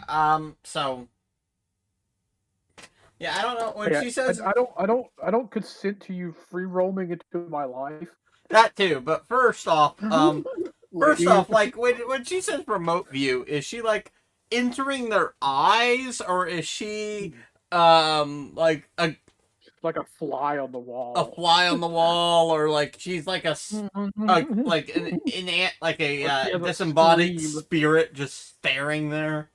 yeah, I don't know when she says I don't consent to you free roaming into my life. That too, but first off, like when she says remote view, is she like entering their eyes, or is she like a fly on the wall? A fly on the wall, or like she's like a disembodied spirit just staring there.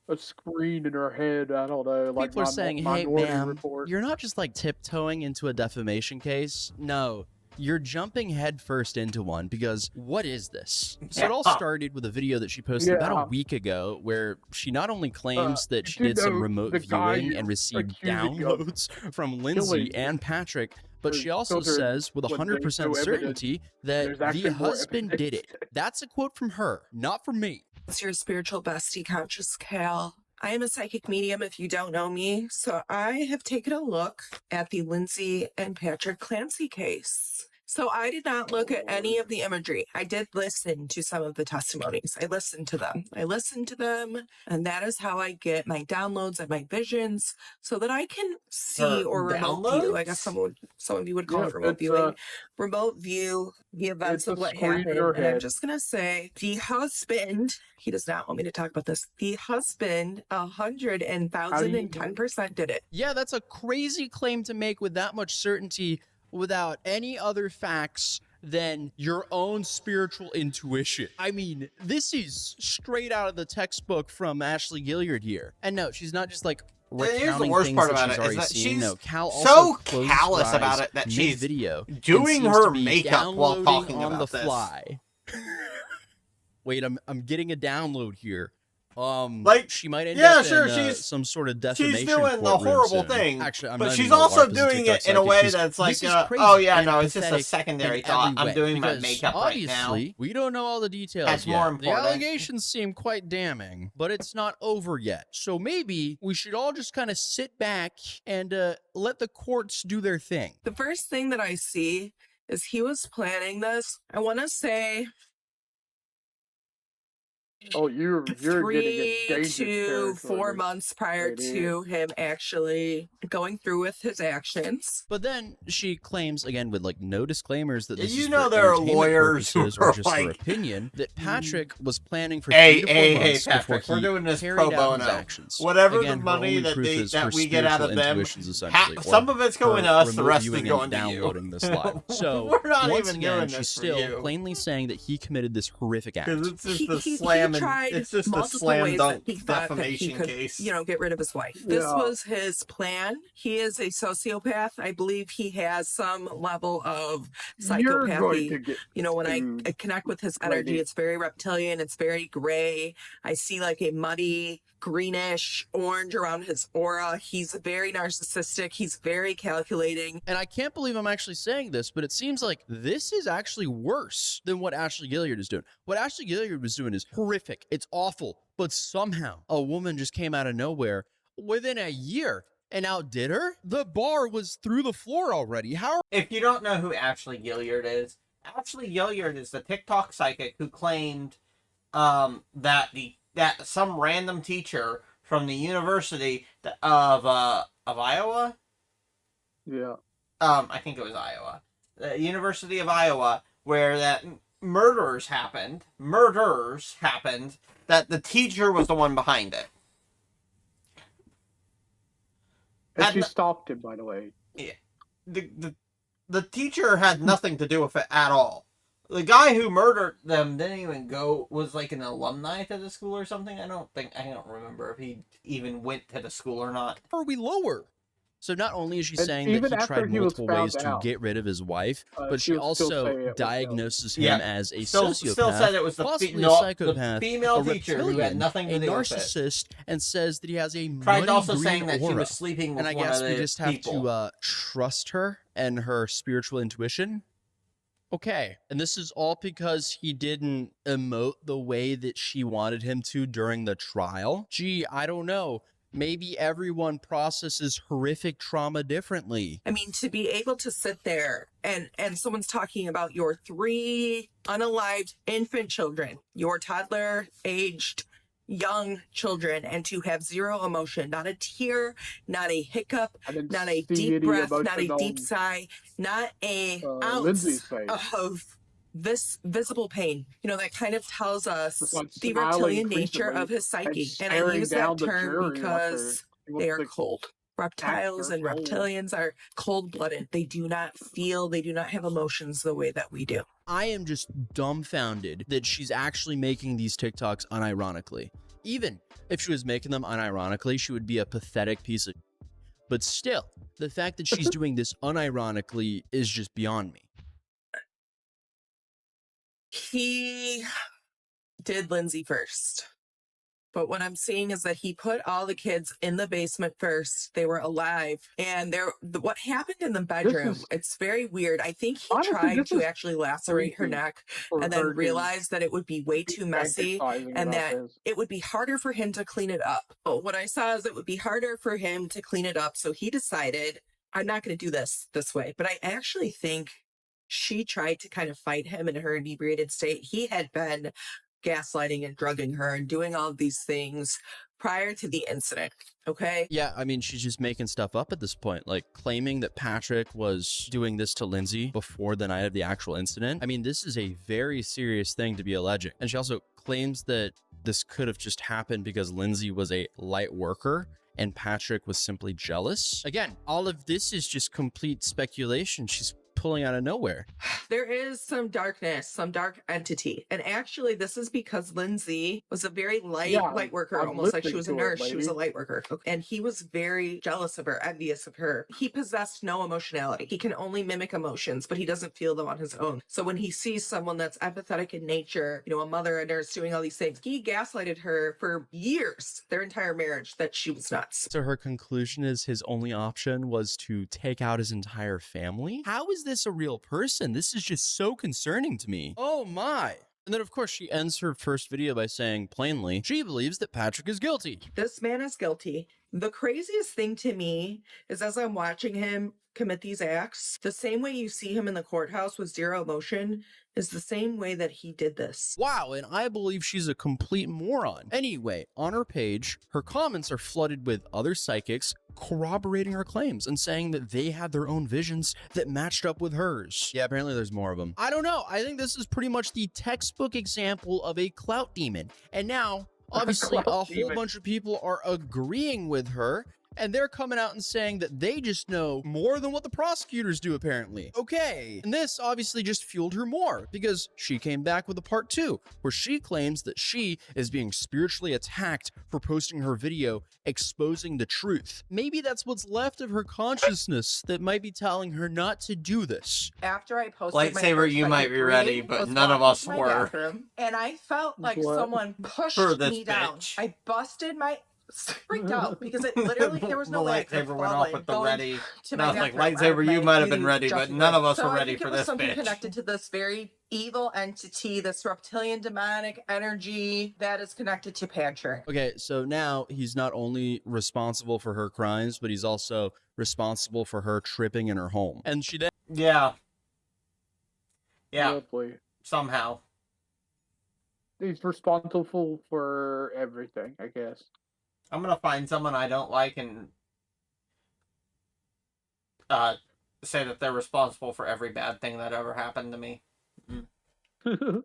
A screen in her head, I don't know. Like people are saying, hey, ma'am, you're not just like tiptoeing into a defamation case. No, you're jumping headfirst into one, because what is this? So it all started with a video that she posted about a week ago where she not only claims that she did some remote viewing and received downloads from Lindsay and Patrick, but she also says with 100% certainty that the husband did it. That's a quote from her, not from me. It's your spiritual bestie, Conscious Cal. I am a psychic medium if you don't know me, so I have taken a look at the Lindsay and Patrick Clancy case. So I did not look at any of the imagery. I did listen to some of the testimonies. I listened to them. And that is how I get my downloads and my visions so that I can see or remote view. I guess some of you would call it remote viewing. Remote view the events of what happened. And I'm just going to say the husband, he does not want me to talk about this. The husband, 110% did it. Yeah, that's a crazy claim to make with that much certainty without any other facts than your own spiritual intuition. I mean, this is straight out of the textbook from Ashley Gilliard here. And no, she's not just like Here's the recounting worst things part that about she's it already is that seen. she's No, Cal so also closed her callous eyes about it that she's mid-video doing and her seems to be makeup while downloading talking on about the this. fly. Wait, I'm getting a download here. Like, she might end yeah, up sure, in some sort of defamation she's doing the courtroom horrible soon. thing, Actually, I'm but not she's even gonna also LARP as a doing TikTok it in a psychic, way because that's like, this is crazy oh yeah, and no, it's just a pathetic secondary in thought. every I'm way, doing my because makeup right now. obviously, we don't know all the details That's yet. more The important. allegations seem quite damning, but it's not over yet. So maybe we should all just kind of sit back and let the courts do their thing. The first thing that I see is he was planning this. I want to say Oh, you're getting in 3 dangerous to 4 territory. months prior to him actually going through with his actions. But then she claims, again, with like no disclaimers, that this You is know for there are entertainment lawyers who purposes are or just her like, opinion, that Patrick was planning for Hey, 3 to 4 hey, months before Patrick, we're he doing this carried pro out his bono. actions. Whatever Again, the her money only that proof is her we get out of spiritual them, intuitions, essentially, or some of it's going to her us, the remote rest is viewing going and to you. downloading this live. So We're not once even again, doing she's this for still you. plainly saying that he committed this horrific act. Because it's just He tried it's just a multiple slam ways dunk that he thought that he defamation could, case. get rid of his wife. This was his plan. He is a sociopath. I believe he has some level of You're going to psychopathy. get When I connect with his energy, it's very reptilian. It's very gray. I see like a muddy, greenish, orange around his aura. He's very narcissistic. He's very calculating. And I can't believe I'm actually saying this, but it seems like this is actually worse than what Ashley Gilliard is doing. What Ashley Gilliard was doing is horrific. It's awful. But somehow a woman just came out of nowhere within a year and outdid her. The bar was through the floor already. If you don't know who Ashley Gilliard is the TikTok psychic who claimed that some random teacher from the University of Iowa. Yeah. I think it was Iowa. The University of Iowa, where that murders happened, that the teacher was the one behind it. And she stalked him, by the way. Yeah. The teacher had nothing to do with it at all. The guy who murdered them didn't even was like an alumni to the school or something. I don't remember if he even went to the school or not. Are we lower? So not only is she And saying even that he after tried he was multiple found ways to out, get rid of his wife, but she she was still saying also it was diagnoses him. him Yeah. as a Still sociopath, said it was the possibly no, a the psychopath, female a teacher who had reptilian, nothing to a do with it. narcissist, and says that he has a Tried muddy also green saying that aura. she was sleeping with and I one guess of we the just have people. to trust her and her spiritual intuition. Okay, and this is all because he didn't emote the way that she wanted him to during the trial? Gee, I don't know. Maybe everyone processes horrific trauma differently. I mean, to be able to sit there and someone's talking about your 3 unalived infant children, your toddler-aged young children, and to have zero emotion, not a tear, not a hiccup, not a deep breath, not a deep sigh, not a ounce of this visible pain, that kind of tells us the reptilian nature of his psyche. And I use that term because they are cold. Reptiles and reptilians are cold-blooded. They do not feel, they do not have emotions the way that we do. I am just dumbfounded that she's actually making these TikToks unironically. Even if she was making them unironically, she would be a pathetic piece of... But still, the fact that she's doing this unironically is just beyond me. He did Lindsay first. But what I'm seeing is that he put all the kids in the basement first. They were alive. And what happened in the bedroom, it's very weird. I think he tried to actually lacerate her neck and then realized that it would be way too messy and that it would be harder for him to clean it up. But what I saw is it would be harder for him to clean it up. So he decided, I'm not going to do this way. But I actually think she tried to kind of fight him in her inebriated state. He had been gaslighting and drugging her and doing all of these things prior to the incident. Okay. Yeah, I mean, she's just making stuff up at this point, like claiming that Patrick was doing this to Lindsay before the night of the actual incident. I mean, this is a very serious thing to be alleging. And she also claims that this could have just happened because Lindsay was a light worker and Patrick was simply jealous. Again, all of this is just complete speculation. She's pulling out of nowhere. There is some darkness, some dark entity. And actually, this is because Lindsay was a very light worker, I'm almost like she listening was a to it, nurse. She was a lady. light worker. And he was very jealous of her, envious of her. He possessed no emotionality. He can only mimic emotions, but he doesn't feel them on his own. So when he sees someone that's empathetic in nature, you know, a mother, a nurse doing all these things, he gaslighted her for years, their entire marriage, that she was nuts. So her conclusion is his only option was to take out his entire family? How is this a real person? This is just so concerning to me. Oh my. And then, of course, she ends her first video by saying plainly, she believes that Patrick is guilty. This man is guilty. The craziest thing to me is as I'm watching him commit these acts, the same way you see him in the courthouse with zero emotion is the same way that he did this. Wow, and I believe she's a complete moron. Anyway, on her page, her comments are flooded with other psychics corroborating her claims and saying that they had their own visions that matched up with hers. Yeah, apparently there's more of them. I don't know. I think this is pretty much the textbook example of a clout demon. And now, obviously, a whole bunch of people are agreeing with her, and they're coming out and saying that they just know more than what the prosecutors do, apparently. Okay. And this obviously just fueled her more because she came back with a part 2 where she claims that she is being spiritually attacked for posting her video exposing the truth. Maybe that's what's left of her consciousness that might be telling her not to do this. After I posted Lightsaber, you might be ready, but none of us were. And I felt like someone pushed For this me down. bitch. I busted my... freaked out because it literally there was no The way lightsaber went off with the ready. to No, my it's like bathroom. lightsaber, you might have been ready, but none of us So were I ready think for it was this something bitch. connected to this very evil entity, this reptilian demonic energy that is connected to Patrick. Okay, so now he's not only responsible for her crimes, but he's also responsible for her tripping in her home. And she then... Yeah. Yeah. Lovely. Somehow. He's responsible for everything, I guess. I'm gonna find someone I don't like and say that they're responsible for every bad thing that ever happened to me.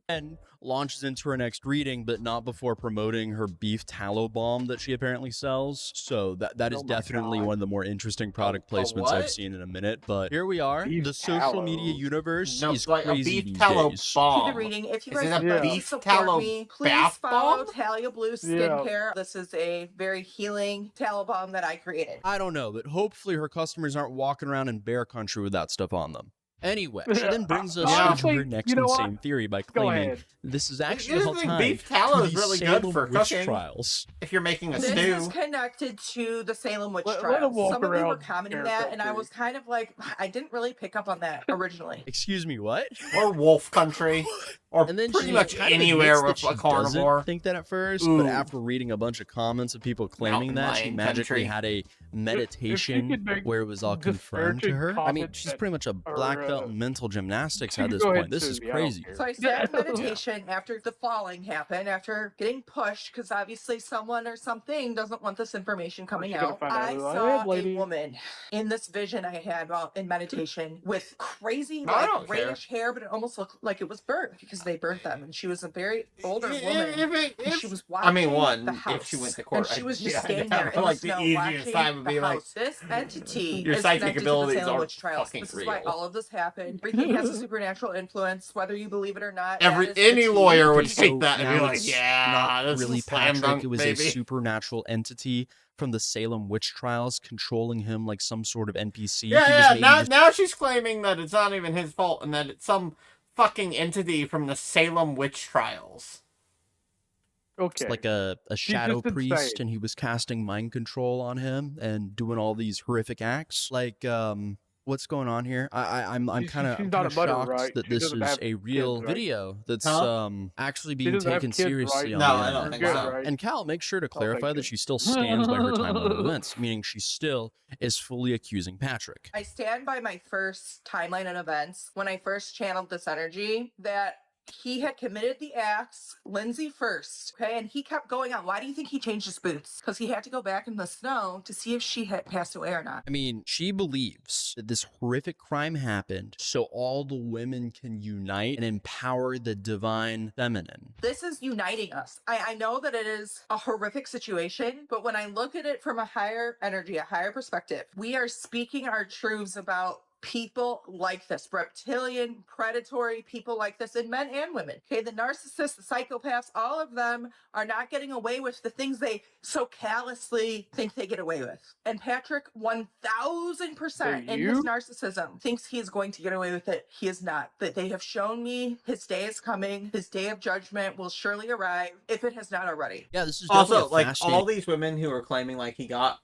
And launches into her next reading, but not before promoting her beef tallow balm that she apparently sells. So that is definitely one of the more interesting product placements I've seen in a minute. But here we are. The social media universe is like crazy a beef these tallow days. bomb. The reading. If you Is guys it a would beef support tallow me, please bath follow bomb? Talia Blue Skincare. This is a very healing tallow balm that I created. I don't know, but hopefully her customers aren't walking around in bear country with that stuff on them. Anyway, she then brings us to her next insane theory by claiming this is actually all tied beef tallow to is the really Salem good for witch cooking. trials. If you're making a This stew. is connected to the Salem witch Let trials. him walk Some of you were around commenting bear that, and I country. was kind of like, I didn't really pick up on that originally. Excuse me, what? Or wolf country. Or And then pretty she much kind of anywhere admits with that a she carnivore. doesn't think that at first, Ooh. but after reading a bunch of comments of people claiming Mountain that, she lion magically country. had a meditation could make where it was all confirmed to her. I mean, comments she's that pretty much a black belt in mental gymnastics you at can this go point. ahead, This is Susie, I don't crazy. care. So I started meditation after the falling happened, after getting pushed, because obviously someone or something doesn't want this information coming You're gonna out. find out I who I saw am, lady. a woman in this vision I had while in meditation with crazy, No, I like, don't care. grayish hair, but it almost looked like it was burnt because they burnt them. And she was a very older If- woman. if- and if- she was I mean, watching one, the if house. she went to court, and she was just yeah, standing yeah, there in like the the snow easiest watching time would the be like, house. This entity your is psychic connected abilities to the Salem are witch trials. fucking This is why real. all of this happened. Everything has a supernatural influence, whether you believe it or not. Every that is the any tea. lawyer would So take that and be now like, it's yeah, not this really is slam Patrick. dunk, It was baby. a supernatural entity from the Salem witch trials controlling him like some sort of NPC. Yeah, He was yeah. maybe Now, just- now she's claiming that it's not even his fault and that it's some fucking entity from the Salem witch trials. Okay. like a shadow just priest, insane. and he was casting mind control on him and doing all these horrific acts. Like, what's going on here? I'm She's kind not of a mother, shocked right? that She this doesn't is have a kids, real right? video that's Huh? actually She being doesn't have taken kids, seriously right? on No, the I don't internet. think You're so. good, right? And Cal, make sure to Oh, thank clarify that good. she still stands by her timeline of events, meaning she still is fully accusing Patrick. I stand by my first timeline and events when I first channeled this energy that he had committed the acts, Lindsay first, okay? And he kept going on. Why do you think he changed his boots? Because he had to go back in the snow to see if she had passed away or not. I mean, she believes that this horrific crime happened so all the women can unite and empower the divine feminine. This is uniting us. I know that it is a horrific situation, but when I look at it from a higher energy, a higher perspective, we are speaking our truths about people like this, reptilian, predatory people like this, and men and women. Okay, the narcissists, the psychopaths, all of them are not getting away with the things they so callously think they get away with. And Patrick, 1000% in his narcissism, thinks he is going to get away with it. He is not. That they have shown me his day is coming. His day of judgment will surely arrive if it has not already. Yeah, this is also like all these women who are claiming like he got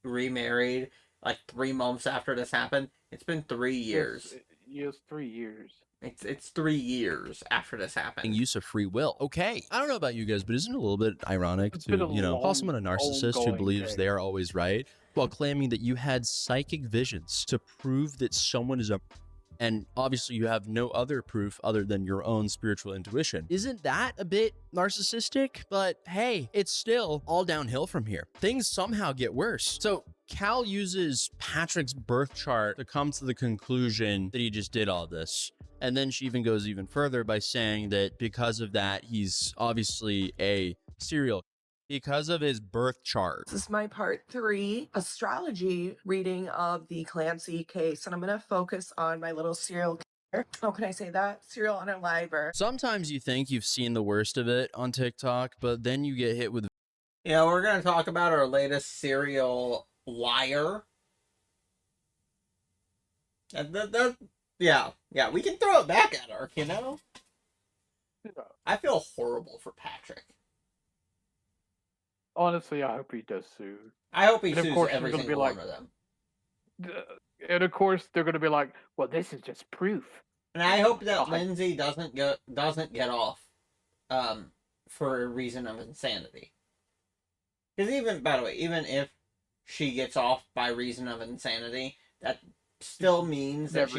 remarried like 3 months after this happened. It's been 3 years. Yes, 3 years. It's 3 years after this happened. Use of free will. Okay, I don't know about you guys, but isn't it a little bit ironic to, call someone a narcissist who believes they are always right while claiming that you had psychic visions to prove that someone is a... And obviously you have no other proof other than your own spiritual intuition. Isn't that a bit narcissistic? But hey, it's still all downhill from here. Things somehow get worse. So Cal uses Patrick's birth chart to come to the conclusion that he just did all this. And then she even goes even further by saying that because of that, he's obviously a serial because of his birth chart. This is my part 3 astrology reading of the Clancy case, and I'm going to focus on my little serial killer. Oh, can I say that? Serial unaliver. Sometimes you think you've seen the worst of it on TikTok, but then you get hit with... Yeah, we're going to talk about our latest serial liar. Yeah, we can throw it back at her, you know? I feel horrible for Patrick. Honestly, I hope he does sue. I hope he and sues of course, every gonna single be like, one of them. And of course, they're going to be like, well, this is just proof. And I hope that Lindsay doesn't get off for a reason of insanity. Because even, by the way, even if she gets off by reason of insanity, that still means that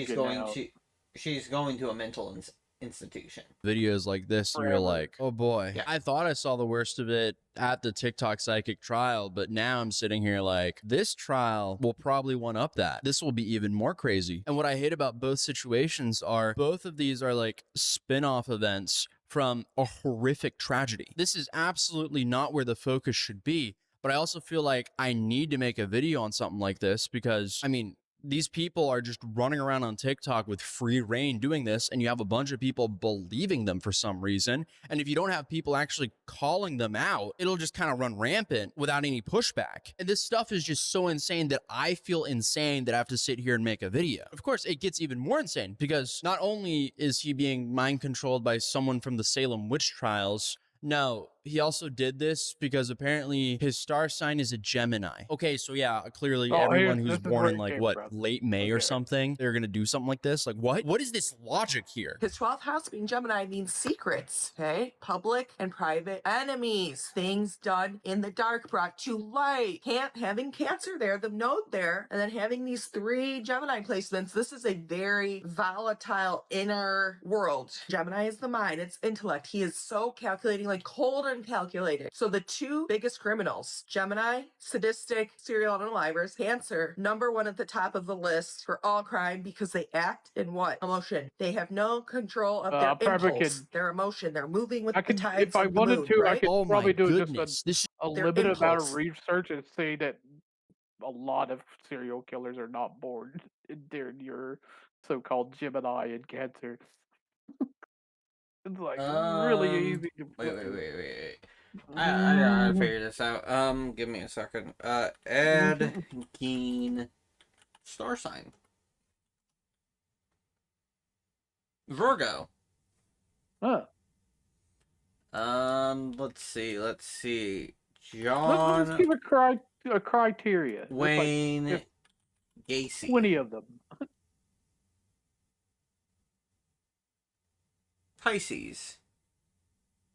she's going to a mental institution. Videos like this, and you're like, oh boy, yeah. I thought I saw the worst of it at the TikTok psychic trial, but now I'm sitting here like, this trial will probably one up that. This will be even more crazy. And what I hate about both situations are both of these are like spin-off events from a horrific tragedy. This is absolutely not where the focus should be, but I also feel like I need to make a video on something like this because, I mean, these people are just running around on TikTok with free reign doing this, and you have a bunch of people believing them for some reason. And if you don't have people actually calling them out, it'll just kind of run rampant without any pushback. And this stuff is just so insane that I feel insane that I have to sit here and make a video. Of course, it gets even more insane because not only is he being mind controlled by someone from the Salem witch trials, no, he also did this because apparently his star sign is a Gemini. Okay, so yeah, clearly everyone who's born in like what, late May or something, they're gonna do something like this. Like what? What is this logic here? His 12th house being Gemini means secrets, okay? Public and private enemies, things done in the dark brought to light. Having Cancer there, the node there, and then having these 3 Gemini placements, this is a very volatile inner world. Gemini is the mind, it's intellect. He is so calculating, like cold and calculated. So the 2 biggest criminals, Gemini, sadistic, serial unalivers, Cancer, #1 at the top of the list for all crime because they act in what? Emotion. They have no control of their impulse, their emotion. They're moving with the tides if I of the wanted moon, to, right? I could probably do just a Their limited amount of impulse. research and say that a lot of serial killers are not born during your so-called Gemini and Cancer. It's like really easy to wait. I gotta figure this out. Give me a second. Ed Gein star sign. Virgo. Huh. Let's see. John. Let's give a criteria. Wayne Gacy. 20 of them. Pisces.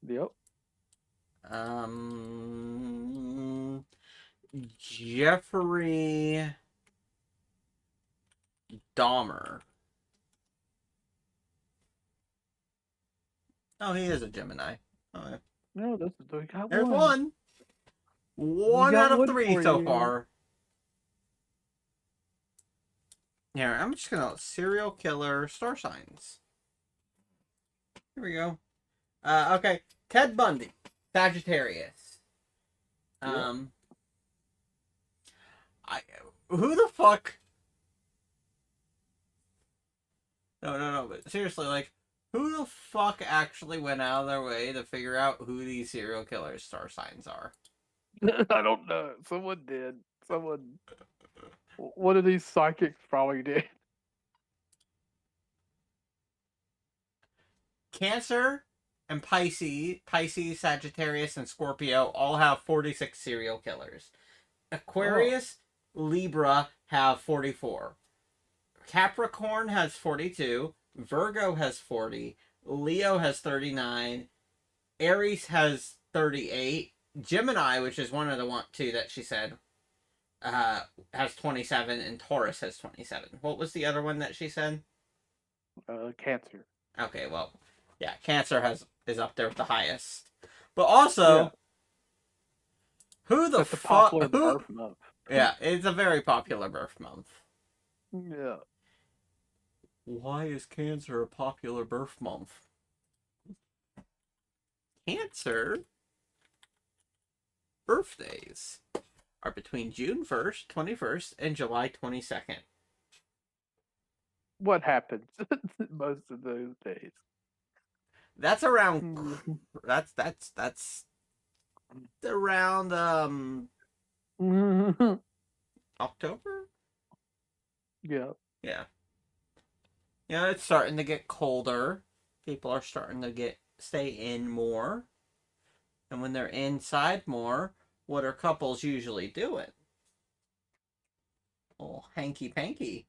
Yep. Jeffrey Dahmer. Oh, he is a Gemini. Oh, yeah. No, that's we got There's one. One got out of one 3 for so you. far. Here, I'm just gonna serial killer star signs. Here we go. Okay, Ted Bundy, Sagittarius. I who the fuck? No. But seriously, like, who the fuck actually went out of their way to figure out who these serial killer star signs are? I don't know. Someone did. Someone. One of these psychics probably did. Cancer and Pisces, Sagittarius, and Scorpio all have 46 serial killers. Aquarius, Libra have 44. Capricorn has 42. Virgo has 40. Leo has 39. Aries has 38. Gemini, which is one of the two that she said, has 27, and Taurus has 27. What was the other one that she said? Cancer. Okay, well, yeah, Cancer is up there with the highest. But also, who the fuck? Popular birth month. Yeah, it's a very popular birth month. Yeah. Why is Cancer a popular birth month? Cancer birthdays are between June 1st, 21st, and July 22nd. What happens most of those days? That's around. That's around October. Yeah. Yeah. Yeah, it's starting to get colder. People are starting to stay in more. And when they're inside more, what are couples usually doing? Oh, hanky panky.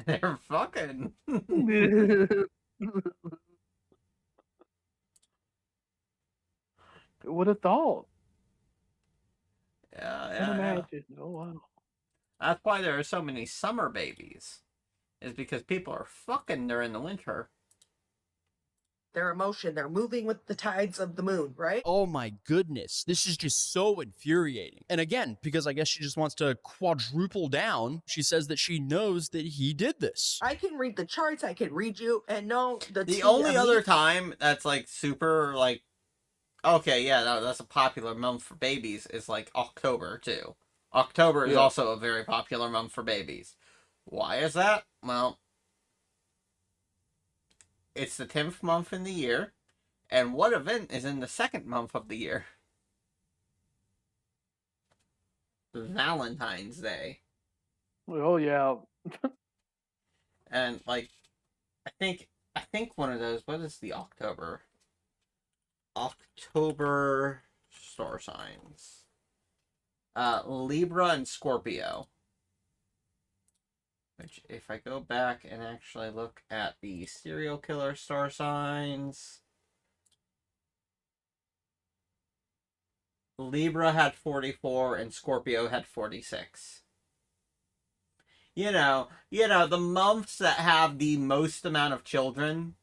They're fucking. Who would have thought? Yeah. Imagine. Oh wow. That's why there are so many summer babies. Is because people are fucking during the winter. Their emotion, they're moving with the tides of the moon, right? Oh my goodness, this is just so infuriating. And again, because I guess she just wants to quadruple down, she says that she knows that he did this. I can read the charts, I can read you, and no, the only other time that's like super like, okay, yeah, that's a popular month for babies is like October too. October is also a very popular month for babies. Why is that? Well, it's the 10th month in the year, and what event is in the 2nd month of the year? Valentine's Day. Oh yeah. And like, I think one of those. What is the October star signs? Libra and Scorpio. Which, if I go back and actually look at the serial killer star signs, Libra had 44 and Scorpio had 46. You know, the months that have the most amount of children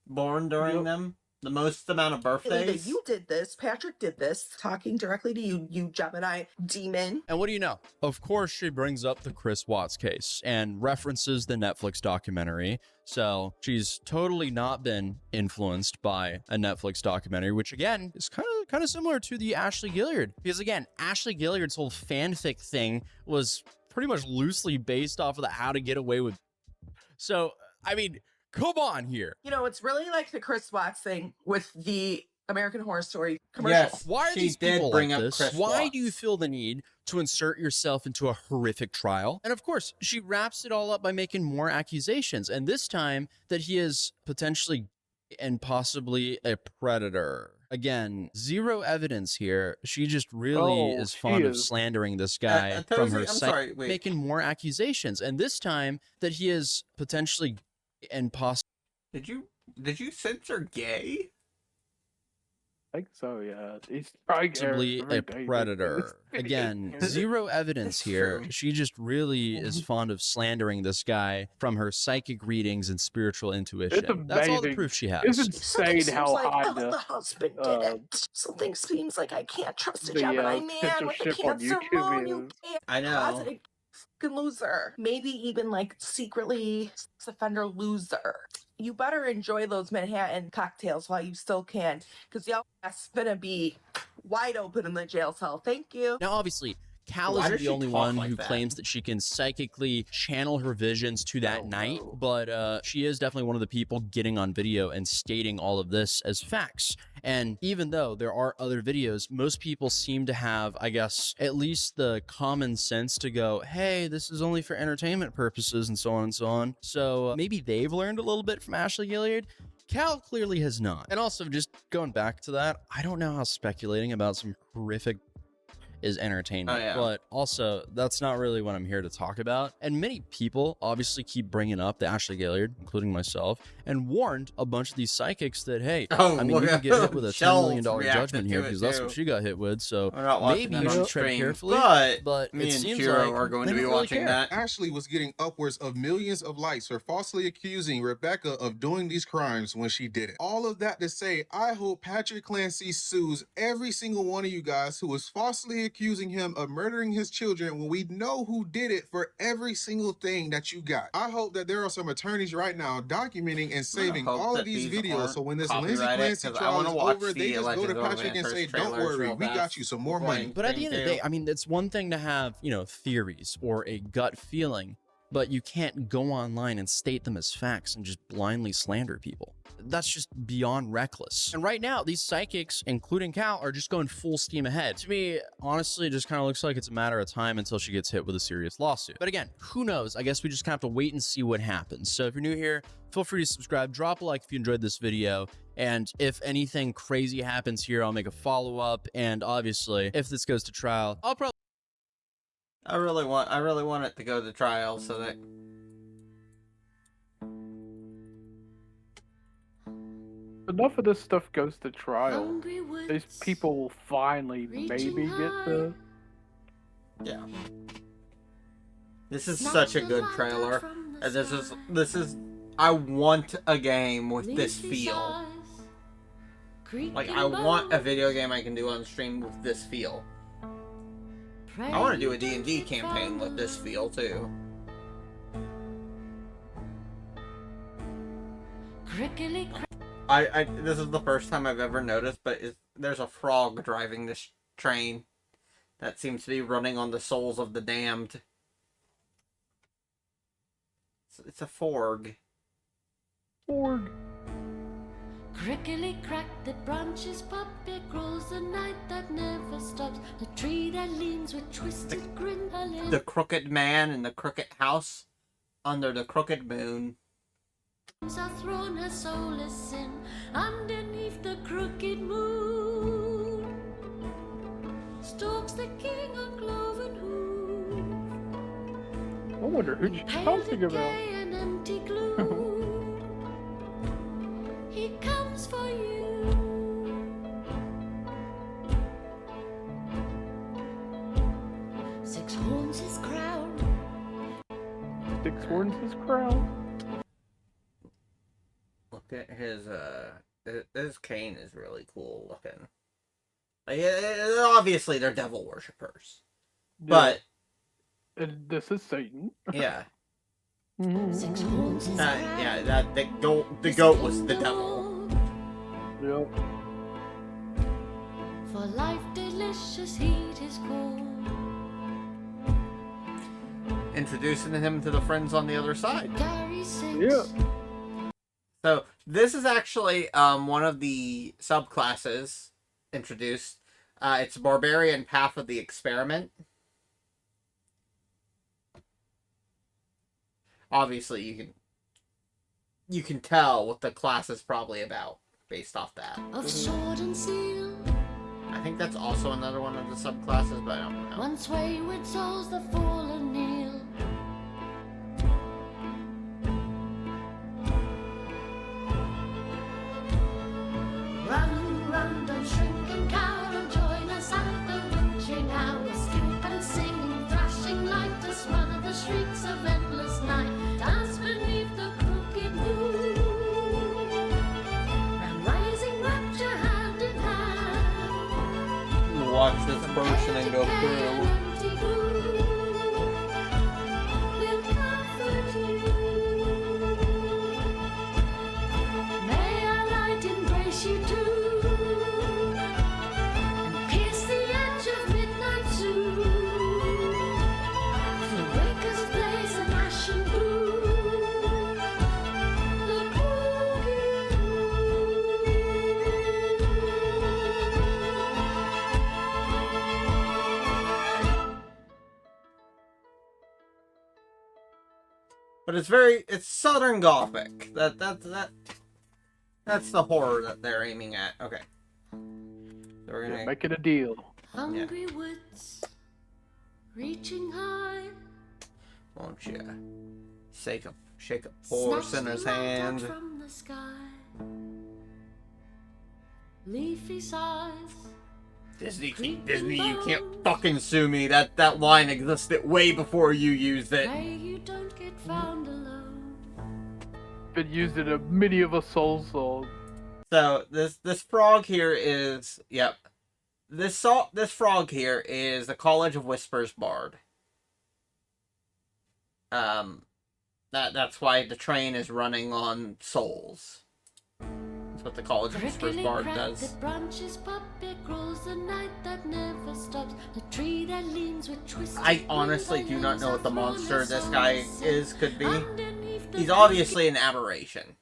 born during them, the most amount of birthdays. You did this, Patrick did this, talking directly to you, you Gemini demon. And what do you know? Of course, she brings up the Chris Watts case and references the Netflix documentary. So she's totally not been influenced by a Netflix documentary, which again is kind of similar to the Ashley Gilliard. Because again, Ashley Gilliard's whole fanfic thing was pretty much loosely based off of the How to Get Away with. So, I mean, come on here. You know, it's really like the Chris Watts thing with the American Horror Story commercial. Yes, why are she these did people bring like up this? Chris Why Watts. do you feel the need to insert yourself into a horrific trial? And of course, she wraps it all up by making more accusations, and this time that he is potentially and possibly a predator. Again, zero evidence here. She just really is fond of slandering this guy from her site, making more accusations, and this time that he is potentially and possibly. Did you censor gay? I think so, yeah. He's probably a predator. Again, zero evidence here. She just really is fond of slandering this guy from her psychic readings and spiritual intuition. That's all the proof she has. It's insane how high the husband did it. Something seems like I can't trust a Gemini man with a Cancer moon. You can't. I know. Closeted loser. Maybe even like secretly sex offender loser. You better enjoy those Manhattan cocktails while you still can, because y'all ass gonna be wide open in the jail cell. Thank you. Now, obviously, Cal isn't the only one who claims that she can psychically channel her visions to that night, but she is definitely one of the people getting on video and stating all of this as facts. And even though there are other videos, most people seem to have, I guess, at least the common sense to go, hey, this is only for entertainment purposes and so on and so on. So maybe they've learned a little bit from Ashley Gilliard. Cal clearly has not. And also, just going back to that, I don't know how speculating about some horrific is entertainment, but also that's not really what I'm here to talk about. And many people obviously keep bringing up the Ashley Gilliard, including myself, and warned a bunch of these psychics that, hey, I mean, you can get hit with a $10 million judgment here because that's what she got hit with. So maybe you should tread carefully. But me it and seems Shiro like are going to be watching that. Ashley was getting upwards of millions of likes for falsely accusing Rebecca of doing these crimes when she did it. All of that to say, I hope Patrick Clancy sues every single one of you guys who was falsely accusing him of murdering his children when we know who did it for every single thing that you got. I hope that there are some attorneys right now documenting and saving all of these videos so when this Lindsay Clancy trial is over, they just go to Patrick and say, don't worry, we got you some more money. But at the end of the day, I mean, it's one thing to have, you know, theories or a gut feeling, but you can't go online and state them as facts and just blindly slander people. That's just beyond reckless. And right now, these psychics, including Cal, are just going full steam ahead. To me, honestly, it just kind of looks like it's a matter of time until she gets hit with a serious lawsuit. But again, who knows? I guess we just kind of have to wait and see what happens. So if you're new here, feel free to subscribe, drop a like if you enjoyed this video. And if anything crazy happens here, I'll make a follow-up. And obviously, if this goes to trial, I'll probably... I really want it to go to trial so that... Enough of this stuff goes to trial. These people will finally maybe get the... Yeah. This is such a good trailer. And this is... I want a game with this feel. Like, I want a video game I can do on stream with this feel. I want to do a D&D campaign with this feel, too. This is the first time I've ever noticed, but there's a frog driving this train that seems to be running on the souls of the damned. It's a forg. Forg. Crickly crack, the branches pop, it grows the night that never stops. The tree that leans with twisted grin. The crooked man in the crooked house under the crooked moon. Are thrown her soulless sin underneath the crooked moon. Stalks the king on cloven hoof. I wonder who she's talking about. An empty gloom. He comes for you. Six horns his crown. Six horns his crown. Look at his cane is really cool looking. Like, obviously they're devil worshippers, but and this is Satan. Yeah. Six horns his crown. Yeah, the goat was the devil. Yep. For life delicious heat is cold. Introducing him to the friends on the other side. Yeah. So this is actually one of the subclasses introduced. It's Barbarian Path of the Experiment. Obviously, you can tell what the class is probably about. based off that. Of sword and seal. I think that's also another one of the subclasses, but I don't know. Once wayward souls that fall and kneel. Run, run, don't shrink and cower, and join us at the witching hour. Skip and sing, thrashing light to smother the shrieks of endless night. Dance beneath the crooked moon. And rising rapture hand in hand. Watch this person and go through. We'll comfort you. May our light embrace you too, and pierce the edge of midnight soon. The breakers blaze an ashen blue. The But it's Southern Gothic. That's the horror that they're aiming at. Okay. So we're gonna make it a deal. hungry woods, reaching high. Won't you shake a poor sinner's hand? From the sky. Leafy sighs. Disney, you can't fucking sue me. That line existed way before you used it. Pray you don't get found alone. Been used in a many of a soul song. So this frog here is this frog here is the College of Whispers bard. That's why the train is running on souls. That's what the College of Whispers bard does. The branches pop, it grows the night that never stops. The tree that leans with twisted. I honestly do not know what the monster this guy could be. He's obviously an aberration.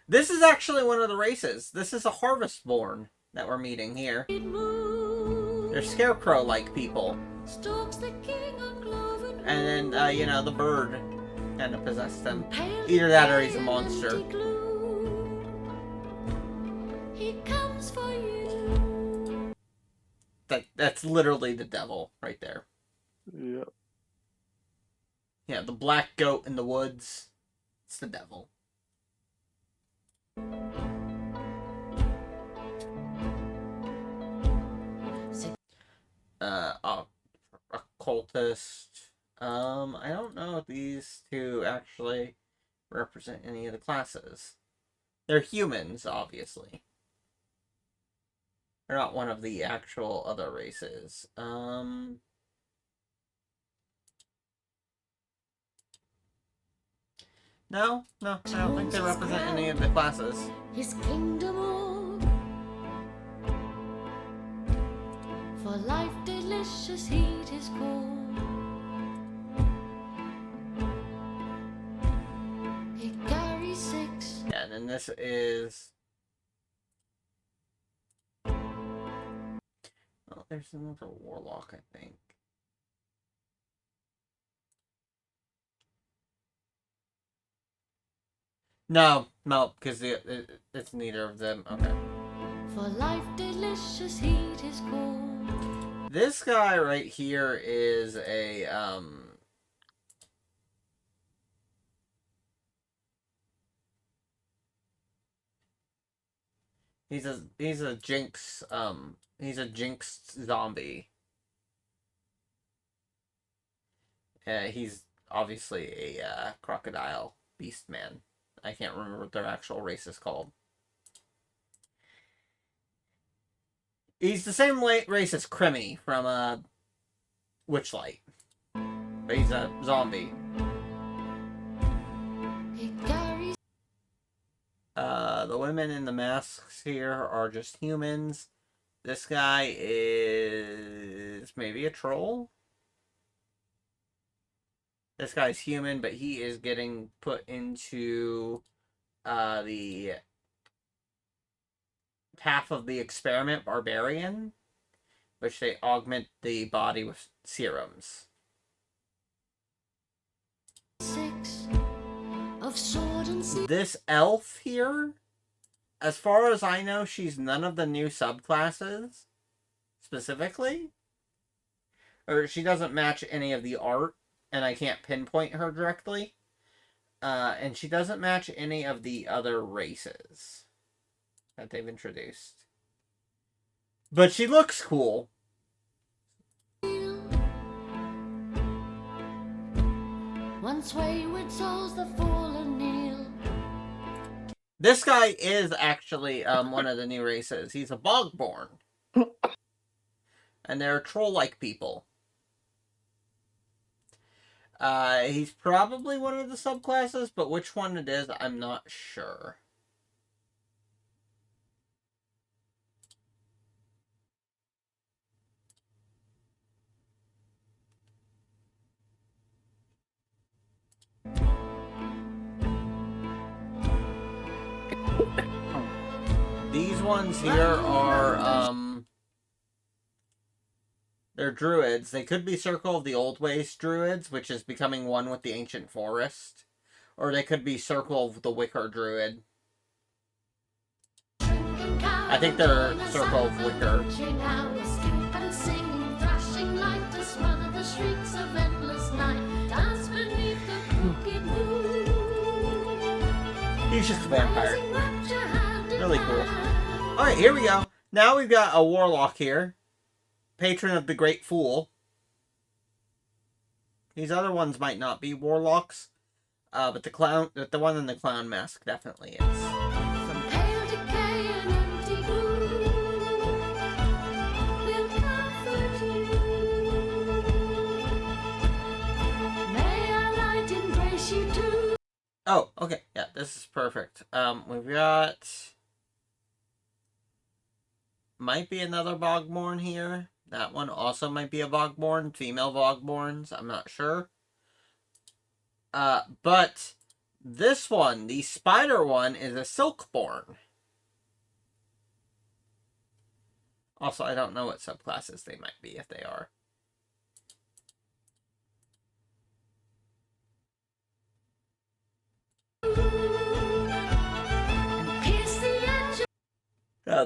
This is actually one of the races. This is a Harvestborn that we're meeting here. They're scarecrow-like people. And then, you know, the bird kind of possessed him. Either that or he's a monster. He comes for you. That's literally the devil right there. Yeah. Yeah, the black goat in the woods. It's the devil. Occultist. I don't know if these two actually represent any of the classes. They're humans, obviously. They're not one of the actual other races. No, I don't think they represent any of the classes. His kingdom all. For life delicious heat is cold. He carries 6. Yeah, and then this is... Oh, there's another warlock, I think. No, because it's neither of them. Okay. For life delicious heat is cold. This guy right here is a he's a jinx he's a jinxed zombie. He's obviously a crocodile beast man. I can't remember what their actual race is called. He's the same race as Crimmy from Witchlight. But he's a zombie. The women in the masks here are just humans. This guy is maybe a troll. This guy's human, but he is getting put into the half of the experiment barbarian, which they augment the body with serums. 6 of sword and sea. This elf here as far as I know, she's none of the new subclasses specifically, or she doesn't match any of the art, and I can't pinpoint her directly. And she doesn't match any of the other races that they've introduced. But she looks cool. Once wayward souls that fall and kneel. This guy is actually one of the new races. He's a Bogborn. And they're troll-like people. He's probably one of the subclasses, but which one it is, I'm not sure. These ones here are, they're druids. They could be Circle of the Old Ways druids, which is becoming one with the ancient forest. Or they could be Circle of the Wicker druid. I think they're Circle of Wicker. He's just a vampire. Really cool. Alright, here we go. Now we've got a warlock here. Patron of the Great Fool. These other ones might not be warlocks. But the one in the clown mask definitely is. Oh, okay. Yeah, this is perfect. We've got... Might be another Bogborn here. That one also might be a Bogborn. Female Bogborns. I'm not sure. But this one, the spider one, is a Silkborn. Also, I don't know what subclasses they might be if they are.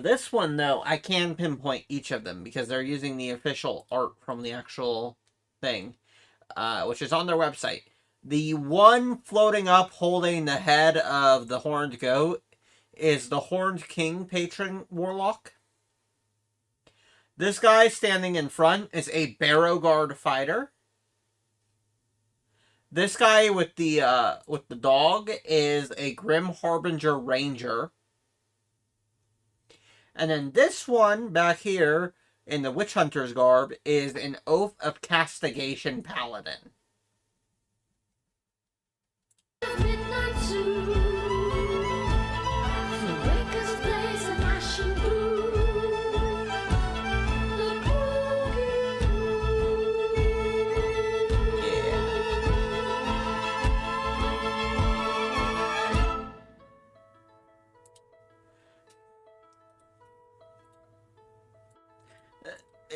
This one, though, I can pinpoint each of them because they're using the official art from the actual thing, which is on their website. The one floating up holding the head of the horned goat is the Horned King Patron Warlock. This guy standing in front is a Barrowguard fighter. This guy with the dog is a Grim Harbinger Ranger. And then this one back here in the Witch Hunter's garb is an Oath of Castigation Paladin.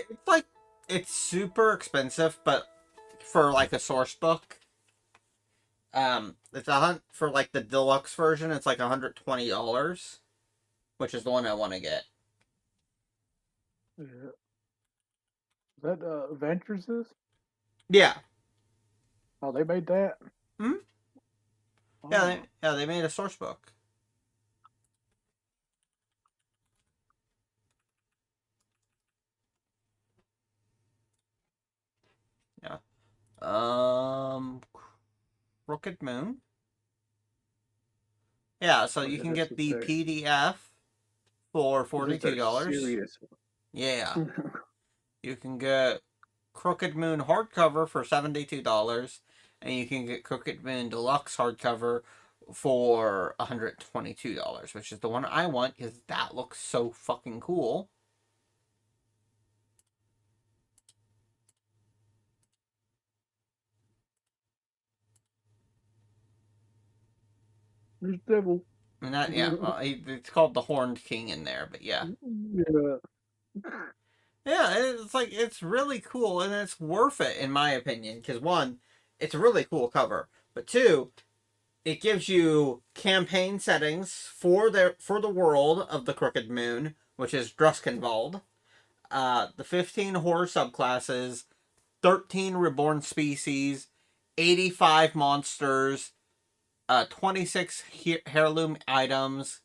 It's like, it's super expensive, but for like a source book, it's for like the deluxe version, it's like $120, which is the one I want to get. Yeah. Is that Ventures? Yeah. Oh, they made that? Hmm? Oh. Yeah, they made a source book. Yeah. Crooked Moon. Yeah, so you can get the PDF for $42. Yeah. You can get Crooked Moon hardcover for $72, and you can get Crooked Moon Deluxe hardcover for $122, which is the one I want because that looks so fucking cool. There's Devil. And that, yeah, it's called the Horned King in there, but yeah. Yeah. Yeah, it's like, it's really cool, and it's worth it, in my opinion, because one, it's a really cool cover, but two, It gives you campaign settings for the world of the Crooked Moon, which is Druskenwald. The 15 horror subclasses, 13 reborn species, 85 monsters, 26 heirloom items,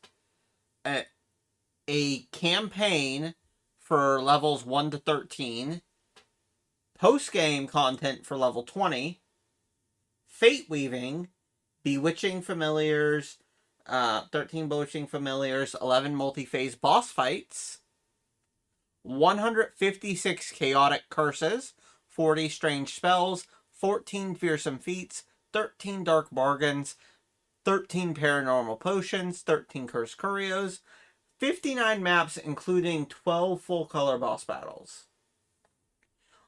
a campaign for levels 1 to 13, post-game content for level 20, fate weaving, bewitching familiars, 13 bewitching familiars, 11 multi-phase boss fights, 156 chaotic curses, 40 strange spells, 14 fearsome feats, 13 dark bargains, 13 paranormal potions, 13 cursed curios, 59 maps including 12 full color boss battles.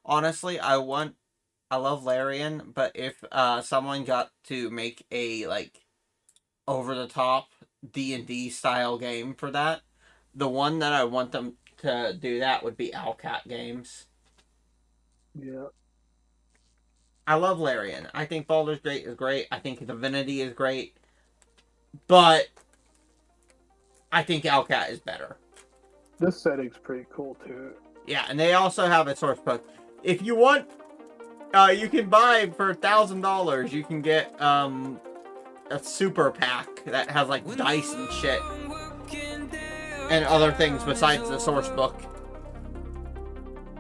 Honestly, I love Larian, but if someone got to make a like over the top D&D style game for that, the one that I want them to do that would be Owlcat Games. Yeah. I love Larian. I think Baldur's Gate is great. I think Divinity is great. But I think Owlcat is better. This setting's pretty cool too. Yeah, and they also have a source book. If you want, you can buy for $1,000. You can get a super pack that has like dice and shit, and other things besides the source book.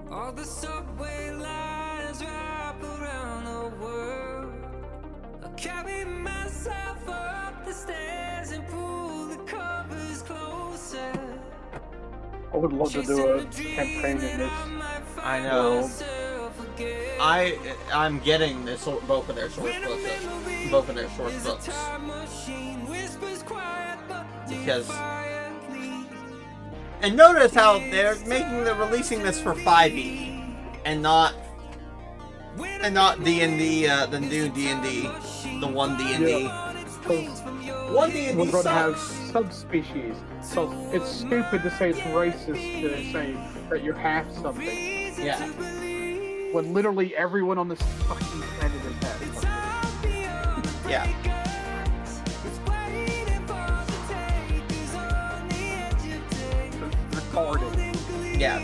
All the subway lines wrap around the world. I carry myself up the stairs and pull the covers closer. I would love to do a campaign in this. I know. I'm getting this both of their source books. Because, and notice how they're releasing this for 5e and not D&D, the new D&D, the one D&D. One D&D We're going to have sucks. subspecies, so it's stupid to say it's racist to say that you're half something. Yeah. When literally everyone on this fucking planet is half something. Yeah. Retarded. Yeah.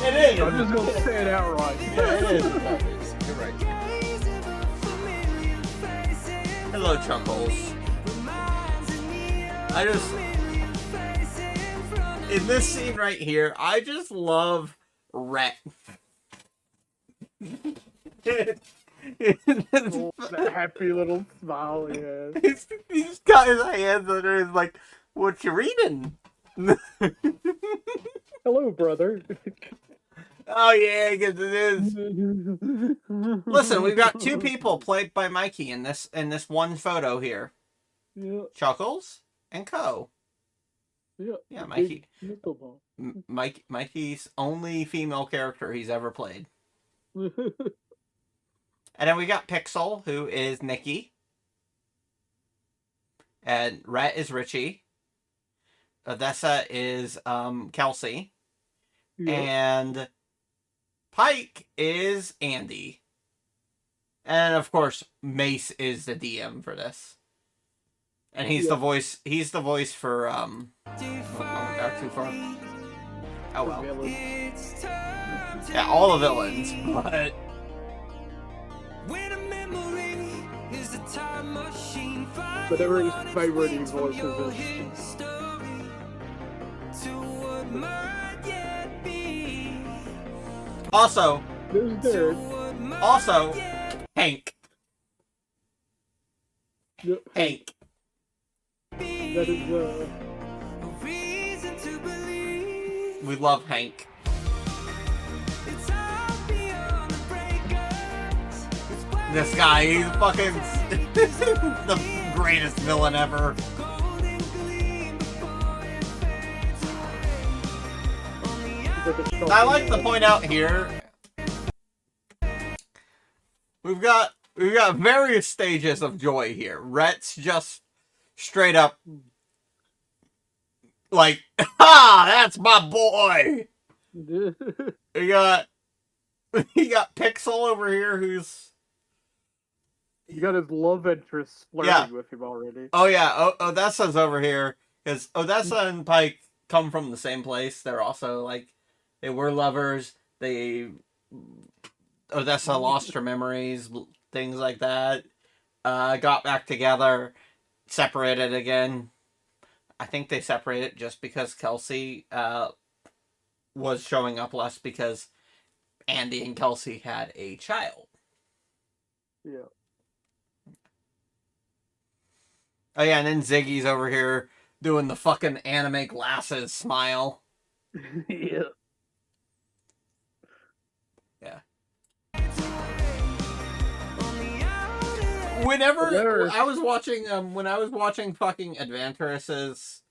It is. I'm just going to say it outright. Yeah, it is. You're right. Hello, Chuckles. In this scene right here, I just love Rhett. That happy little smile he has. He's got his hands under his, like, what you reading? Hello, brother. Oh, yeah, I guess it is. Listen, we've got two people played by Mikey in this one photo here. Yeah. Chuckles and Co. Yeah, Mikey. Mikey's only female character he's ever played. And then we got Pixel, who is Nikki. And Rhett is Richie. Odessa is Kelsey. Yeah. And Pike is Andy. And of course, Mace is the DM for this. And he's the voice for oh, back too far. Oh well. Yeah, all the villains, but whatever his favorite voices is. Also, Hank. Yep. Hank. That is, we love Hank. This guy, he's fucking the greatest villain ever. I like to point out here, we've got various stages of joy here. Rhett's just straight up like, ha, that's my boy. You got Pixel over here, who's You got his love interest flirting with him already. Oh yeah, Odessa's over here because Odessa and Pike come from the same place. They're also like they were lovers. Odessa lost her memories, things like that. Got back together, separated again. I think they separated just because Kelsey was showing up less because Andy and Kelsey had a child. Yeah. Oh yeah, and then Ziggy's over here doing the fucking anime glasses smile. Yeah. Yeah. Whenever I was watching fucking Adventurous's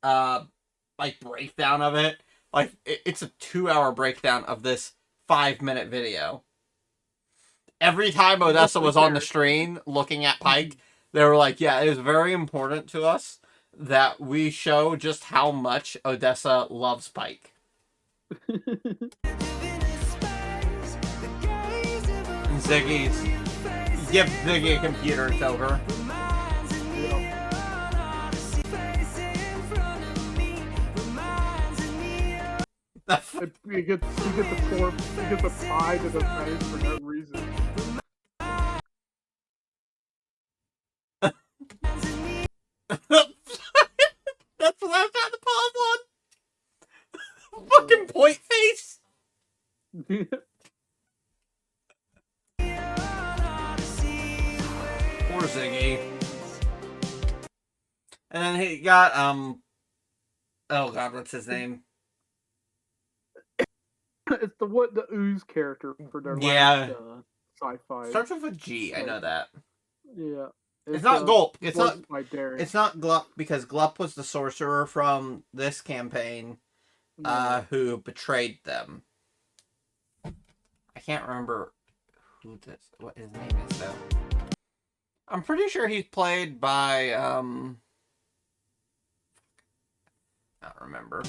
like breakdown of it, like it's a 2-hour breakdown of this 5-minute video. Every time Odessa was on the screen looking at Pike, they were like, yeah, it is very important to us that we show just how much Odessa loves Pike. Ziggy's give Ziggy a computer, it's over. You get the pie to the face for no reason. That's what I've got the pause on. Fucking point face. Poor Ziggy. And then he got oh god, what's his name? It's the Ooze character for their last sci-fi. Starts with a G, I know that. Yeah. It's not Gulp. It's not Glup because Glup was the sorcerer from this campaign who betrayed them. I can't remember what his name is though. I'm pretty sure he's played by I don't remember.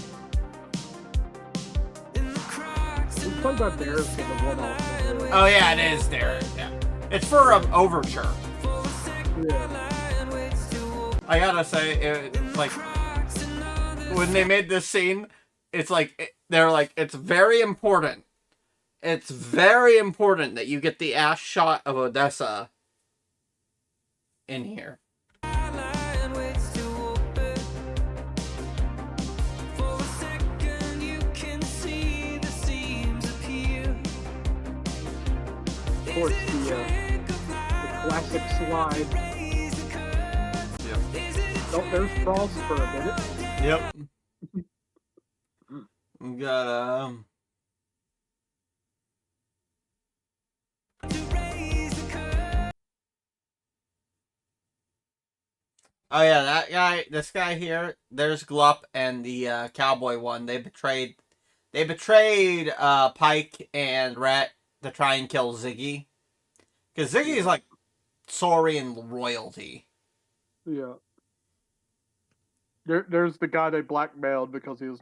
It's played by Derek in the one-off. Oh yeah, it is Derek. Yeah. It's for Overture. Yeah. I gotta say, it's like when they made this scene, it's like they're like, it's very important. It's very important that you get the ass shot of Odessa in here. Of course, the classic slide. Yep. Oh, there's Frost for a minute. Yep. We got oh yeah, that guy, this guy here, there's Glup and the cowboy one. They betrayed Pike and Rhett to try and kill Ziggy. Because Ziggy is like Saurian royalty. Yeah. There's the guy they blackmailed because he was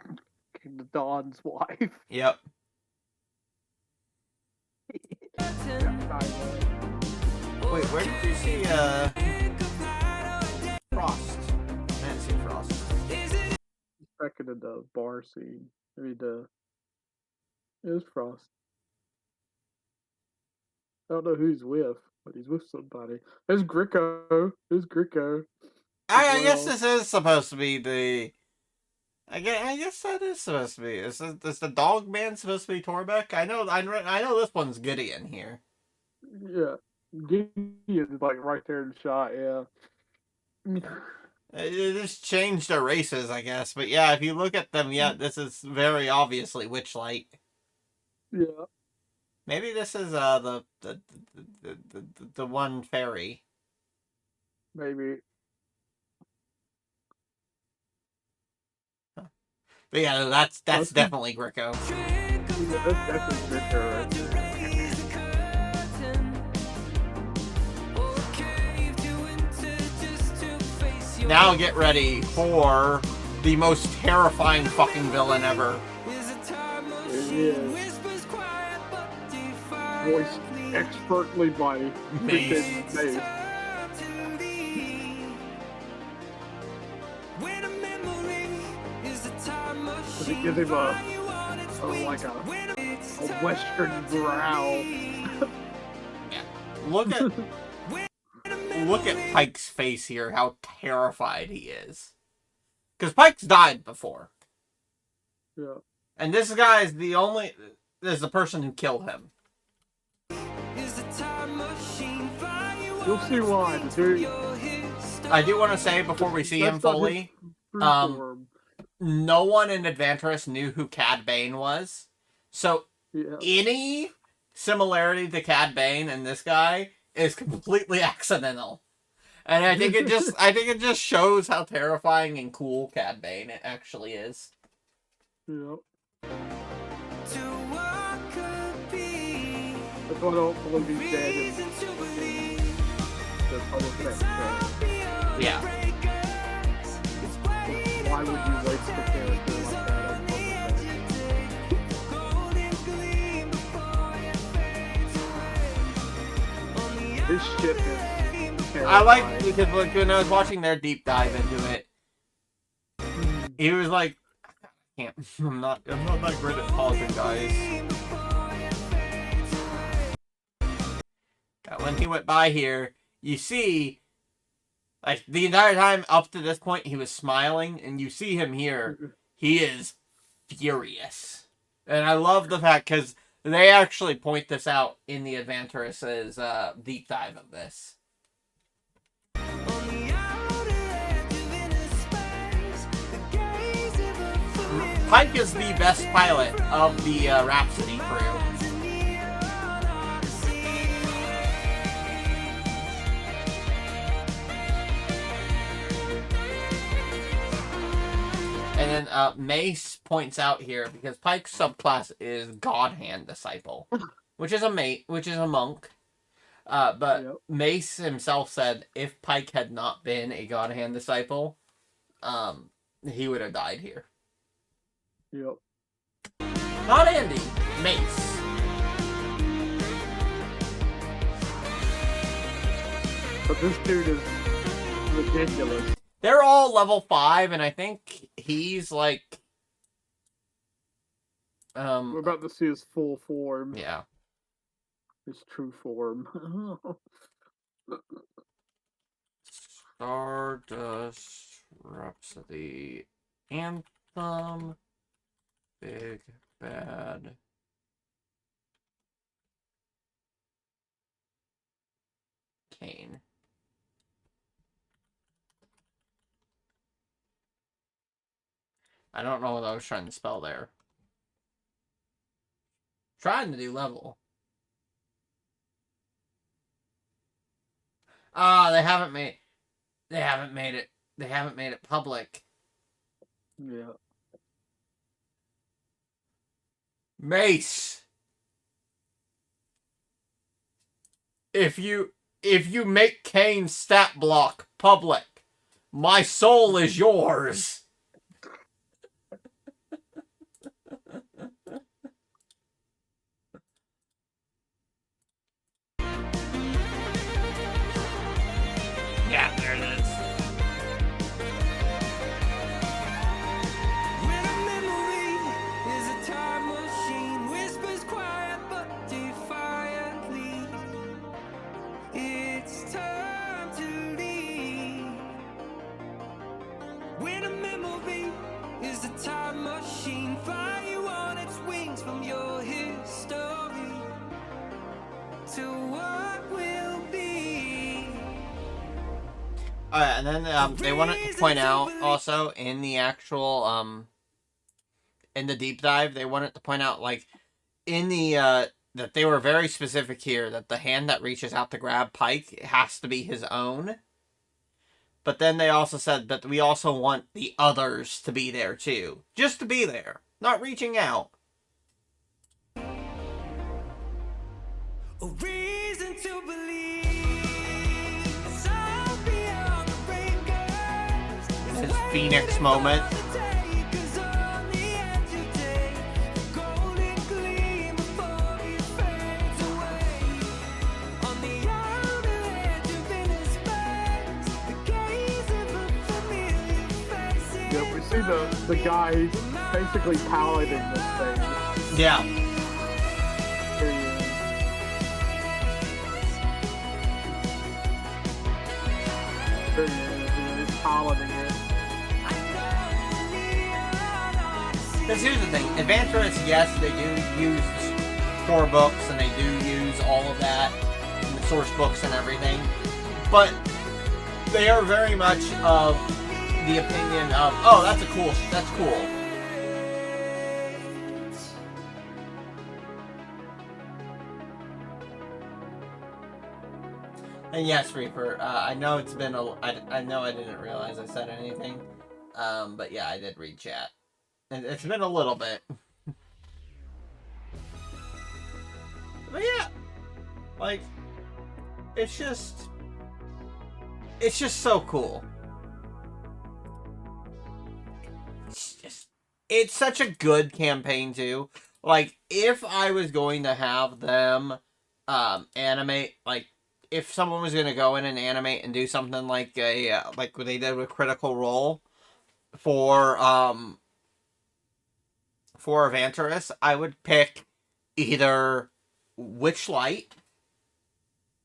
King Don's wife. Yep. Wait, where did you see Frost? I didn't see Frost. Back in the bar scene. I mean, it was Frost. I don't know who he's with, but he's with somebody. There's Gricko. I guess this is supposed to be the. I guess that is supposed to be. Is the dog man supposed to be Torbeck? I know this one's Gideon here. Yeah, Gideon is like right there in the shot. Yeah. It just changed their races, I guess. But yeah, if you look at them, yeah, this is very obviously Witchlight. Yeah. Maybe this is the one fairy. Maybe. But yeah, that's definitely Gricko. Yeah, that's definitely Gricko right there. Now get ready for the most terrifying fucking villain ever. It is. Voice expertly by Mace. freaking Mace. Does it give him a Western growl? Look at Pike's face here, how terrified he is. Because Pike's died before. Yeah. And this guy is the person who killed him. You'll see why. The dude, I do want to say, before we see him fully, no one in Adventurous knew who Cad Bane was. So, any similarity to Cad Bane and this guy is completely accidental. And I think it just shows how terrifying and cool Cad Bane it actually is. Yep. That's why I don't believe he's dead. Yeah. Why would you waste the character like that? This ship is terrifying. I like, because when I was watching their deep dive into it, he was like, I'm not that great at pausing, guys. When he went by here, you see, like, the entire time up to this point, he was smiling, and you see him here, he is furious. And I love the fact, because they actually point this out in the Adventurous's deep dive of this. Pike is the best pilot of the Rhapsody crew. And then Mace points out here, because Pike's subclass is God Hand Disciple, which is a monk. But Mace himself said if Pike had not been a God Hand Disciple, he would have died here. Yep. Not Andy, Mace. But this dude is ridiculous. They're all level 5, and I think he's like... We're about to see his full form. Yeah. His true form. Stardust, Rhapsody, Anthem, Big Bad... Kane. I don't know what I was trying to spell there. Trying to do level. Ah, they haven't made it public. Yeah. Mace. If you make Kane's stat block public, my soul is yours. Yeah, there it is. When a memory is a time machine, whispers quiet but defiantly. It's time to leave. When a memory is a time machine, fly you on its wings from your history to what will be. And then they wanted to point out also in the actual in the deep dive, they wanted to point out like in the that they were very specific here that the hand that reaches out to grab Pike has to be his own. But then they also said that we also want the others to be there too, just to be there, not reaching out. A reason to believe. His Phoenix moment. see the guy, he's basically piloting this thing. Yeah. There he is. There he is. He's piloting it. Because here's the thing, Adventurous, yes, they do use core books and they do use all of that, and the source books and everything, but they are very much of the opinion of, oh, that's cool. And yes, Reaper, I know it's been I know I didn't realize I said anything, but yeah, I did read chat. It's been a little bit. But yeah, like, it's just so cool. It's such a good campaign too. Like, if I was going to have them animate, like, if someone was going to go in and animate and do something like like what they did with Critical Role for Avantaris, I would pick either Witchlight.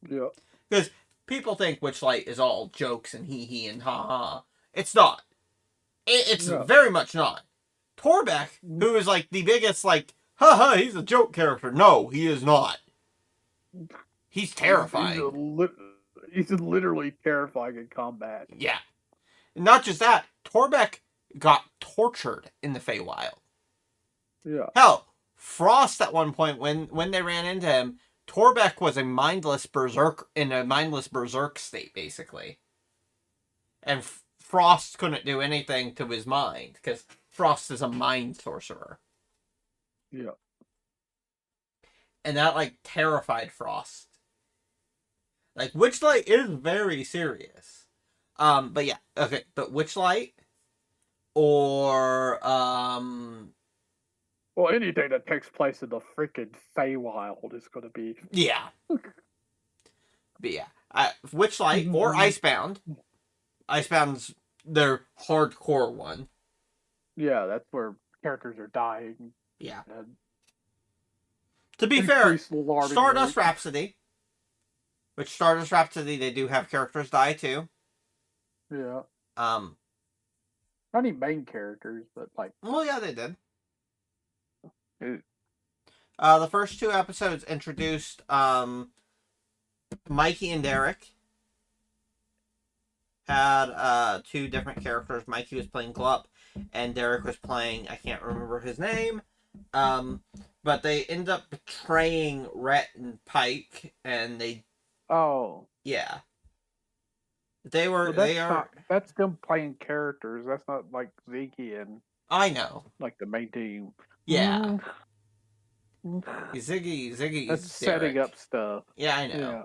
Yeah. Because people think Witchlight is all jokes and hee and ha. It's not. It's very much not. Torbeck, who is like the biggest, like, haha, he's a joke character. No, he is not. He's terrifying. He's literally terrifying in combat. Yeah. Not just that, Torbeck got tortured in the Feywild. Yeah. Hell, Frost at one point, when they ran into him, Torbeck was in a mindless berserk state, basically. And Frost couldn't do anything to his mind, because Frost is a mind sorcerer. Yeah. And that, like, terrified Frost. Like, Witchlight is very serious. But yeah, okay, but Witchlight or well, anything that takes place in the freaking Feywild is going to be. Yeah. But yeah, Witchlight or Icebound. Icebound's their hardcore one. Yeah, that's where characters are dying. Yeah. To be fair, Stardust Rhapsody. Which Stardust Rhapsody, they do have characters die too. Yeah. Not any main characters, but like. Well, yeah, they did. It... The first two episodes introduced Mikey and Derek. Had two different characters. Mikey was playing Glup, and Derek was playing, I can't remember his name. But they end up betraying Rhett and Pike, and they. Oh. Yeah. They were. Well, that's them playing characters. That's not like Ziggy and. I know. Like the main team. Yeah. Ziggy. That's setting up stuff. Yeah, I know. Yeah.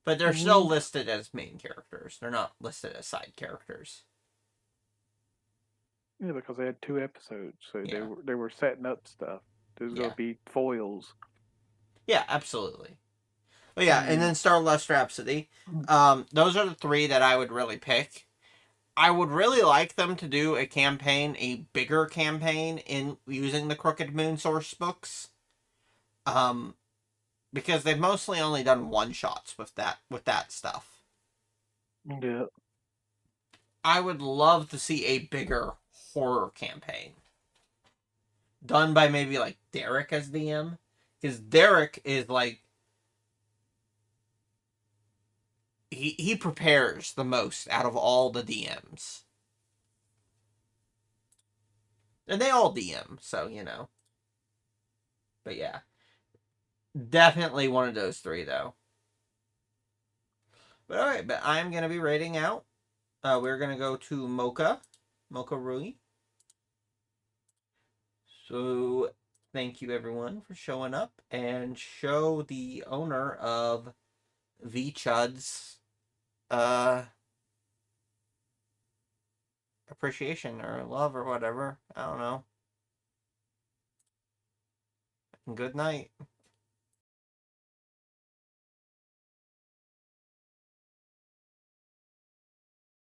But they're still listed as main characters. They're not listed as side characters. Yeah, because they had 2 episodes, so they were setting up stuff. There's going to be foils. Yeah, absolutely. But yeah, and then Stardust Rhapsody. Those are the 3 that I would really pick. I would really like them to do a campaign, a bigger campaign, in using the Crooked Moon source books. Because they've mostly only done one-shots with that stuff. Yeah. I would love to see a bigger horror campaign. Done by maybe, like, Derek as DM. Because Derek is, like... He prepares the most out of all the DMs. And they all DM, so, you know. But yeah. Definitely one of those 3, though. But alright, but I'm going to be rating out. We're going to go to Mocha Rui. So, thank you everyone for showing up. And show the owner of V-Chuds appreciation or love or whatever. I don't know. Good night.